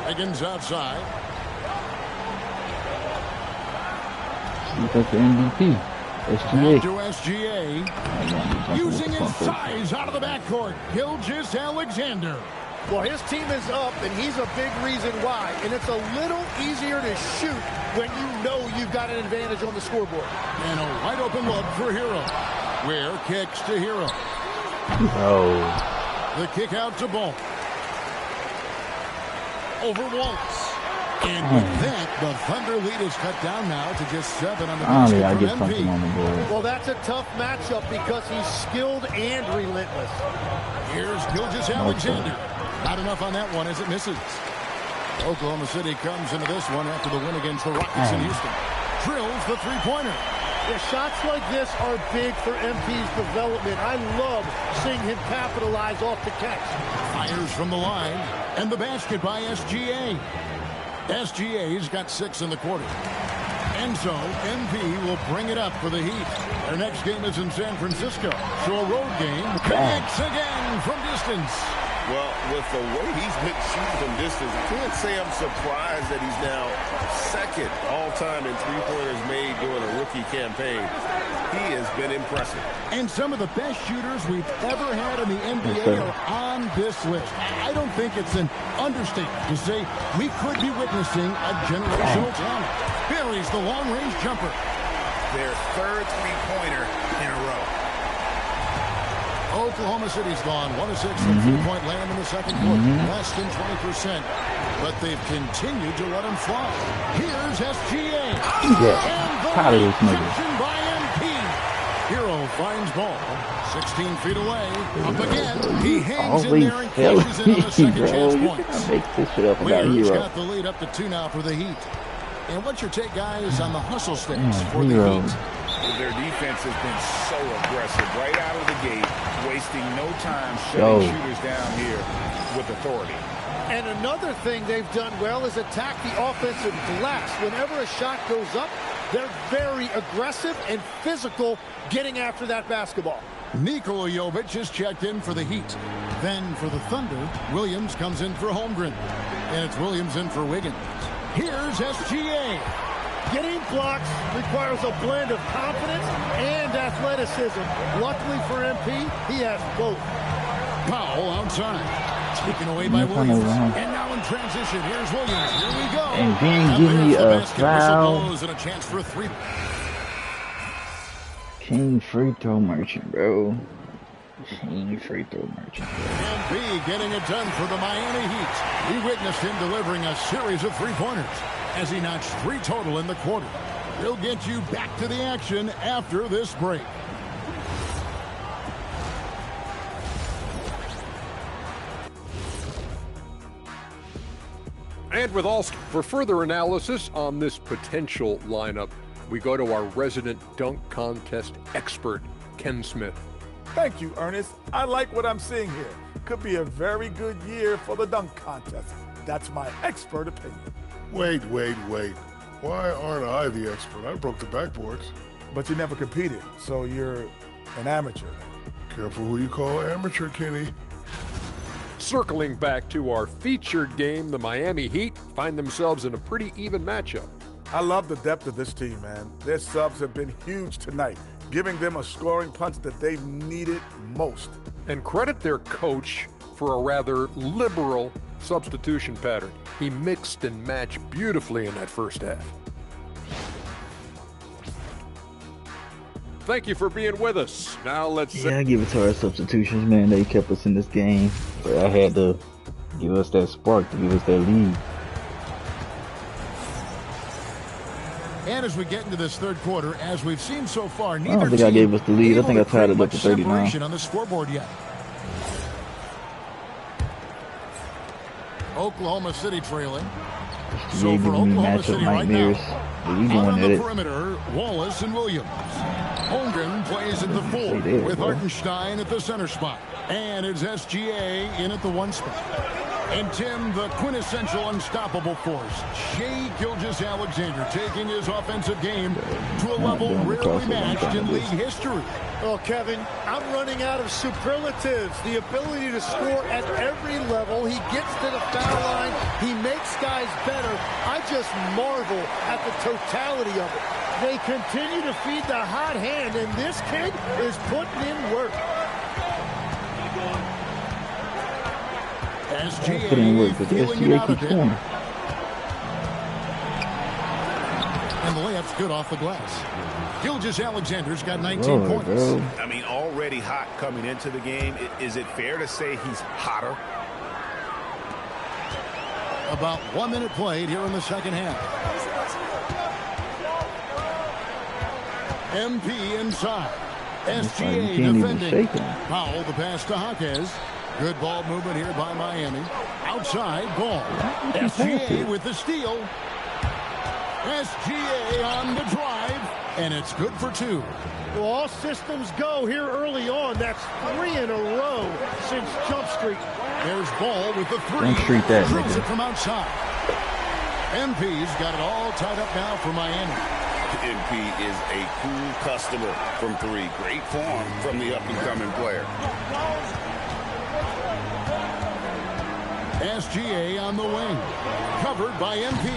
Higgins outside. That's the MVP. SGA. To SGA. Using his size out of the backcourt. Gilgeous-Alexander. Well, his team is up, and he's a big reason why. And it's a little easier to shoot when you know you've got an advantage on the scoreboard. And a wide open look for Hero. Ware kicks to Hero. Oh. The kick out to Ball. Over Waltz. And with that, the Thunder lead is cut down now to just 7 on the basket I from get something on the board. Well, that's a tough matchup because he's skilled and relentless. Here's Gilgeous-Alexander. Not enough on that one as it misses. Oklahoma City comes into this one after the win against the Rockets in Houston. Drills the three-pointer. Yeah, shots like this are big for MP's development. I love seeing him capitalize off the catch. Fires from the line. And the basket by SGA. SGA's got 6 in the quarter. And so, MP will bring it up for the Heat. Their next game is in San Francisco. So a road game connects again from distance. Well, with the way he's been shooting from distance, I can't say I'm surprised that he's now second all-time in three-pointers made during a rookie campaign. He has been impressive. And some of the best shooters we've ever had in the NBA are on this list. I don't think it's an understatement to say we could be witnessing a generational talent. Buries the long-range jumper. Their third three-pointer in a row. Oklahoma City's gone 1 of 6 from three-point land in the second quarter. Less than 20%. But they've continued to let him fly. Here's SGA. Proud of this nigga. By MP. Hero finds ball. 16 feet away. Up again. He hangs in there and cashes in on the second chance points. Warriors got the lead up to 2 now for the Heat. And what's your take, guys, on the hustle stakes for the Heat? Their defense has been so aggressive right out of the gate, wasting no time shutting shooters down here with authority. And another thing they've done well is attack the offensive glass. Whenever a shot goes up, they're very aggressive and physical getting after that basketball. Nikola Jovic is checked in for the Heat. Then for the Thunder, Williams comes in for Holmgren. And it's Williams in for Wiggins. Here's SGA. Getting blocks requires a blend of confidence and athleticism. Luckily for MP, he has both. Powell outside. Taken away by Williams. And now in transition, here's Williams. Here we go. And then give me a foul. And a chance for a 3. King free throw merchant, bro. King free throw merchant. MP getting it done for the Miami Heat. We witnessed him delivering a series of three-pointers as he notched 3 total in the quarter. He'll get you back to the action after this break. And with all, for further analysis on this potential lineup, we go to our resident dunk contest expert, Ken Smith. Thank you, Ernest. I like what I'm seeing here. Could be a very good year for the dunk contest. That's my expert opinion. Wait. Why aren't I the expert? I broke the backboards. But you never competed, so you're an amateur. Careful who you call amateur, Kenny. Circling back to our featured game, the Miami Heat find themselves in a pretty even matchup. I love the depth of this team, man. Their subs have been huge tonight, giving them a scoring punch that they've needed most. And credit their coach for a rather liberal substitution pattern. He mixed and matched beautifully in that first half. Thank you for being with us. Now let's... Yeah, I give it to our substitutions, man. They kept us in this game. But I had to give us that spark to give us that lead. And as we get into this third quarter, as we've seen so far, neither I don't think I gave us the lead. I think I tied it up to 39. On the scoreboard yet. Oklahoma City trailing. So for Oklahoma City right now, on the perimeter, Wallace and Williams. Holmgren plays at the 4 with Hartenstein at the center spot. And it's SGA in at the 1 spot. And Tim, the quintessential unstoppable force, Shai Gilgeous-Alexander, taking his offensive game to a level rarely matched in league history. Well, Kevin, I'm running out of superlatives. The ability to score at every level. He gets to the foul line. He makes guys better. I just marvel at the totality of it. They continue to feed the hot hand, and this kid is putting in work. SGA feeling it out a bit. And the layup's good off the glass. Gilgeous-Alexander's got 19 points. I mean, already hot coming into the game. Is it fair to say he's hotter? About 1 minute played here in the second half. MP inside. SGA defending. Powell the pass to Jaquez. Good ball movement here by Miami. Outside ball. SGA with the steal. SGA on the drive. And it's good for 2. Well, all systems go here early on. That's 3 in a row since Jump Street. There's Ball with the 3. Don't treat that, drills it from outside. MP's got it all tied up now for Miami. MP is a cool customer from 3. Great form from the up-and-coming player. SGA on the wing. Covered by MP.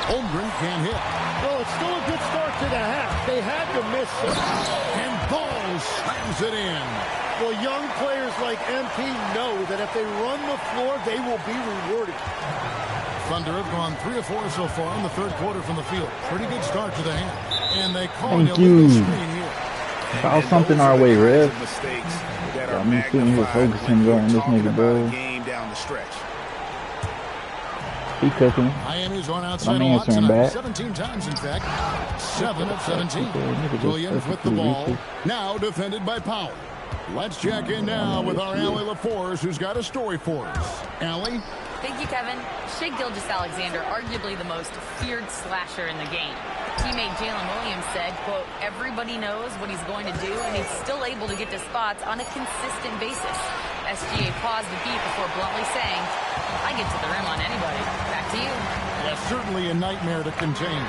Holmgren can't hit. Well, it's still a good start to the half. They had to miss some. And Ball slams it in. Well, young players like MP know that if they run the floor, they will be rewarded. Thunder have gone 3 of 4 so far in the third quarter from the field. Pretty good start to the half. And they call Thank you. Foul something our way, Rev. Got me sitting here focusing on this nigga, bro. He cooking. Miami's gone outside I'm a lot answering tonight. back. 17 times, in fact. 7 of 17. Williams with the ball. Now defended by Powell. Let's check in now with our Allie LaForce, who's got a story for us. Allie? Thank you, Kevin. Shai Gilgeous-Alexander, arguably the most feared slasher in the game. Teammate Jalen Williams said, quote, everybody knows what he's going to do, and he's still able to get to spots on a consistent basis. SGA paused a beat before bluntly saying, I get to the rim on anybody. Back to you. That's certainly a nightmare to contain.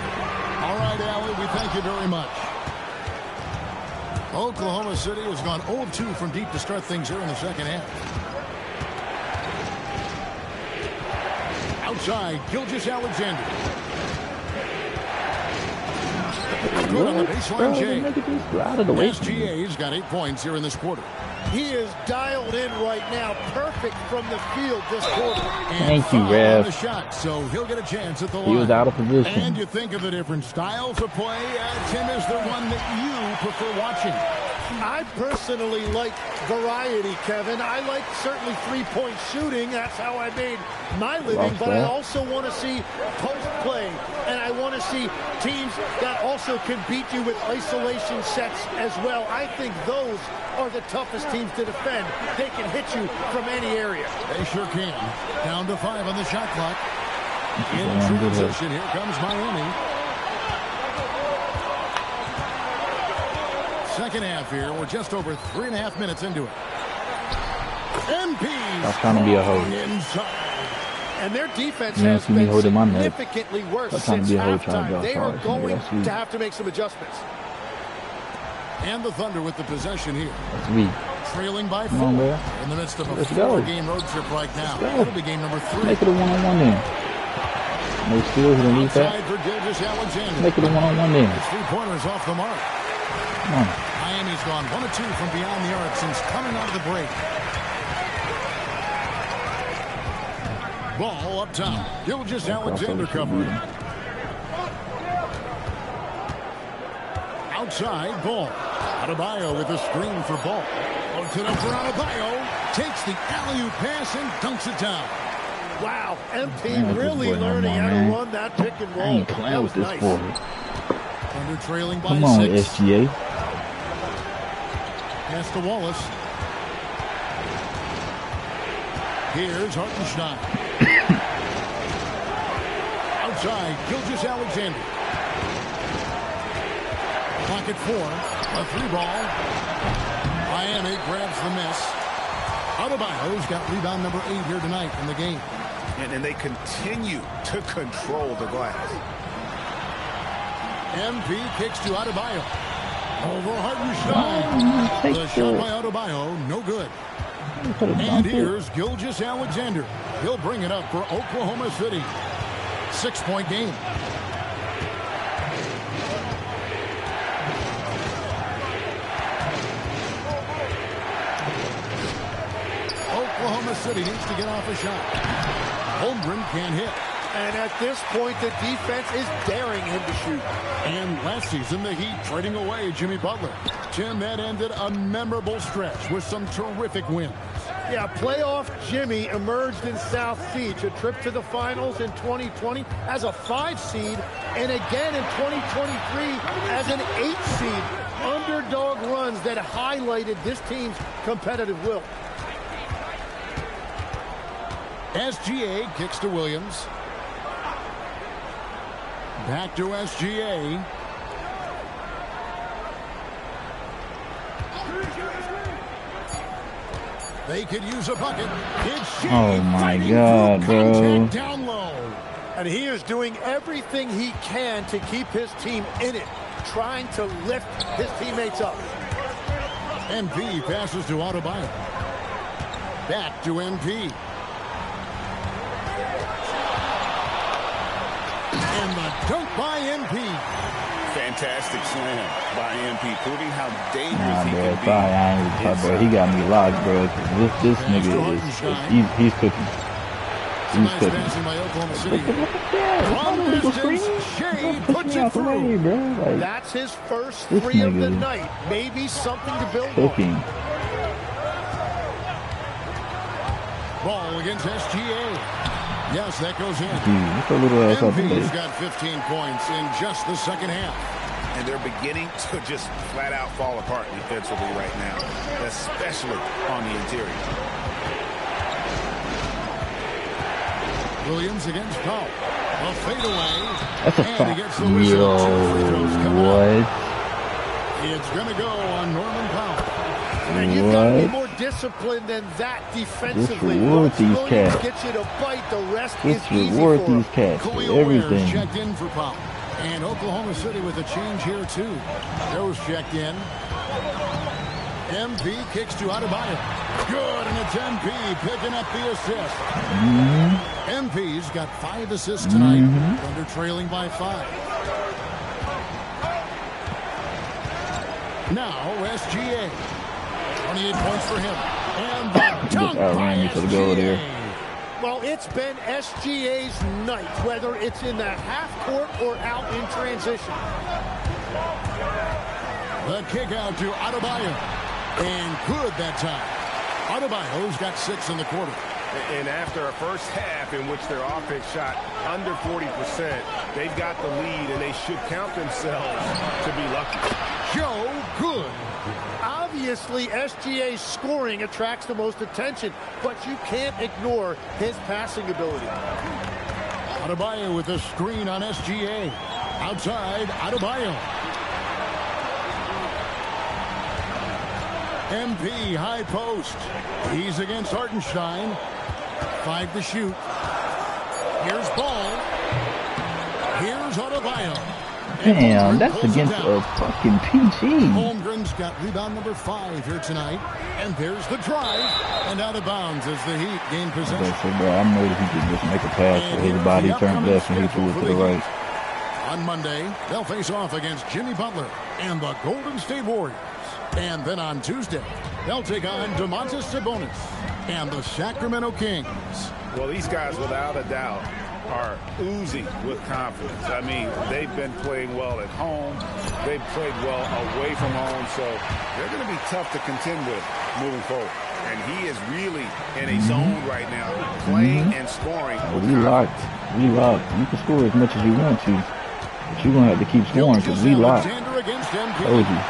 All right, Allie, we thank you very much. Oklahoma City has gone 0 of 2 from deep to start things here in the second half. Outside, Gilgeous-Alexander. Good on the baseline, Jay. SGA's got 8 points here in this quarter. He is dialed in right now. Perfect from the field this quarter. Thank you, Rev. The shot, so he'll get a chance at the line. He was out of position. And you think of the different styles of play. Tim, is there one that you prefer watching? I personally like variety, Kevin. I like certainly three-point shooting. That's how I made my living. But I also want to see post play, and I want to see teams that also can beat you with isolation sets as well. I think those are the toughest teams to defend. They can hit you from any area. They sure can. Down to 5 on the shot clock. In transition, here comes Miami. Second half here. We're just over 3.5 minutes into it. MP. That's trying to be a host. And their defense has been significantly worse since halftime. They are going to have to make some adjustments. And the Thunder with the possession here. That's weak. Trailing by 4 in the midst of a 4-game road trip right now. It'll be game number 3. Make it a one-on-one then. No steals underneath that. Make it a one-on-one then. 3-pointers off the mark. Come on. Miami's gone 1 of 2 from beyond the arc since coming out of the break. Ball up top. Gilgeous-Alexander covering. Outside, Ball. Adebayo with a screen for Ball. Puts it up for Adebayo. Takes the alley-oop pass and dunks it down. Wow, MP really learning how to run that pick and roll. I ain't playing with this forward. Thunder trailing by 6. Come on, SGA. Pass to Wallace. Here's Hartenstein. Outside, Gilgeous-Alexander. Pocket 4. A 3-ball. Miami grabs the miss. Adebayo's got rebound number 8 here tonight in the game. And they continue to control the glass. MP kicks to Adebayo. Over Hartenstein. The shot by Adebayo, no good. And here's Gilgeous-Alexander. He'll bring it up for Oklahoma City. 6-point game. Oklahoma City needs to get off a shot. Holmgren can't hit. And at this point, the defense is daring him to shoot. And last season, the Heat trading away Jimmy Butler. Tim, that ended a memorable stretch with some terrific wins. Yeah, playoff Jimmy emerged in South Beach, a trip to the finals in 2020 as a 5 seed, and again in 2023 as an 8 seed. Underdog runs that highlighted this team's competitive will. SGA kicks to Williams. Back to SGA. They could use a bucket. It's oh my God, bro. Down low. And he is doing everything he can to keep his team in it, trying to lift his teammates up. MP passes to Adebayo. Back to MP. And the dunk by MP. Fantastic slam by MP, proving how dangerous he can be. Bro, he got me locked, bro. This nigga he's cooking. He's cooking. That's his first three of the night. Maybe something to build on. Ball against SGA. Yes, that goes in. MP's got 15 points in just the second half. And they're beginning to just flat out fall apart defensively right now, especially on the interior. Williams against Powell. A fadeaway. That's a fact. Yo, what? It's going to go on Norman Powell. And you've got to be more disciplined than that defensively. Once Williams gets you to bite, the rest is easy for him. These cats, everything. Checked in for Powell. And Oklahoma City with a change here, too. Those checked in. MP kicks to Adebayo. Good, and it's MP picking up the assist. MP's got 5 assists tonight. Thunder trailing by 5. Now, SGA. 28 points for him. And the dunk by SGA. Well, it's been SGA's night, whether it's in the half court or out in transition. The kick out to Adebayo. And good that time. Adebayo's got 6 in the quarter. And after a first half in which their offense shot under 40%, they've got the lead, and they should count themselves to be lucky. Joe Good. Obviously, SGA's scoring attracts the most attention, but you can't ignore his passing ability. Adebayo with a screen on SGA. Outside, Adebayo. MP high post. He's against Hartenstein. 5 to shoot. Here's Ball. Here's Adebayo. Damn, that's against a fucking PG. Holmgren's got rebound number 5 here tonight. And there's the drive. And out of bounds as the Heat gain possession. So, bro, I know that he could just make a pass for his body turned left and he threw it to the right. On Monday, they'll face off against Jimmy Butler and the Golden State Warriors. And then on Tuesday, they'll take on Domantas Sabonis and the Sacramento Kings. Well, these guys, without a doubt, are oozing with confidence. I mean, they've been playing well at home. They've played well away from home. So they're going to be tough to contend with moving forward. And he is really in a zone right now, playing and scoring. We locked. We locked. You can score as much as you want to. But you're going to have to keep scoring because we locked. Told you.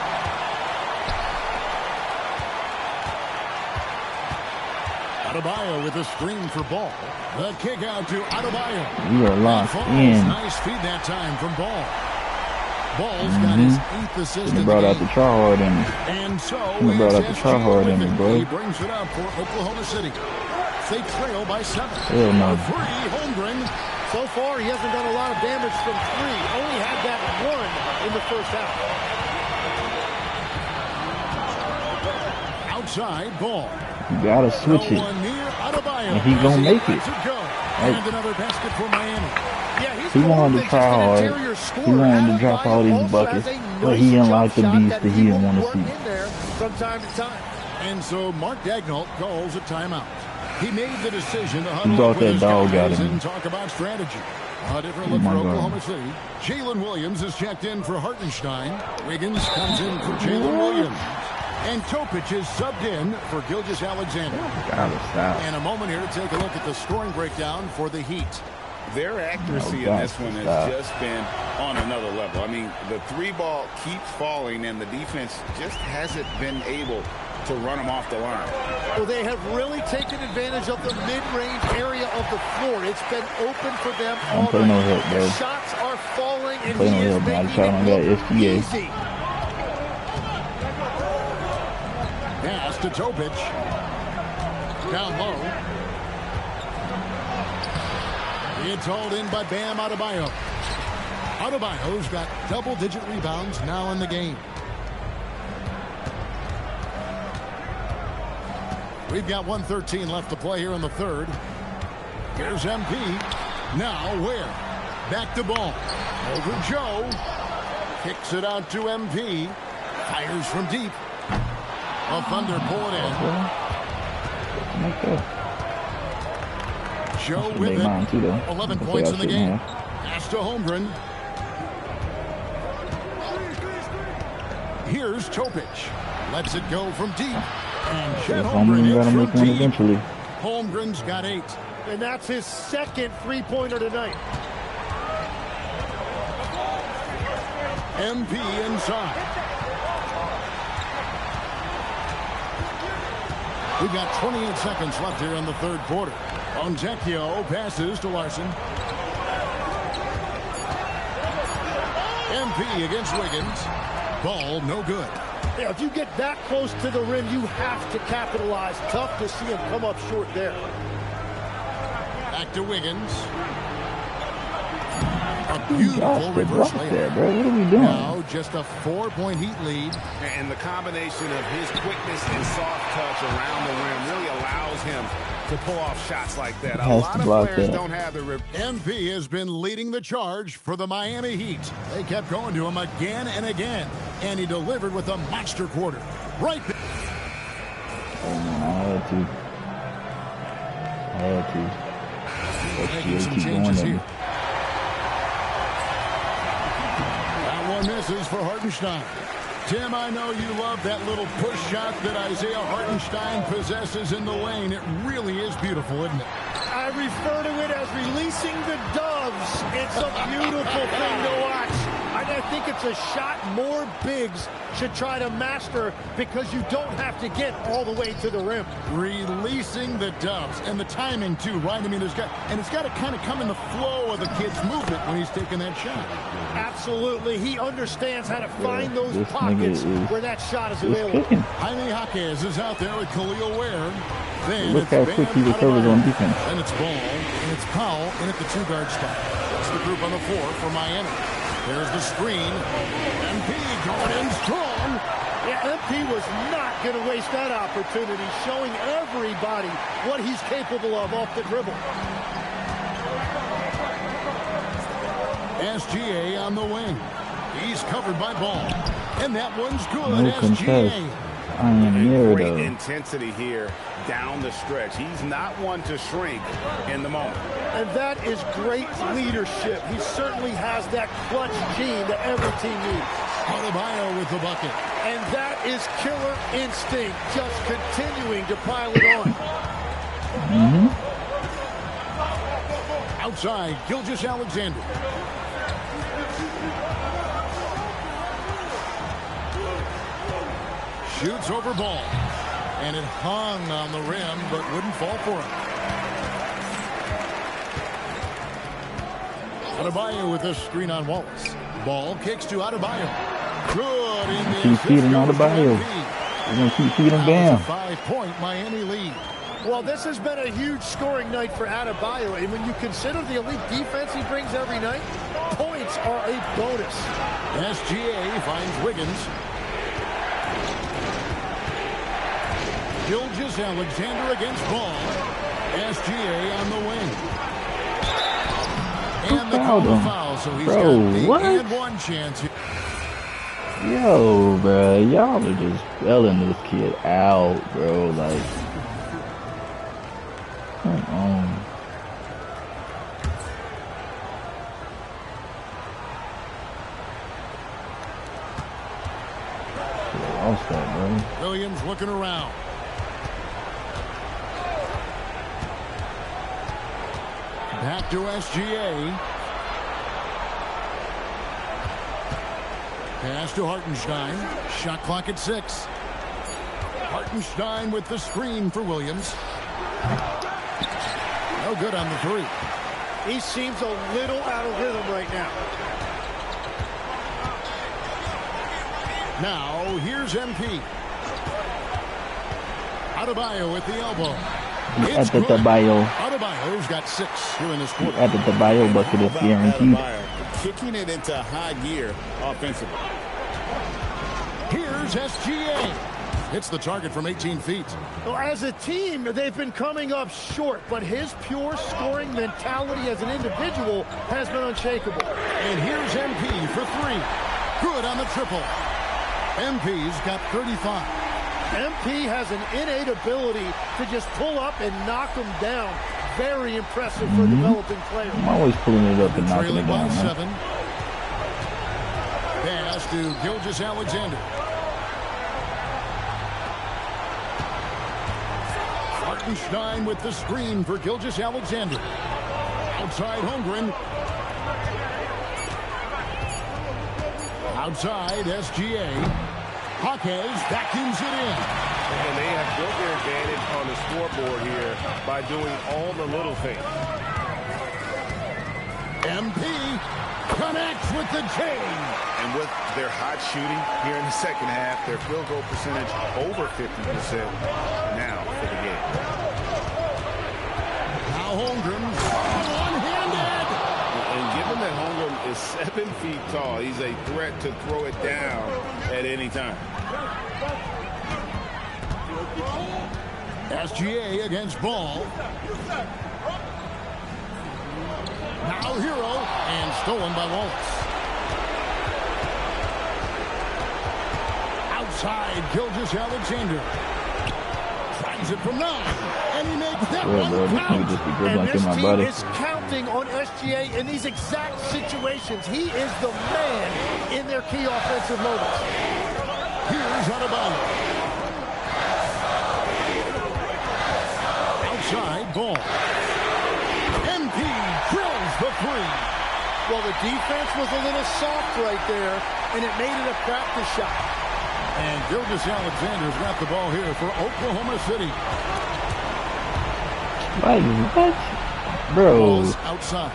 Adebayo with a screen for Ball. The kick out to Adebayo. We are locked in. Nice feed that time from Ball. Ball's got his 8th assist. He brought out the try-hard in me. And so he brought out the try-hard in me, bro. He brings it up for Oklahoma City. They trail by 7. Hell no. 3, Holmgren. So far, he hasn't done a lot of damage from 3. Only had that 1 in the first half. Outside, Ball. You gotta switch it. And he gonna make it. And another basket for Miami. He wanted to try hard. He wanted to drop all these buckets. But he unlocked the beast that he didn't want to see. From time to time. And so Mark Daigneault calls a timeout. He made the decision to huddle brought up with that his dog guys out of and talk about strategy. A different look for Oklahoma City. Jalen Williams is checked in for Hartenstein. Wiggins comes in for Jalen Williams. And Topic is subbed in for Gilgeous Alexander. In a moment here to take a look at the scoring breakdown for the Heat. Their accuracy in this one has just been on another level. I mean, the 3-ball keeps falling, and the defense just hasn't been able to run them off the line. Well, they have really taken advantage of the mid-range area of the floor. It's been open for them all night. No help, bro. The shots are falling, and he is making it look easy. Pass to Topic. Down low. It's hauled in by Bam Adebayo. Adebayo's got double-digit rebounds now in the game. We've got 1:13 left to play here in the third. Here's MP. Now where? Back to Ball. Over Joe. Kicks it out to MP. Fires from deep. The Thunder pull it in. Joe with it. 11 points in the game. Pass to Holmgren. Here's Topic. Lets it go from deep. And Chet Holmgren got to make one eventually. Holmgren's got 8. And that's his second three-pointer tonight. MP inside. We've got 28 seconds left here in the third quarter. Onzekio passes to Larson. MP against Wiggins. Ball no good. Yeah, if you get that close to the rim, you have to capitalize. Tough to see him come up short there. Back to Wiggins. A beautiful reverse layup. Bro, what are we doing? Now just a 4-point Heat lead. And the combination of his quickness and soft touch around the rim really allows him to pull off shots like that. A lot of players don't have the rip. MP has been leading the charge for the Miami Heat. They kept going to him again and again, and he delivered with a monster quarter. Right there. I had to. Making some changes here. That one misses for Hartenstein. Tim, I know you love that little push shot that Isaiah Hartenstein possesses in the lane. It really is beautiful, isn't it? I refer to it as releasing the doves. It's a beautiful thing to watch. I think it's a shot more bigs should try to master because you don't have to get all the way to the rim. Releasing the doves and the timing too, right? I mean, it's got to kind of come in the flow of the kid's movement when he's taking that shot. Absolutely. He understands how to find those pockets where that shot is available. Jaime Jaquez is out there with Khalil Ware. Then look how quick he recovers on defense. And it's Ball, and it's Powell in at the 2-guard spot. It's the group on the floor for Miami. There's the screen. MP going in strong. Yeah, MP was not going to waste that opportunity, showing everybody what he's capable of off the dribble. SGA on the wing. He's covered by Ball. And that one's good. No contest. I am near great though. Intensity here down the stretch. He's not one to shrink in the moment. And that is great leadership. He certainly has that clutch gene that every team needs. Adebayo with the bucket. And that is killer instinct, just continuing to pile it on. Outside, Gilgeous-Alexander. Shoots over Ball. And it hung on the rim, but wouldn't fall for him. Adebayo with this screen on Wallace. Ball kicks to Adebayo. Good in the Keep feeding Adebayo. We're going to keep feeding Bam. 5-point Miami lead. Well, this has been a huge scoring night for Adebayo. And when you consider the elite defense he brings every night, points are a bonus. SGA finds Wiggins. Gilgeous-Alexander against Ball. SGA on the wing. And the call to foul, so he's got the and one chance here. Yo, bro, y'all are just spelling this kid out, bro. Like, come on. Lost that, bro. Williams looking around. Back to SGA. Pass to Hartenstein. Shot clock at 6. Hartenstein with the screen for Williams. No good on the 3. He seems a little out of rhythm right now. Now, here's MP. Adebayo with the elbow. At the bio. Adebayo's got 6 here in this quarter. At the bio bucket is guaranteed. Kicking it into high gear offensively. Here's SGA. Hits the target from 18 feet. Well, as a team, they've been coming up short, but his pure scoring mentality as an individual has been unshakable. And here's MP for 3. Good on the triple. MP's got 35. MP has an innate ability to just pull up and knock them down. Very impressive for a developing player. I'm always pulling it up and knocking it down. 7. Pass to Gilgeous-Alexander. Hartenstein with the screen for Gilgeous-Alexander. Outside Holmgren. Outside SGA. Hawkes vacuums it in. And they have built their advantage on the scoreboard here by doing all the little things. MP connects with the chain. And with their hot shooting here in the second half, their field goal percentage over 50% now for the game. Now Holmgren one-handed. And given that Holmgren is 7 feet tall, he's a threat to throw it down at any time. SGA against Ball. Now Hero, and stolen by Wallace. Outside, Gilgeous-Alexander. Tries it from 9, and he makes that one count. And this team is counting on SGA in these exact situations. He is the man in their key offensive moments. Here's Adebayo. Outside, Ball. MP drills the 3. Well, the defense was a little soft right there, and it made it a practice shot. And Gilgeous-Alexander's got the ball here for Oklahoma City. Like, what? Bro,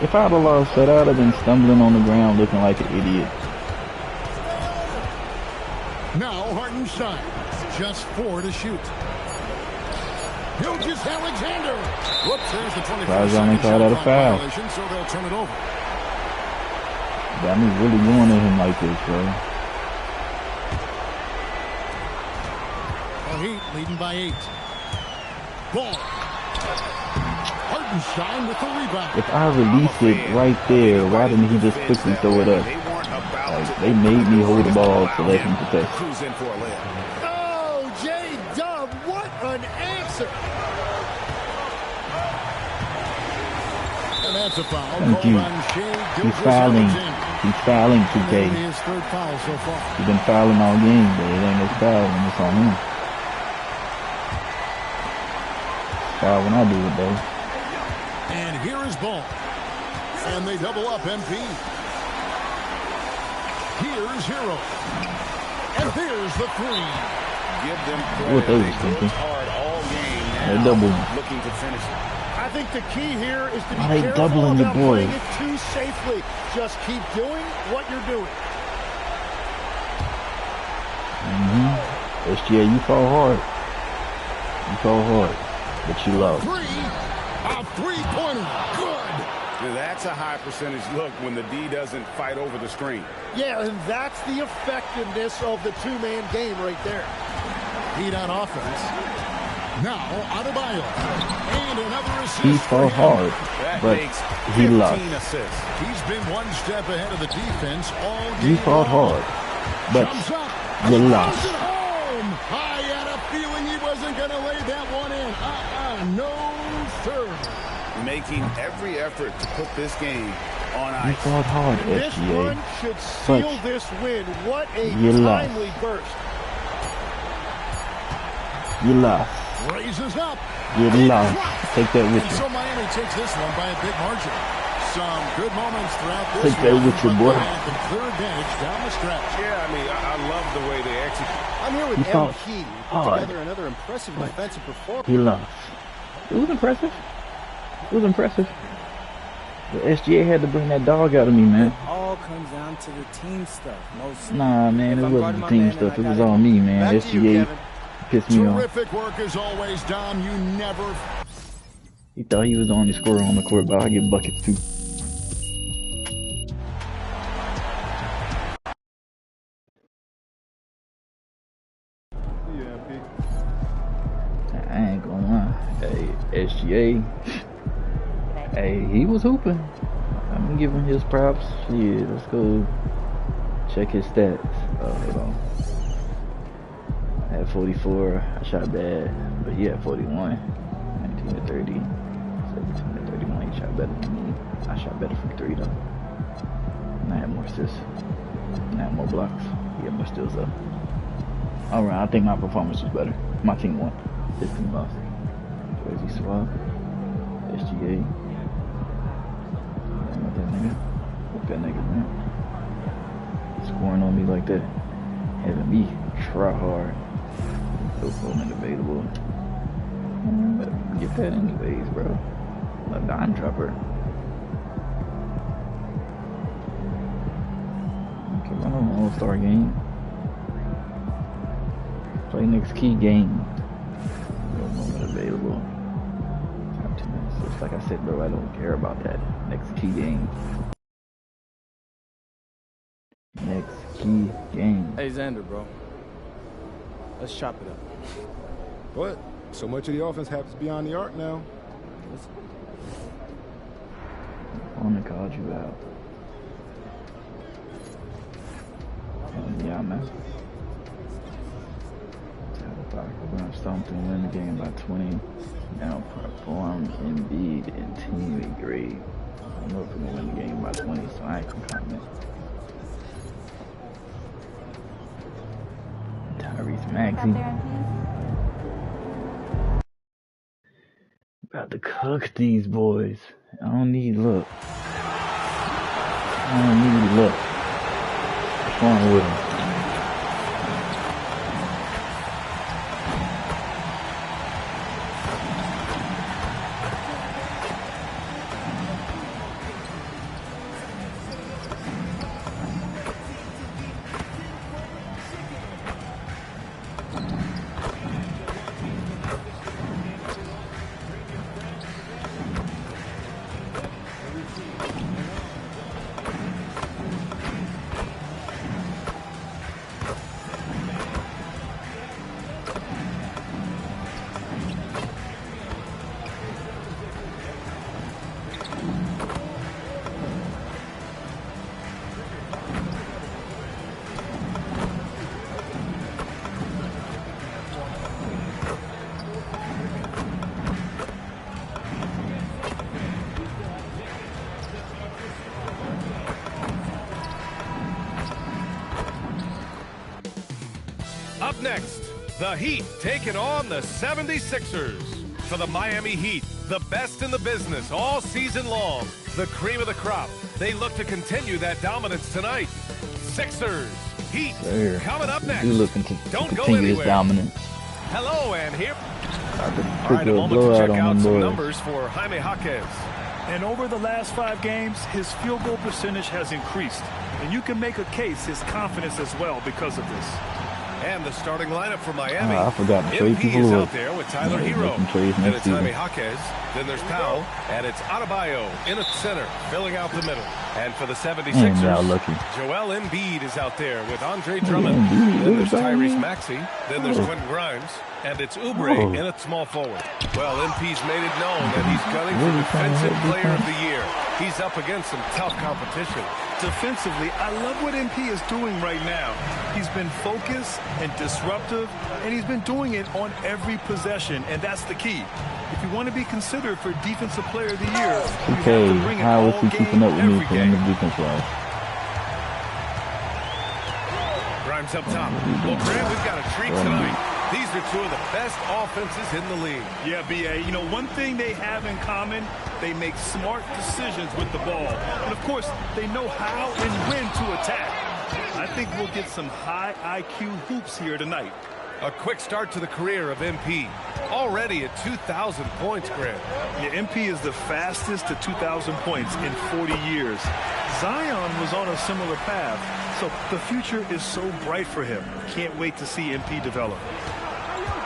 if I'd have lost that, I'd have been stumbling on the ground looking like an idiot. Now Hartenstein, just 4 to shoot. Gilgeous-Alexander. Whoops, there's the 25-second shot clock violation, so they'll turn it over. Got me really going at him like this, bro. The Heat leading by 8. Ball. Hartenstein with the rebound. If I released it right there, why didn't he just quickly throw it up? Like, they made me hold the ball to let him contest. Oh, J-Dub, what an answer. And that's a foul. Thank you. He's fouling. He's fouling, 2K. His 3rd foul so far. He's been fouling all game, but it ain't no foul when it's on him. Foul when I do it, though. And here is Ball. And they double up MP. Here's Hero. And there's the 3. Give them What they was thinking. They doubled. Looking to finish it. I think the key here is to be they careful doubling the about boy? playing it too safely. Just keep doing what you're doing. SGA, you fall hard. You fall hard. But you lost. 3. A 3-pointer. Good. Now that's a high percentage look when the D doesn't fight over the screen. Yeah, and that's the effectiveness of the 2-man game right there. Heat on offense. Now, Adebayo. And another assist. He fought hard, but he lost. Assists. He's been one step ahead of the defense all game. He fought hard, but you lost. Home. I had a feeling he wasn't going to lay that one in. No, sir. Making every effort to put this game on ice. He fought hard, This SGA. run should seal this win. What a lost. timely burst. You lost. Raises up. You lost. Take that with And you. so Miami takes this one by a big margin. Some good moments throughout this Take that one, with you, but boy. they had the clear advantage down the stretch. Yeah, I mean, I love the way they execute. I'm here with He fought MP. hard. Together another impressive defensive performance. He lost. It was impressive. It was impressive. The SGA had to bring that dog out of me, man. It all comes down to the team stuff. Mostly. Nah, man, it wasn't the team stuff. It was all me, man. Back to you, SGA Kevin. pissed me off. Terrific work as always, Dom. You never He thought he was the only scorer on the court, but I get buckets too. I ain't gonna lie. Hey, SGA. Hey, he was hooping. I'm giving his props. Shit, let's go check his stats. Oh, hold on. I had 44. I shot bad, but he had 41. 19 to 30. 17 to 31. He shot better than me. I shot better from 3 though. And I had more assists. And I had more blocks. He had more steals though. Alright, I think my performance was better. My team won. His team lost. Jersey Swap. SGA. What that nigga? What that nigga, man? Scoring on me like that. Having me try hard. No opponent available. Better get that anyways, bro. A dime dropper. Okay, run on an all-star game. Play next key game. No moment available. Time 2 minutes. Just like I said, bro, I don't care about that. Next key game. Next key game. Hey, Xander, bro. Let's chop it up. But so much of the offense happens beyond the arc now. Opponent called you out. Yeah, man. We're gonna stomp and win the game by 20. Now perform Embiid and teammate grade. I don't know if we're gonna win the game by 20, so I ain't gonna comment. Tyrese Maxey. About to cook these boys. I don't need luck. I don't need luck. What's wrong with him? Up next, the Heat taking on the 76ers. For the Miami Heat, the best in the business all season long. The cream of the crop. They look to continue that dominance tonight. Sixers, Heat, coming up next. Don't go anywhere. Dominance. Hello, and here. All right, a moment to check out some numbers for Jaime Jaquez. And over the last 5 games, his field goal percentage has increased. And you can make a case his confidence as well because of this. And the starting lineup for Miami. I forgot to trade people is out there with Tyler Hero. And it's Jaime Jaquez. Then there's Powell. And it's Adebayo in at center, filling out the middle. And for the 76ers, Joel Embiid is out there with Andre Drummond. Then there's Tyrese Maxey. Then there's Quentin Grimes. And it's Oubre in at small forward. Well, MP's made it known that he's gunning for Defensive Player of the Year. He's up against some tough competition. Defensively, I love what MP is doing right now. He's been focused and disruptive, and he's been doing it on every possession, and that's the key. If you want to be considered for Defensive Player of the Year, you have to bring it all he keeping up with me playing the defense wise? Grimes up top. Well, Grant, we've got a treat tonight. These are 2 of the best offenses in the league. Yeah, B.A., you know, one thing they have in common, they make smart decisions with the ball. And, of course, they know how and when to attack. I think we'll get some high IQ hoops here tonight. A quick start to the career of MP. Already at 2,000 points, Grant. Yeah, MP is the fastest to 2,000 points in 40 years. Zion was on a similar path, so the future is so bright for him. Can't wait to see MP develop.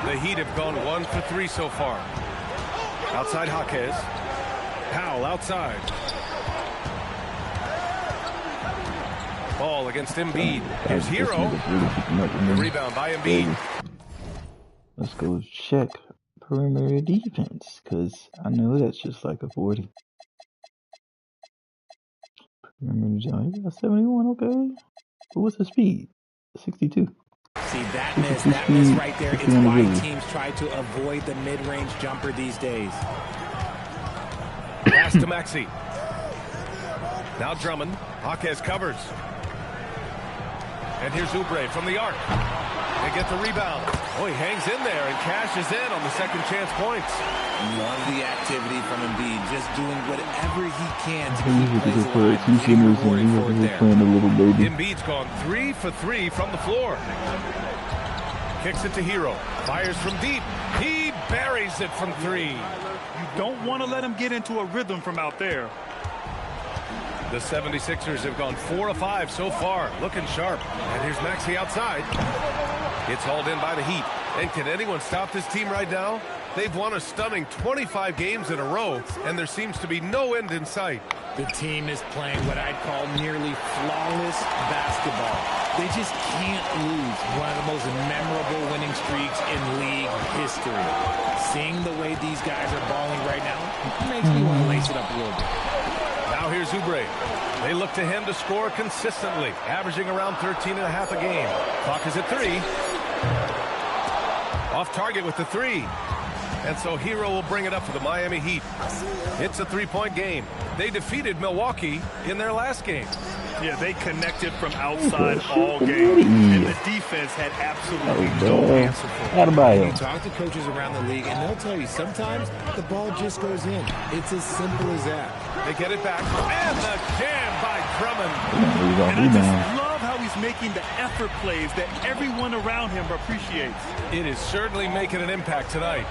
The Heat have gone 1 for 3 so far. Outside Jaquez. Powell outside. Ball against Embiid. Here's Hero. Rebound by Embiid. Let's go check perimeter defense, because I know that's just like a 40. Perimeter zone, he got 71, okay. But what's his speed? 62. See, that miss right there is why teams try to avoid the mid-range jumper these days. Pass to Maxey. Now Drummond. Jaquez covers. And here's Oubre from the arc. They get the rebound. Oh, he hangs in there and cashes in on the second chance points. Love the activity from Embiid, just doing whatever he can to keep playing a little baby. Embiid's gone 3 for 3 from the floor. Kicks it to Hero. Fires from deep. He buries it from 3. You don't want to let him get into a rhythm from out there. The 76ers have gone 4 of 5 so far, looking sharp. And here's Maxey outside. It's hauled in by the Heat. And can anyone stop this team right now? They've won a stunning 25 games in a row, and there seems to be no end in sight. The team is playing what I'd call nearly flawless basketball. They just can't lose one of the most memorable winning streaks in league history. Seeing the way these guys are balling right now makes me want to lace it up a little bit. Now here's Oubre. They look to him to score consistently, averaging around 13.5 a game. Clock is at 3. Off target with the 3. And so Hero will bring it up for the Miami Heat. It's a 3-point game. They defeated Milwaukee in their last game. Yeah, they connected from outside all game. And the defense had absolutely no answer for it. You talk to coaches around the league, and they'll tell you sometimes the ball just goes in. It's as simple as that. They get it back. And the jam by Drummond. And I just love how he's making the effort plays that everyone around him appreciates. It is certainly making an impact tonight.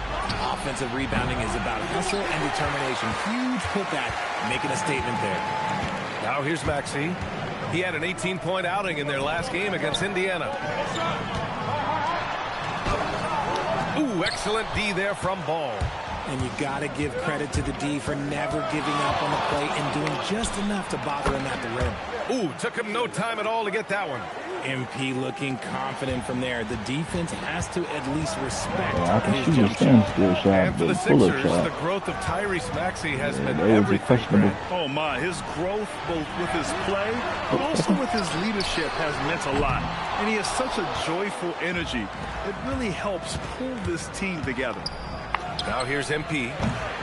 Offensive rebounding is about hustle and determination. Huge putback, making a statement there. Now here's Maxey. He had an 18-point outing in their last game against Indiana. Ooh, excellent D there from Ball. And you got to give credit to the D for never giving up on the plate and doing just enough to bother him at the rim. Ooh, took him no time at all to get that one. MP looking confident from there. The defense has to at least respect his jump shot. And for the Sixers, the growth of Tyrese Maxey has been everything. Oh my, his growth both with his play, but also with his leadership has meant a lot. And he has such a joyful energy. It really helps pull this team together. Now here's MP.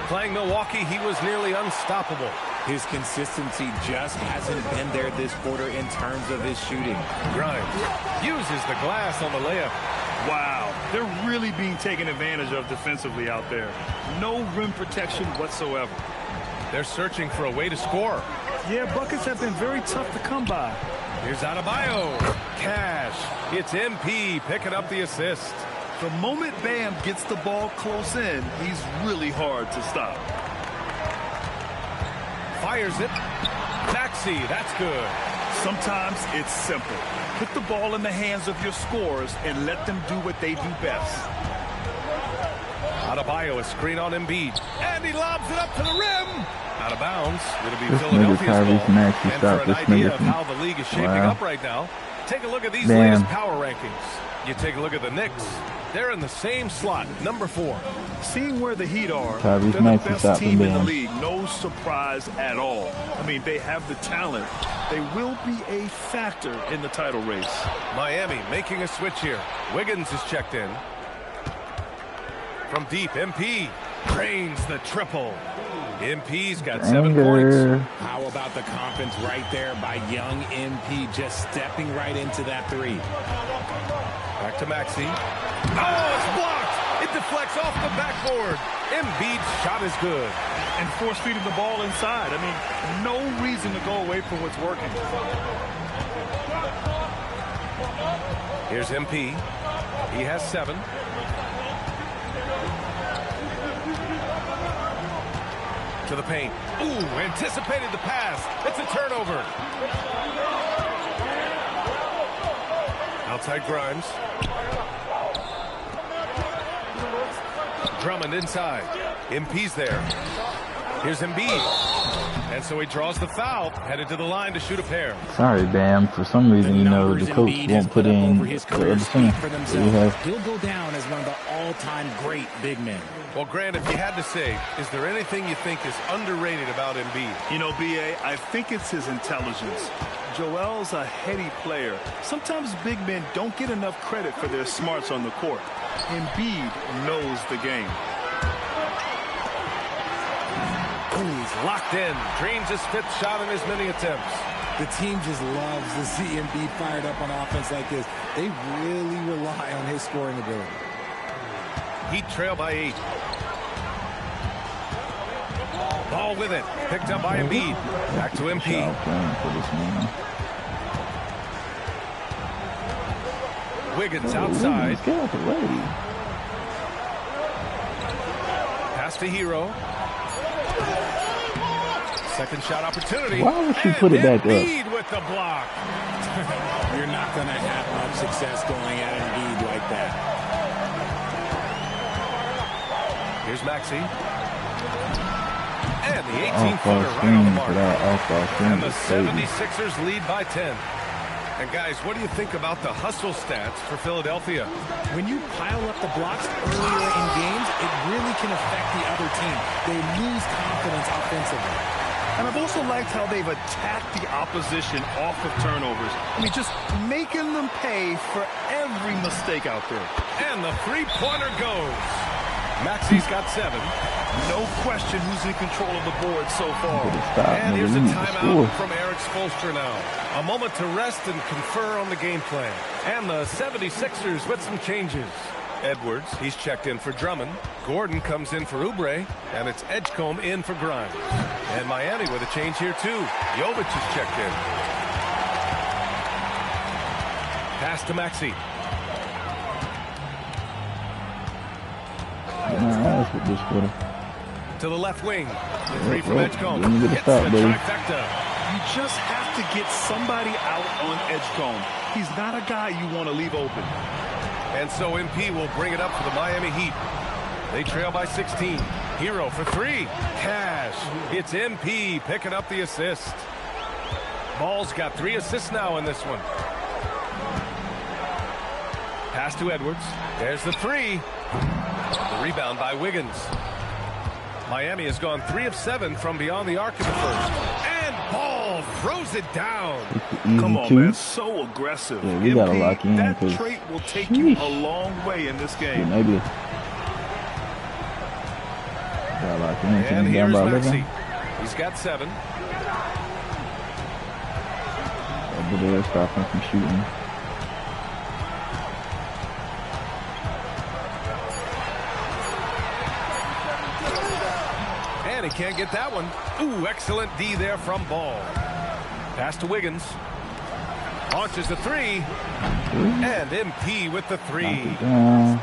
Playing Milwaukee, he was nearly unstoppable. His consistency just hasn't been there this quarter in terms of his shooting. Grimes uses the glass on the layup. Wow, they're really being taken advantage of defensively out there. No rim protection whatsoever. They're searching for a way to score. Yeah, buckets have been very tough to come by. Here's Adebayo. Cash. It's MP picking up the assist. The moment Bam gets the ball close in, he's really hard to stop. Fires it. Maxey, that's good. Sometimes it's simple. Put the ball in the hands of your scorers and let them do what they do best. Adebayo, a screen on Embiid. And he lobs it up to the rim. Out of bounds. It'll be Philadelphia's ball. And for an idea of how the league is shaping up right now, take a look at these latest power rankings. You take a look at the Knicks. They're in the same slot, number 4. Seeing where the Heat are, they're the best team in the league. No surprise at all. I mean, they have the talent. They will be a factor in the title race. Miami making a switch here. Wiggins is checked in. From deep, MP drains the triple. MP's got 7 points. How about the confidence right there by young MP, just stepping right into that 3. Back to Maxey. Oh, it's blocked. It deflects off the backboard. Embiid's shot is good. And force feeding the ball inside. I mean, no reason to go away from what's working. Here's MP. He has 7. To the paint. Ooh, anticipated the pass. It's a turnover. Outside Grimes. Drummond inside. MP's there. Here's Embiid. And so he draws the foul, headed to the line to shoot a pair. Sorry, Bam. For some reason, you know, the coach won't put in the other team. He'll go down as one of the all-time great big men. Well, Grant, if you had to say, is there anything you think is underrated about Embiid? You know, B.A., I think it's his intelligence. Joel's a heady player. Sometimes big men don't get enough credit for their smarts on the court. Embiid knows the game. He's locked in. Dreams his 5th shot in as many attempts. The team just loves to see Embiid fired up on offense like this. They really rely on his scoring ability. Heat trail by 8. Ball with it. Picked up by Embiid. Back to MP. Wiggins outside. Pass to Hero. Second shot opportunity. Why would she put it back up? Embiid with the block. You're not going to have much success going at Embiid like that. Here's Maxey. And the 18-footer right on the mark. And the 76ers lead by 10. And guys, what do you think about the hustle stats for Philadelphia? When you pile up the blocks earlier in games, it really can affect the other team. They lose confidence offensively. And I've also liked how they've attacked the opposition off of turnovers. I mean, just making them pay for every mistake out there. And the three-pointer goes. Maxey's got 7. No question who's in control of the board so far. And here's a timeout from Eric Spoelstra now. A moment to rest and confer on the game plan. And the 76ers with some changes. Edwards, he's checked in for Drummond. Gordon comes in for Oubre. And it's Edgecombe in for Grimes. And Miami with a change here too. Jovic is checked in. Pass to Maxey. With this quarter. To the left wing. 3 from Edgecombe. Hits the trifecta. You just have to get somebody out on Edgecombe. He's not a guy you want to leave open. And so MP will bring it up for the Miami Heat. They trail by 16. Hero for 3. Cash. It's MP picking up the assist. Ball's got 3 assists now in this one. Pass to Edwards. There's the 3. The rebound by Wiggins. Miami has gone 3 of 7 from beyond the arc in the first. And Ball throws it down. Come on, man. So aggressive. Yeah, we gotta lock in. That trait will take you a long way in this game. Yeah, maybe. Gotta lock in. And here's Maxey. He's got 7. Over there, stop him from shooting. He can't get that one. Ooh, excellent D there from Ball. Pass to Wiggins. Launches the 3. And MP with the 3.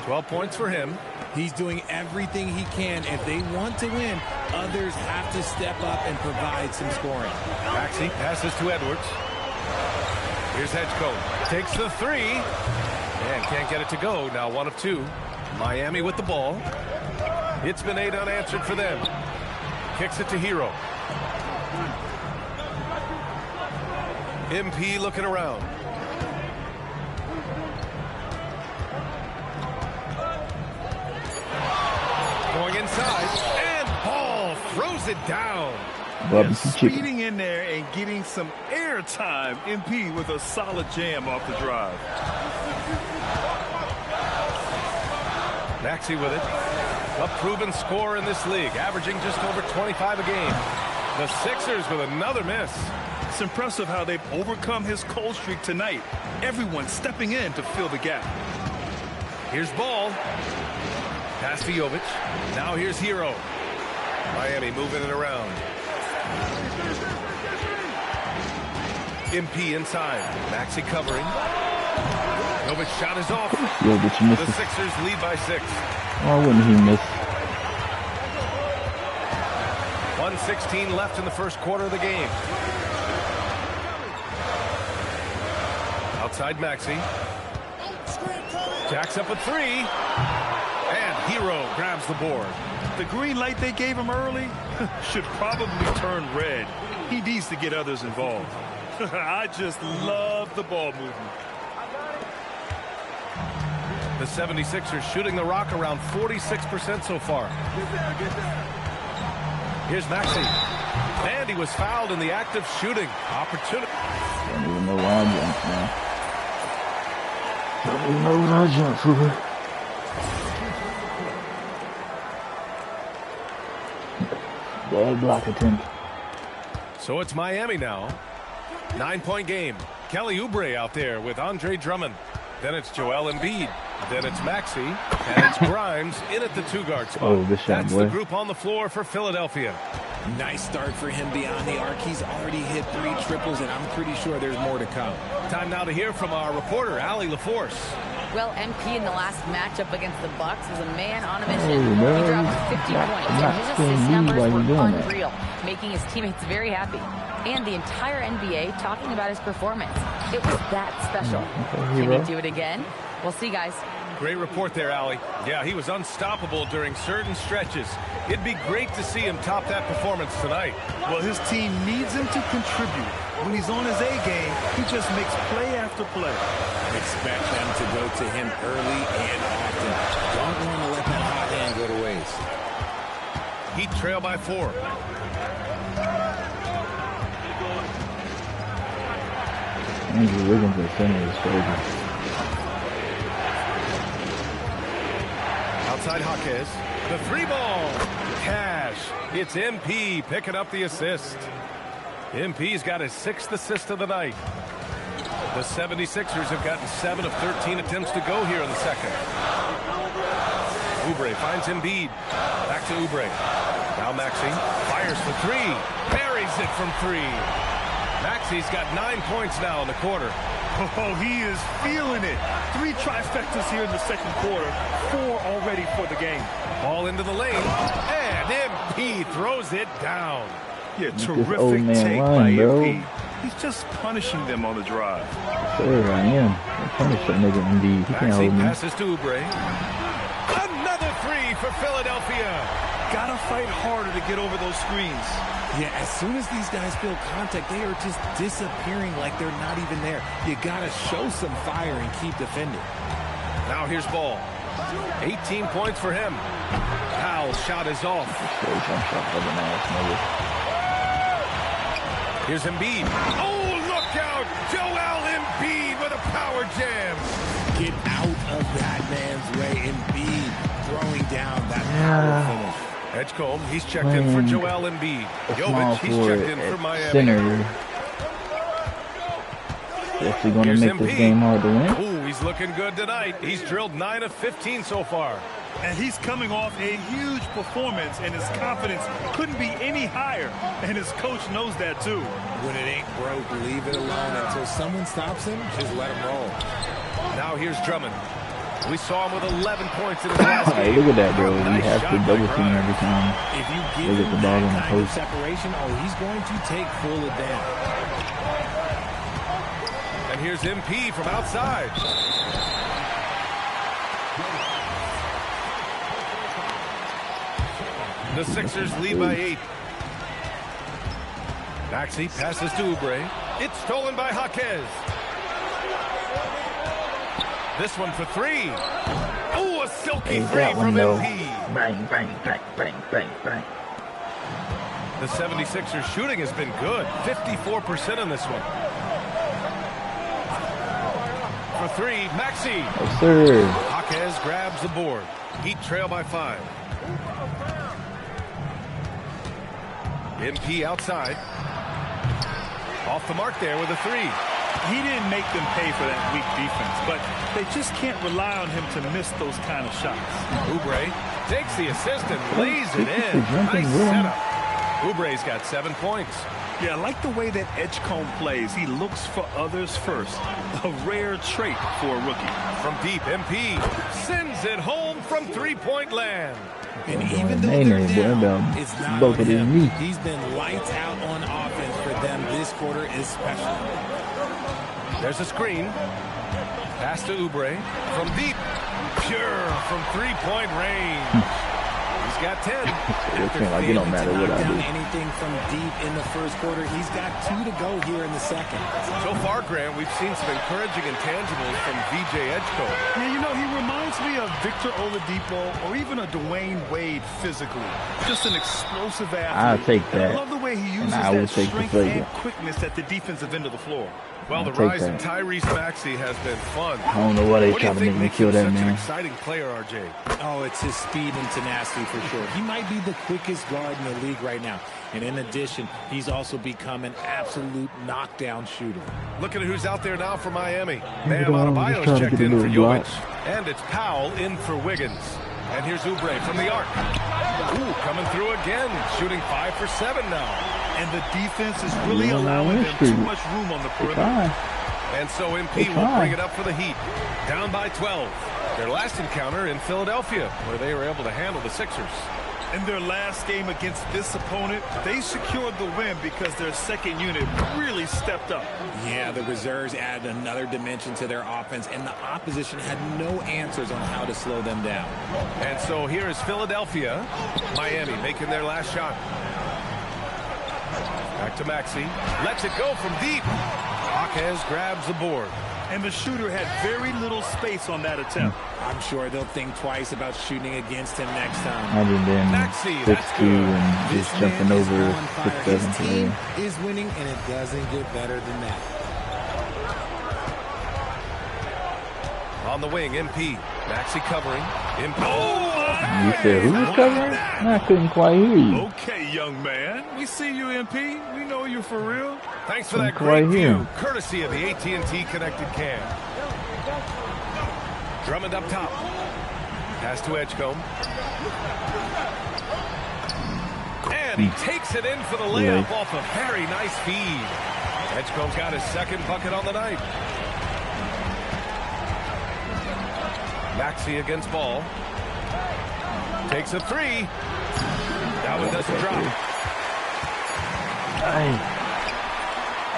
12 points for him. He's doing everything he can. If they want to win, others have to step up and provide some scoring. Maxey passes to Edwards. Here's Edgecombe. Takes the 3. And can't get it to go. Now 1 of 2. Miami with the ball. It's been 8 unanswered for them. Kicks it to Hero. MP looking around. Going inside. And Ball throws it down. Speeding in there and getting some air time. MP with a solid jam off the drive. Maxey with it. A proven scorer in this league, averaging just over 25 a game. The Sixers with another miss. It's impressive how they've overcome his cold streak tonight. Everyone stepping in to fill the gap. Here's Ball. Pass to Jovic. Now here's Hero. Miami moving it around. MP inside. Maxey covering. Jovic shot is off. Jovic missed. The Sixers lead by 6. Why wouldn't he miss? 1:16 left in the first quarter of the game. Outside Maxey. Jacks up a 3. And Hero grabs the board. The green light they gave him early should probably turn red. He needs to get others involved. I just love the ball movement. The 76ers shooting the rock around 46% so far. Here's Maxey. And he was fouled in the act of shooting. Opportunity. I don't even know why I jumped now. Don't even know what I jumped for. Bad block attempt. So it's Miami now. 9-point game. Kelly Oubre out there with Andre Drummond. Then it's Joel Embiid. Then it's Maxey. And it's Grimes in at the 2-guard spot. Oh, good shot, That's boy. the group on the floor for Philadelphia. Nice start for him beyond the arc. He's already hit 3 triples, and I'm pretty sure there's more to come. Time now to hear from our reporter, Allie LaForce. Well, MP in the last matchup against the Bucks was a man on a mission. Oh, no. He dropped 50 points, and his assist numbers were unreal, making his teammates very happy. And the entire NBA talking about his performance. It was that special. Can he do it again? We'll see, guys. Great report there, Allie. Yeah, he was unstoppable during certain stretches. It'd be great to see him top that performance tonight. Well, his team needs him to contribute. When he's on his A game, he just makes play after play. Expect them to go to him early and often. Don't want to let that hot hand go to waste. Heat trail by 4. Andrew Wiggins at center is crazy. Outside Jaquez. The 3-ball. Cash. It's MP picking up the assist. MP's got his 6th assist of the night. The 76ers have gotten 7 of 13 attempts to go here in the second. Oubre finds Embiid. Back to Oubre. Now Maxey fires for 3. Buries it from 3. Maxey's got 9 points now in the quarter. Oh, he is feeling it. 3 trifectas here in the second quarter. 4 already for the game. Ball into the lane. And MP throws it down. Yeah, terrific take by MP. He's just punishing them on the drive. Sure, I am. I punish that nigga Embiid. He can't hold me. Passes to Oubre. Another 3 for Philadelphia. Gotta fight harder to get over those screens. Yeah, as soon as these guys feel contact, they are just disappearing like they're not even there. You gotta show some fire and keep defending. Now here's Ball. 18 points for him. Powell's shot is off. Here's Embiid. Oh, look out! Joel Embiid with a power jam. Get out of that man's way. Embiid throwing down that power finish. Edgecombe, he's checked in for Joel Embiid. Jovic, he's checked in for Miami. Center. Definitely going to make this game hard to win. Ooh, he's looking good tonight. He's drilled 9 of 15 so far. And he's coming off a huge performance, and his confidence couldn't be any higher. And his coach knows that, too. When it ain't broke, leave it alone. Until someone stops him, just let him roll. Now here's Drummond. We saw him with 11 points in his last game. Hey, look at that, bro. He has to double team every time. If you give him the ball in the that kind of post. separation, he's going to take full advantage. And here's MP from outside. The Sixers lead by 8. Maxey passes to Oubre. It's stolen by Jaquez. This one for 3. Oh, a silky 3 from MP. Bang, bang, bang, bang, bang, bang. The 76ers shooting has been good. 54% in this one. For 3, Maxey. Yes, sir. Jaquez grabs the board. Heat trail by 5. MP outside. Off the mark there with a 3. He didn't make them pay for that weak defense, but they just can't rely on him to miss those kind of shots. Oubre takes the assist and lays it in. Nice setup. Oubre's got 7 points. Yeah, I like the way that Edgecombe plays. He looks for others first. A rare trait for a rookie. From deep, MP sends it home from 3-point land. And even though they're down, it's not on him. He's been lights out on offense for them this quarter especially. There's a screen. Pass to Oubre. From deep. Pure from three-point range. He's got 10. After like it don't matter what I do. Anything from deep in the first quarter, he's got 2 to go here in the second. So far, Grant, we've seen some encouraging intangibles from VJ Edgecombe. Yeah, you know, he reminds me of Victor Oladipo or even a Dwayne Wade physically. Just an explosive athlete. I'll take that. I love the way he uses And I will that take the strength flavor. and quickness at the defensive end of the floor. Well, the rise of Tyrese Maxey has been fun. I don't know why they What do try you to think make me makes kill him that such an man. exciting player, RJ? Oh, it's his speed and tenacity for sure. He might be the quickest guard in the league right now. And in addition, he's also become an absolute knockdown shooter. Looking at who's out there now for Miami. Bam Come on, Adebayo's just trying to checked get a in for little block. Jovic. And it's Powell in for Wiggins. And here's Oubre from the arc. Ooh, coming through again. Shooting 5 for 7 now. And the defense is really allowing them too much room on the perimeter. And so MP will bring it up for the Heat. Down by 12. Their last encounter in Philadelphia, where they were able to handle the Sixers. In their last game against this opponent, they secured the win because their second unit really stepped up. Yeah, the reserves added another dimension to their offense, and the opposition had no answers on how to slow them down. And so here is Philadelphia. Miami making their last shot. Back to Maxey. Lets it go from deep. Jaquez grabs the board. And the shooter had very little space on that attempt. I'm sure they'll think twice about shooting against him next time. Other than 6'2" and just jumping over 6'7" His team is winning, and it doesn't get better than that. On the wing, MP. Maxey covering. MP. You said who was covering? I couldn't quite hear you. Okay, young man. We see you, MP. We know you for real. Thanks for that great view, courtesy of the AT&T Connected Cam. Drummond up top. Pass to Edgecombe. And he takes it in for the layup off a very nice feed. Edgecombe's got his second bucket on the night. Maxey against Ball. Takes a three. That one doesn't drop.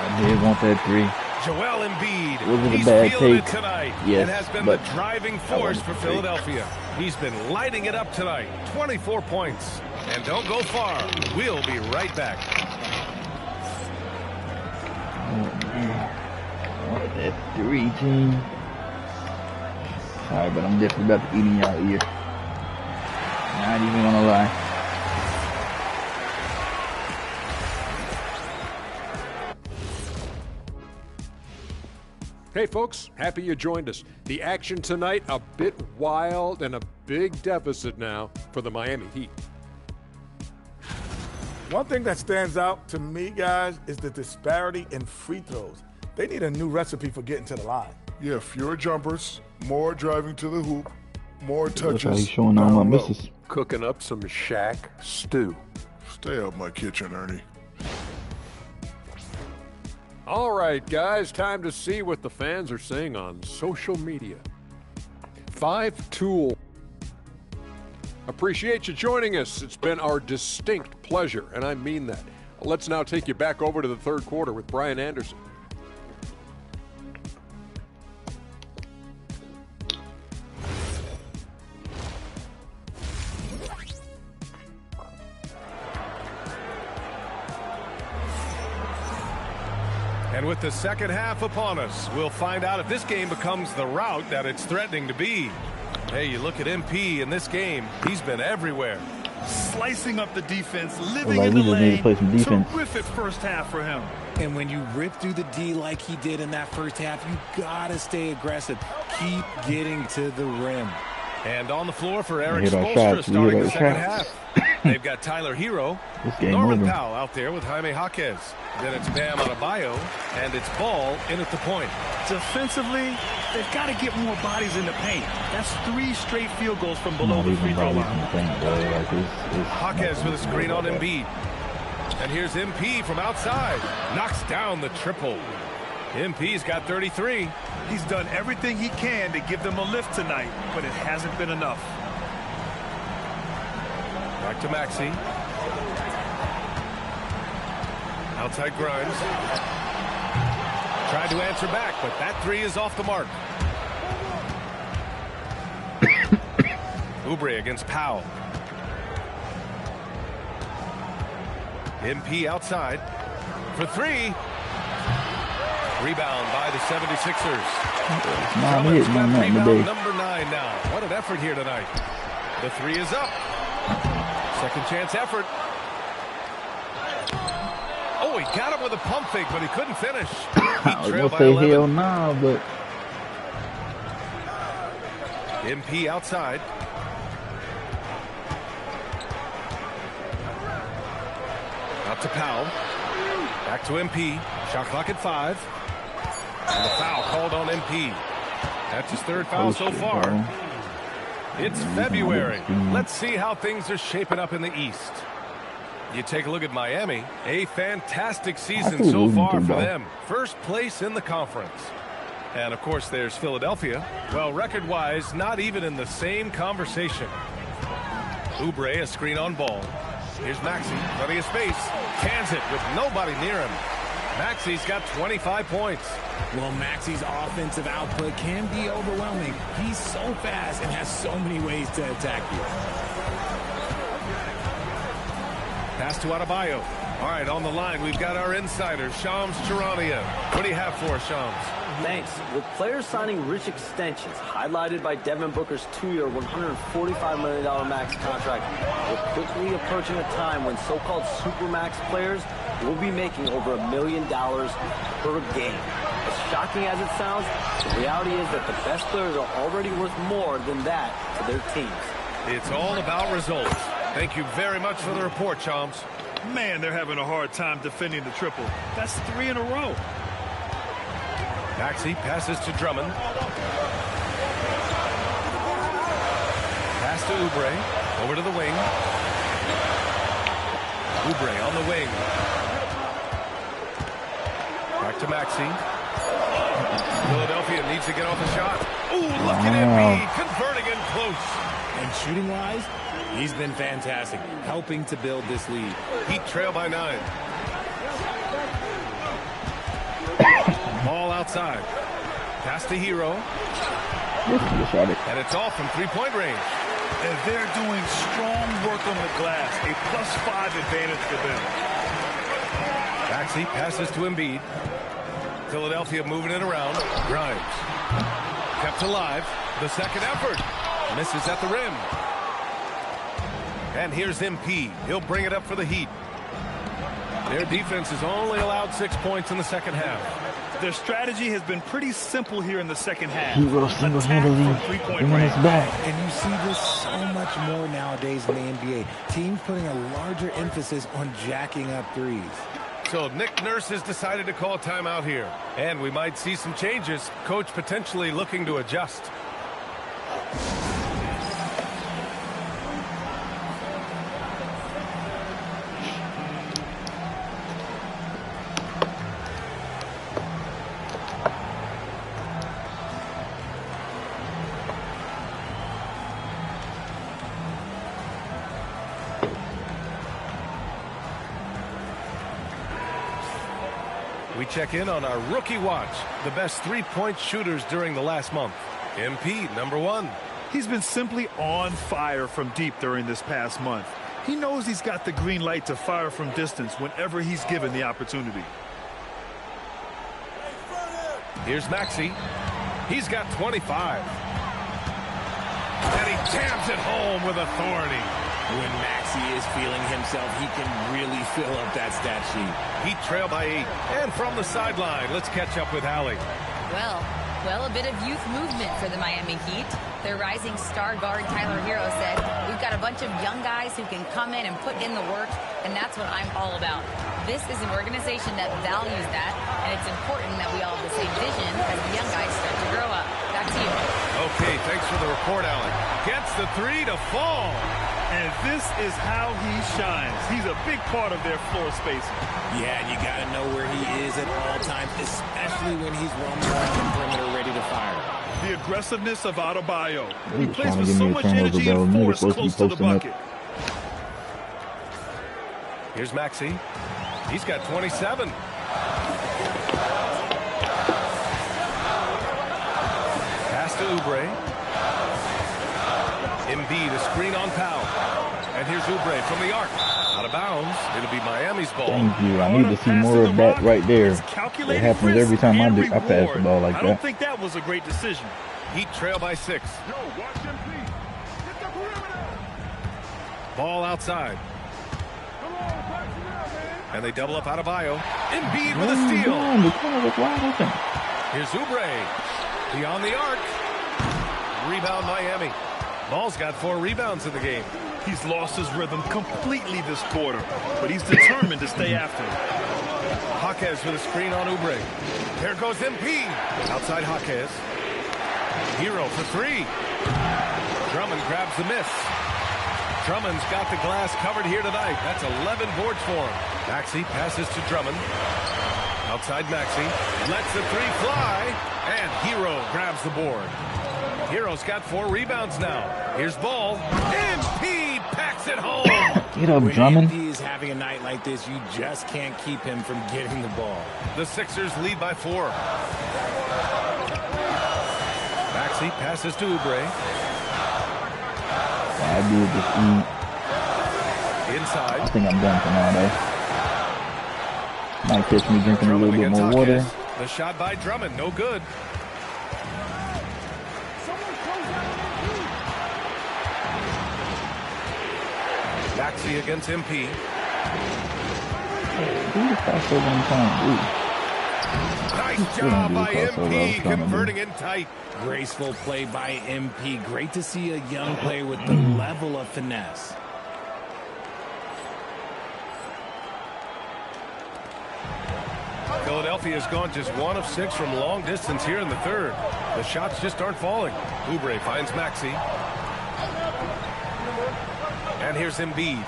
I did want that three. Joel Embiid. Was it a He's bad feeling take? it tonight. Yes, It has been but the driving force for Philadelphia. He's been lighting it up tonight. 24 points. And don't go far. We'll be right back. That 3 team. Sorry, but I'm definitely about to eat in y'all ear. Not even gonna lie. Hey folks, happy you joined us. The action tonight, a bit wild and a big deficit now for the Miami Heat. One thing that stands out to me, guys, is the disparity in free throws. They need a new recipe for getting to the line. Yeah, fewer jumpers, more driving to the hoop, more That's how touches. he's showing all my down low. misses. Cooking up some Shaq stew. Stay out my kitchen, Ernie. All right, guys, time to see what the fans are saying on social media. 5-Tool. Appreciate you joining us. It's been our distinct pleasure, and I mean that. Let's now take you back over to the third quarter with Brian Anderson. And with the second half upon us, we'll find out if this game becomes the rout that it's threatening to be. Hey, you look at MP in this game, he's been everywhere. Slicing up the defense, living Like in we the just need to lane. play some defense. Terrific first half for him. And when you rip through the D like he did in that first half, you gotta stay aggressive. Keep getting to the rim. And on the floor for Eric hit our Spoelstra shots. We starting hit the our second shots. half. They've got Tyler Hero, This game Norman over. Powell out there with Jaime Jaquez. Then it's Bam Adebayo, and it's Ball in at the point. Defensively, they've got to get more bodies in the paint. That's 3 straight field goals from below Not the even free throw bodies in the line. paint, bro. Like, it's Jaquez with a screen on Embiid. And here's MP from outside. Knocks down the triple. MP's got 33. He's done everything he can to give them a lift tonight, but it hasn't been enough. Back to Maxey. Outside Grimes. Tried to answer back, but that 3 is off the mark. Oubre against Powell. MP outside for three. Rebound by the 76ers. Drummond's got rebound number 9 now. What an effort here tonight. The three is up. Second chance effort. Oh, he got him with a pump fake, but he couldn't finish. I was going to say hell nah, but... MP outside. Out to Powell. Back to MP. Shot clock at 5. And the foul called on MP. That's his third foul so far. It's February. Let's see how things are shaping up in the East. You take a look at Miami. A fantastic season so far for them. First place in the conference. And, of course, there's Philadelphia. Well, record-wise, not even in the same conversation. Oubre, a screen on ball. Here's Maxey, plenty of space. Cans it with nobody near him. Maxey's got 25 points. Well, Maxey's offensive output can be overwhelming. He's so fast and has so many ways to attack you. Pass to Adebayo. All right, on the line, we've got our insider, Shams Charania. What do you have for us, Shams? Thanks. With players signing rich extensions, highlighted by Devin Booker's 2-year, $145 million max contract, we're quickly approaching a time when so-called supermax players will be making over $1 million per game. As shocking as it sounds, the reality is that the best players are already worth more than that to their teams. It's all about results. Thank you very much for the report, Shams. Man, they're having a hard time defending the triple. That's 3 in a row. Maxey passes to Drummond. Pass to Oubre. Over to the wing. Oubre on the wing. Back to Maxey. Philadelphia needs to get off the shot. Ooh, look at him. Converting in close. And shooting-wise, he's been fantastic, helping to build this lead. Heat trail by 9. Ball outside. Pass to Hero. And it's off from three-point range. And they're doing strong work on the glass. A +5 advantage for them. Maxey passes to Embiid. Philadelphia moving it around. Grimes. Kept alive. The second effort. Misses at the rim. And here's MP. He'll bring it up for the Heat. Their defense has only allowed 6 points in the second half. Their strategy has been pretty simple here in the second half. Hero single-handedly bringing us back. And you see this so much more nowadays in the NBA. Teams putting a larger emphasis on jacking up threes. So Nick Nurse has decided to call timeout here. And we might see some changes. Coach potentially looking to adjust. We check in on our rookie watch, the best three-point shooters during the last month. MP, number 1. He's been simply on fire from deep during this past month. He knows he's got the green light to fire from distance whenever he's given the opportunity. Here's Maxey. He's got 25. And he jams it home with authority. When Maxey is feeling himself, he can really fill up that stat sheet. Heat trail by 8. And from the sideline, let's catch up with Allie. Well, a bit of youth movement for the Miami Heat. Their rising star guard, Tyler Hero, said, "We've got a bunch of young guys who can come in and put in the work, and that's what I'm all about." This is an organization that values that, and it's important that we all have the same vision as the young guys start to grow up. Back to you. Okay, thanks for the report, Allie. Gets the 3 to fall. And this is how he shines. He's a big part of their floor spacing. Yeah, and you got to know where he is at all times, especially when he's roaming around the perimeter ready to fire. The aggressiveness of Adebayo. He plays with so much energy and force close to the bucket. Here's Maxey. He's got 27. Pass to Oubre. Embiid, a screen on Powell. And here's Oubre from the arc. Out of bounds. It'll be Miami's ball. Thank you. I need to see more of that right there. It happens every time I pass the ball like that. I don't think that was a great decision. Heat trail by 6. Ball outside. And they double up out of Adebayo. Embiid with a steal. The corner was wide open. Here's Oubre. Beyond the arc. Rebound Miami. Ball's got 4 rebounds in the game. He's lost his rhythm completely this quarter, but he's determined to stay after it. Jaquez with a screen on Oubre. There goes MP. Outside Jaquez. Hero for 3. Drummond grabs the miss. Drummond's got the glass covered here tonight. That's 11 boards for him. Maxey passes to Drummond. Outside Maxey. Lets the 3 fly. And Hero grabs the board. Hero's got 4 rebounds now. Here's Ball. MP packs it home. Get up, Drummond. When MP is having a night like this, you just can't keep him from getting the ball. The Sixers lead by 4. Maxey passes to Oubre. I did just eat. Inside. I think I'm done for now, though. Might catch me drinking a little bit more water. The shot by Drummond, no good. Maxey against MP. Nice job by MP converting in tight. Graceful play by MP. Great to see a young player with the level of finesse. Philadelphia has gone just 1 of 6 from long distance here in the 3rd. The shots just aren't falling. Oubre finds Maxey. And here's Embiid.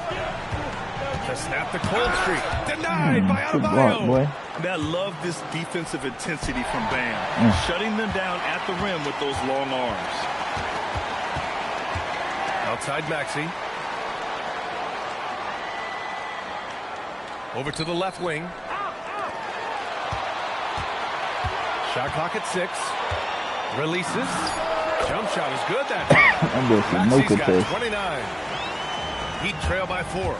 To snap the cold streak. Denied by Adebayo. I love this defensive intensity from Bam. Shutting them down at the rim with those long arms. Outside Maxey. Over to the left wing. Shot clock at 6. Releases. Jump shot is good that time. Maxey's got 29. Heat trail by 4.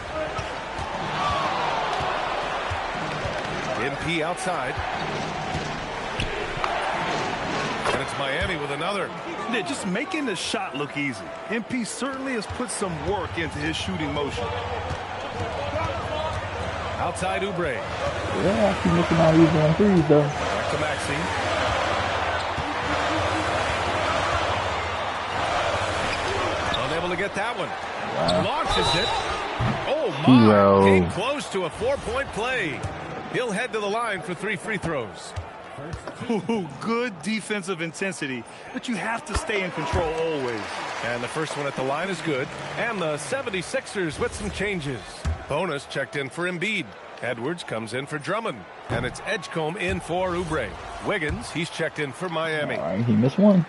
MP outside. And it's Miami with another. Yeah, just making the shot look easy. MP certainly has put some work into his shooting motion. Outside Oubre. Yeah, I keep looking at these on 3s, though. Back to Maxey. Unable to get that one. Launches it. Oh, my. Hero. Came close to a 4-point play. He'll head to the line for 3 free throws. Ooh, good defensive intensity, but you have to stay in control always. And the first one at the line is good. And the 76ers with some changes. Bonus checked in for Embiid. Edwards comes in for Drummond. And it's Edgecombe in for Oubre. Wiggins, he's checked in for Miami. All right, he missed 1.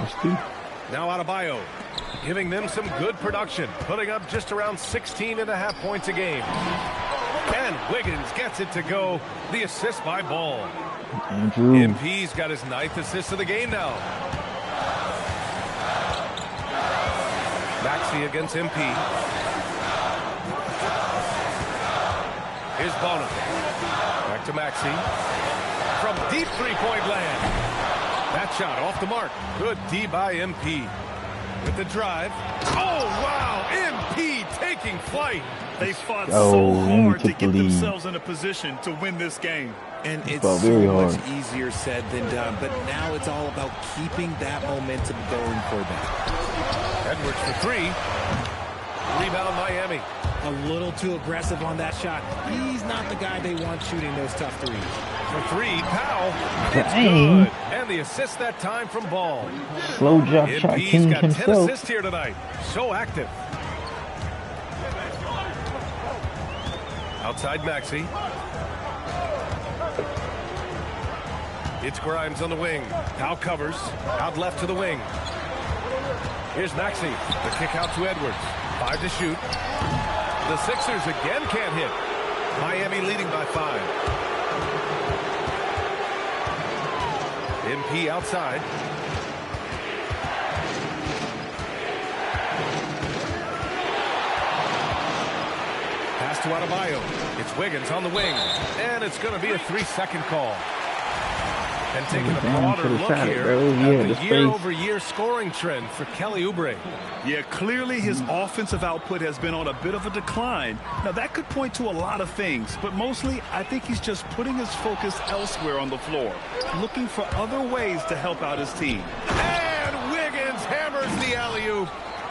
Missed 2. Now Adebayo, giving them some good production, putting up just around 16.5 points a game. And Wiggins gets it to go. The assist by Ball. Andrew. MP's got his 9th assist of the game now. Maxey against MP. Here's Bonham. Back to Maxey. From deep 3-point land. That shot off the mark. Good D by MP. With the drive. Oh, wow. MP taking flight. They fought so hard to get themselves in a position to win this game. And it's so much easier said than done. But now it's all about keeping that momentum going for them. Edwards for 3. Rebound Miami. A little too aggressive on that shot. He's not the guy they want shooting those tough threes. For 3, Powell. It's good. And the assist that time from Ball. Slow drop shot king got himself. 10 assists here tonight. So active. Outside Maxey. It's Grimes on the wing. Powell covers. Out left to the wing. Here's Maxey. The kick out to Edwards. 5 to shoot. The Sixers again can't hit. Miami leading by 5. MP outside. to Adebayo. It's Wiggins on the wing. And it's going to be a 3-second call. And taking a broader look here at the year-over-year scoring trend for Kelly Oubre. Yeah, clearly his offensive output has been on a bit of a decline. Now, that could point to a lot of things, but mostly I think he's just putting his focus elsewhere on the floor, looking for other ways to help out his team. And Wiggins hammers the alley-oop.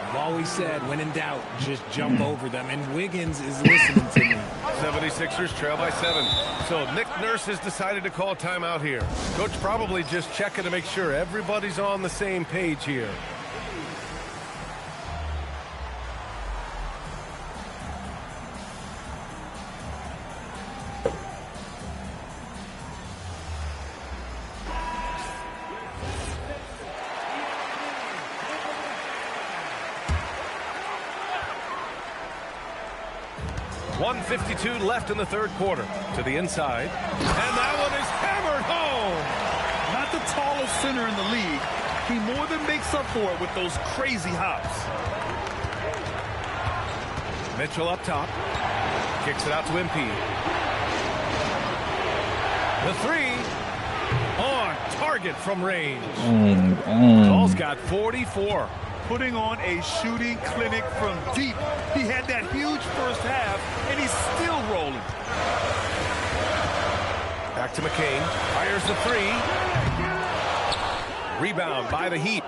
I've always said, when in doubt, just jump over them, and Wiggins is listening to me. 76ers trail by 7. So Nick Nurse has decided to call a timeout here. Coach probably just checking to make sure everybody's on the same page here. .52 left in the third quarter. To the inside. And that one is hammered home. Not the tallest center in the league. He more than makes up for it with those crazy hops. Mitchell up top. Kicks it out to MP. The three. On target from range. Ball's got 44. Putting on a shooting clinic from deep. He had that huge first half, and he's still rolling. Back to McCain. Fires the three. Rebound by the Heat.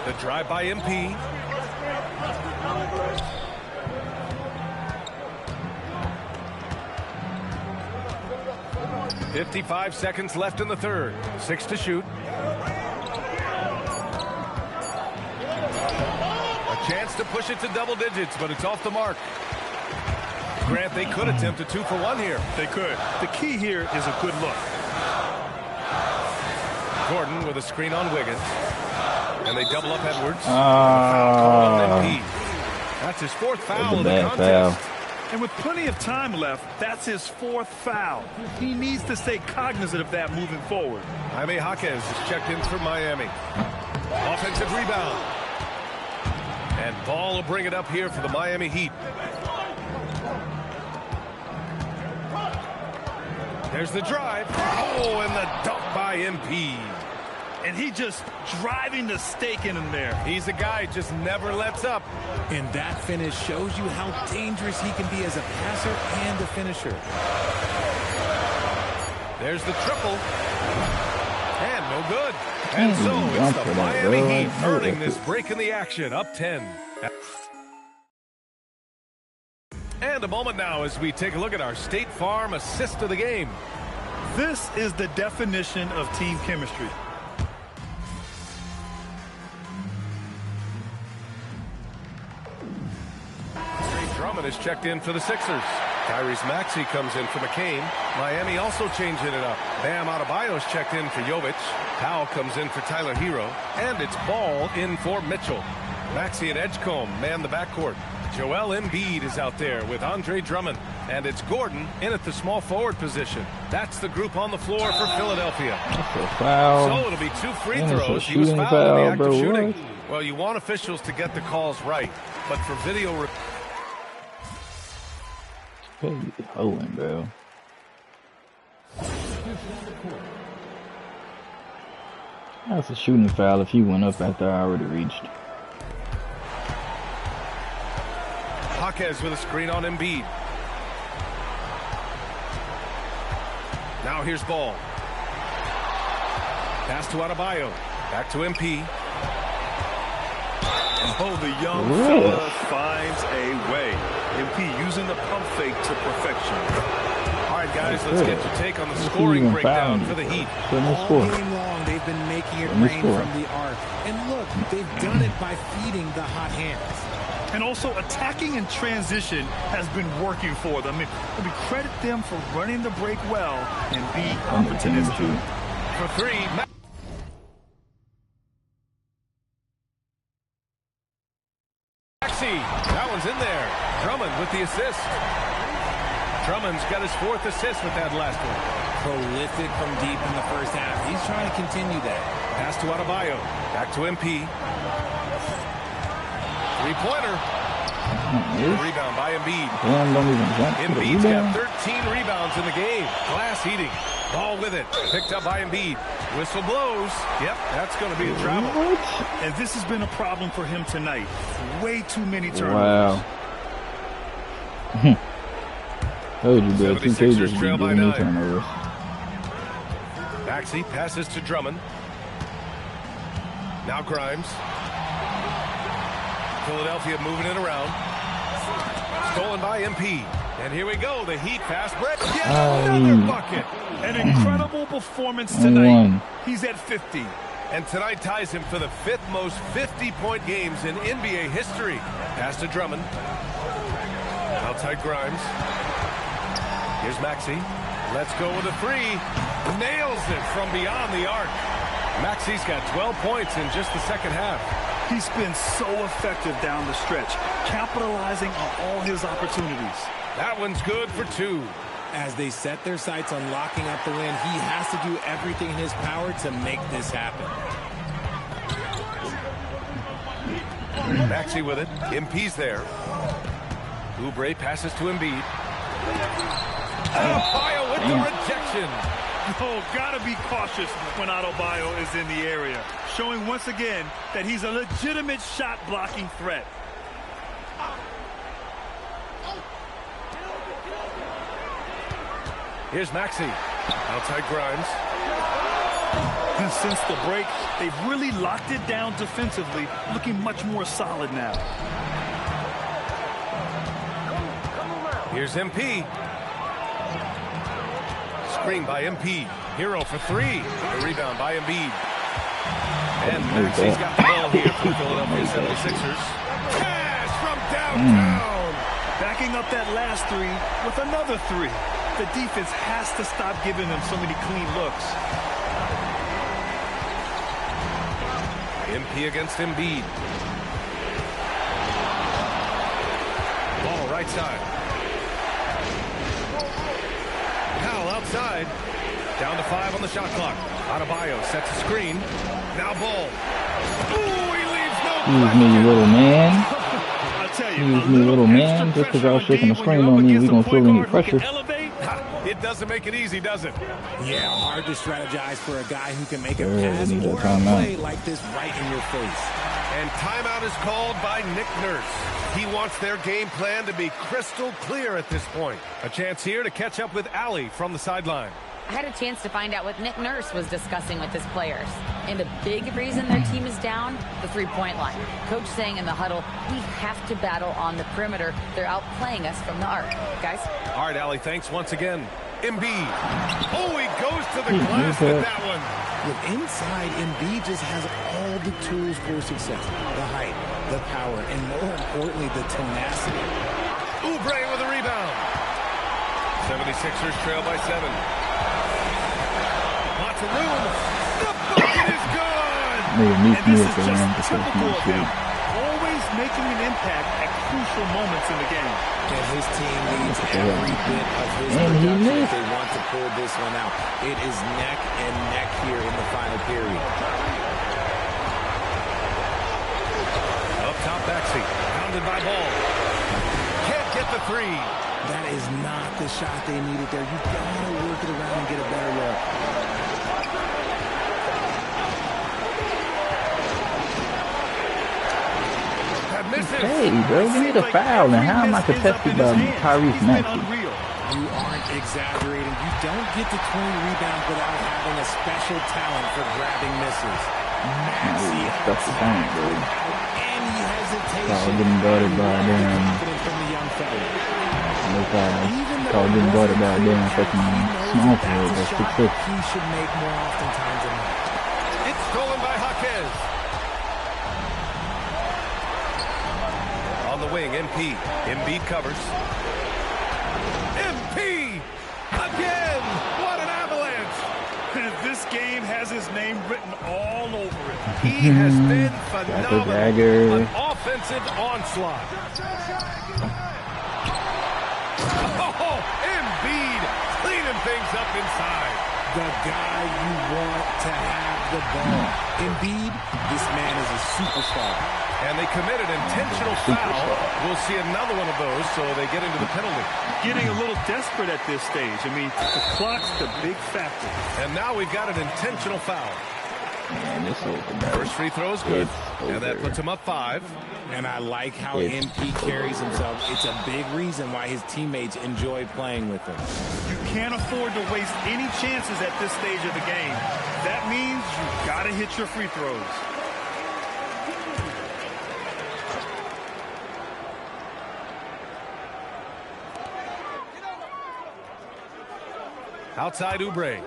The drive by MP. .55 seconds left in the third. 6 to shoot. Chance to push it to double digits, but it's off the mark. Grant, they could attempt a 2 for 1 here. They could. The key here is a good look. Gordon with a screen on Wiggins. And they double up Edwards. That's his 4th foul of the contest. And with plenty of time left, that's his 4th foul. He needs to stay cognizant of that moving forward. Jaime Jaquez is checked in for Miami. Offensive rebound. And Ball will bring it up here for the Miami Heat. There's the drive. Oh, and the dunk by MP. And he just driving the stake in him there. He's a guy who just never lets up. And that finish shows you how dangerous he can be as a passer and a finisher. There's the triple. And no good. And so it's the Miami Heat earning this break in the action, up 10. And a moment now as we take a look at our State Farm assist of the game. This is the definition of team chemistry. Drummond is checked in for the Sixers. Tyrese Maxey comes in for McCain. Miami also changing it up. Bam Adebayo is checked in for Jovic. Powell comes in for Tyler Hero. And it's Ball in for Mitchell. Maxey and Edgecombe man the backcourt. Joel Embiid is out there with Andre Drummond. And it's Gordon in at the small forward position. That's the group on the floor for Philadelphia. That's a foul. So it'll be 2 free throws. He was fouled in the act of shooting. Well, you want officials to get the calls right. But for video... Owen, bro. That's a shooting foul if he went up after I already reached. Jaquez with a screen on Embiid. Now here's Ball. Pass to Adebayo. Back to MP. Oh, the young fella finds a way. MP using the pump fake to perfection. All right, guys, let's get your take on the scoring breakdown for the Heat. All game long, they've been making it rain from the arc. And look, they've done it by feeding the hot hands. And also attacking in transition has been working for them. We credit them for running the break well and being opportunistic. For 3. That one's in there. Drummond with the assist. Drummond's got his 4th assist with that last one. Prolific from deep in the first half. He's trying to continue that. Pass to Adebayo. Back to MP. 3-pointer. Rebound by Embiid. Damn, don't even jump. Embiid's got 13 rebounds in the game. Glass heating. Ball with it. Picked up by Embiid. Whistle blows. Yep, that's going to be a travel. And this has been a problem for him tonight. Way too many turnovers. Wow. Told you, bro. 2K just be giving me turnovers. Maxey passes to Drummond. Now Grimes. Philadelphia moving it around. Stolen by MP. And here we go. The Heat fast break. Another bucket. An incredible performance tonight. He's at 50. And tonight ties him for the 5th most 50-point games in NBA history. Pass to Drummond. Outside Grimes. Here's Maxey. Let's go with a 3. Nails it from beyond the arc. Maxey's got 12 points in just the second half. He's been so effective down the stretch, capitalizing on all his opportunities. That one's good for 2. As they set their sights on locking up the win, he has to do everything in his power to make this happen. Maxey with it. MP's there. Oubre passes to Embiid. Adebayo with the rejection. Oh, gotta be cautious when Adebayo is in the area, showing once again that he's a legitimate shot-blocking threat. Here's Maxey. Outside Grimes. And since the break, they've really locked it down defensively, looking much more solid now. Here's MP. Screen by MP. Hero for 3. The rebound by Embiid. And Maxey's got the ball here for Philadelphia 76ers. Pass from downtown. Backing up that last 3 with another 3. The defense has to stop giving them so many clean looks. MP against Embiid. Ball right side. Powell outside. Down to 5 on the shot clock. Adebayo sets a screen. Now Ball. Ooh, he leaves no Excuse me, little man. Excuse me, little man. Just because y'all shaking the screen on me, we gonna feel any pressure. It doesn't make it easy, does it? Yeah, hard to strategize for a guy who can make a pass or a play like this right in your face. And timeout is called by Nick Nurse. He wants their game plan to be crystal clear at this point. A chance here to catch up with Allie from the sideline. I had a chance to find out what Nick Nurse was discussing with his players. And a big reason their team is down, the three-point line. Coach saying in the huddle, we have to battle on the perimeter. They're outplaying us from the arc. Guys? All right, Allie, thanks once again. Embiid. Oh, he goes to the glass with that one. With inside, Embiid just has all the tools for success. The height, the power, and more importantly, the tenacity. Oubre with a rebound. 76ers trail by 7. Lots of room. The bucket is good. And this is just typical of him. Always making an impact at crucial moments in the game. And his team needs every bit of his production if they want to pull this one out. It is neck and neck here in the final period. Up top, Maxey. Pounded by Ball. Can't get the 3. That is not the shot they needed there. You've got to work it around and get a better look. Hey, bro, give me the foul, and how am I contested by Tyrese Maxey? You aren't exaggerating. You don't get to 20 rebounds without having a special talent for grabbing misses. Maxey That's the time, bro. any hesitation. Call getting guarded by damn. No problem. Call getting guarded by damn fucking small forward. That's 6'6". He should make more oftentimes than not. It's stolen by Jaquez. On the wing, MP. Embiid covers. MP! Again! What an avalanche! This game has his name written all over it. He has been phenomenal. An offensive onslaught. Oh, Embiid cleaning things up inside. the guy you want to have the ball. Embiid, this man is a superstar. And they committed intentional foul. We'll see another one of those, so they get into the penalty. Getting a little desperate at this stage. I mean, the clock's the big factor. And now we've got an intentional foul. Man, this first free throw is good, and that puts him up 5. And I like how MP carries himself. It's a big reason why his teammates enjoy playing with him. You can't afford to waste any chances at this stage of the game. That means you've got to hit your free throws. Outside Oubre.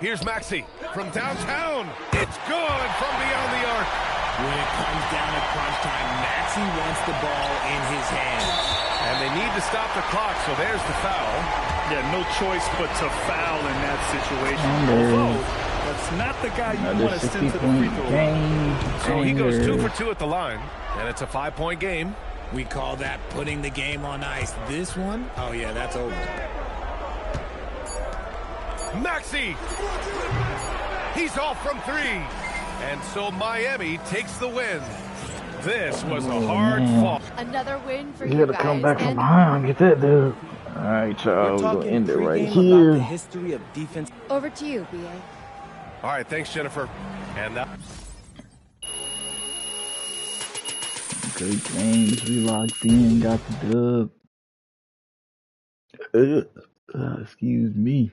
Here's Maxey from downtown. It's good from beyond the arc. When it comes down to crunch time, Maxey wants the ball in his hands. And they need to stop the clock, so there's the foul. Yeah, no choice but to foul in that situation. Although, that's not the guy you want to send to the free throw line. So he goes 2 for 2 at the line, and it's a 5-point game. We call that putting the game on ice. This one, oh yeah, that's over. Maxey! He's off from 3. And so Miami takes the win. This was a hard fall. Another win for You you gotta guys. come back from behind, get that dude. All right, y'all, we're gonna end it right here. The history of defense. Over to you, BA. All right, thanks, Jennifer. And that. Great games, we locked in, got the dub. Excuse me.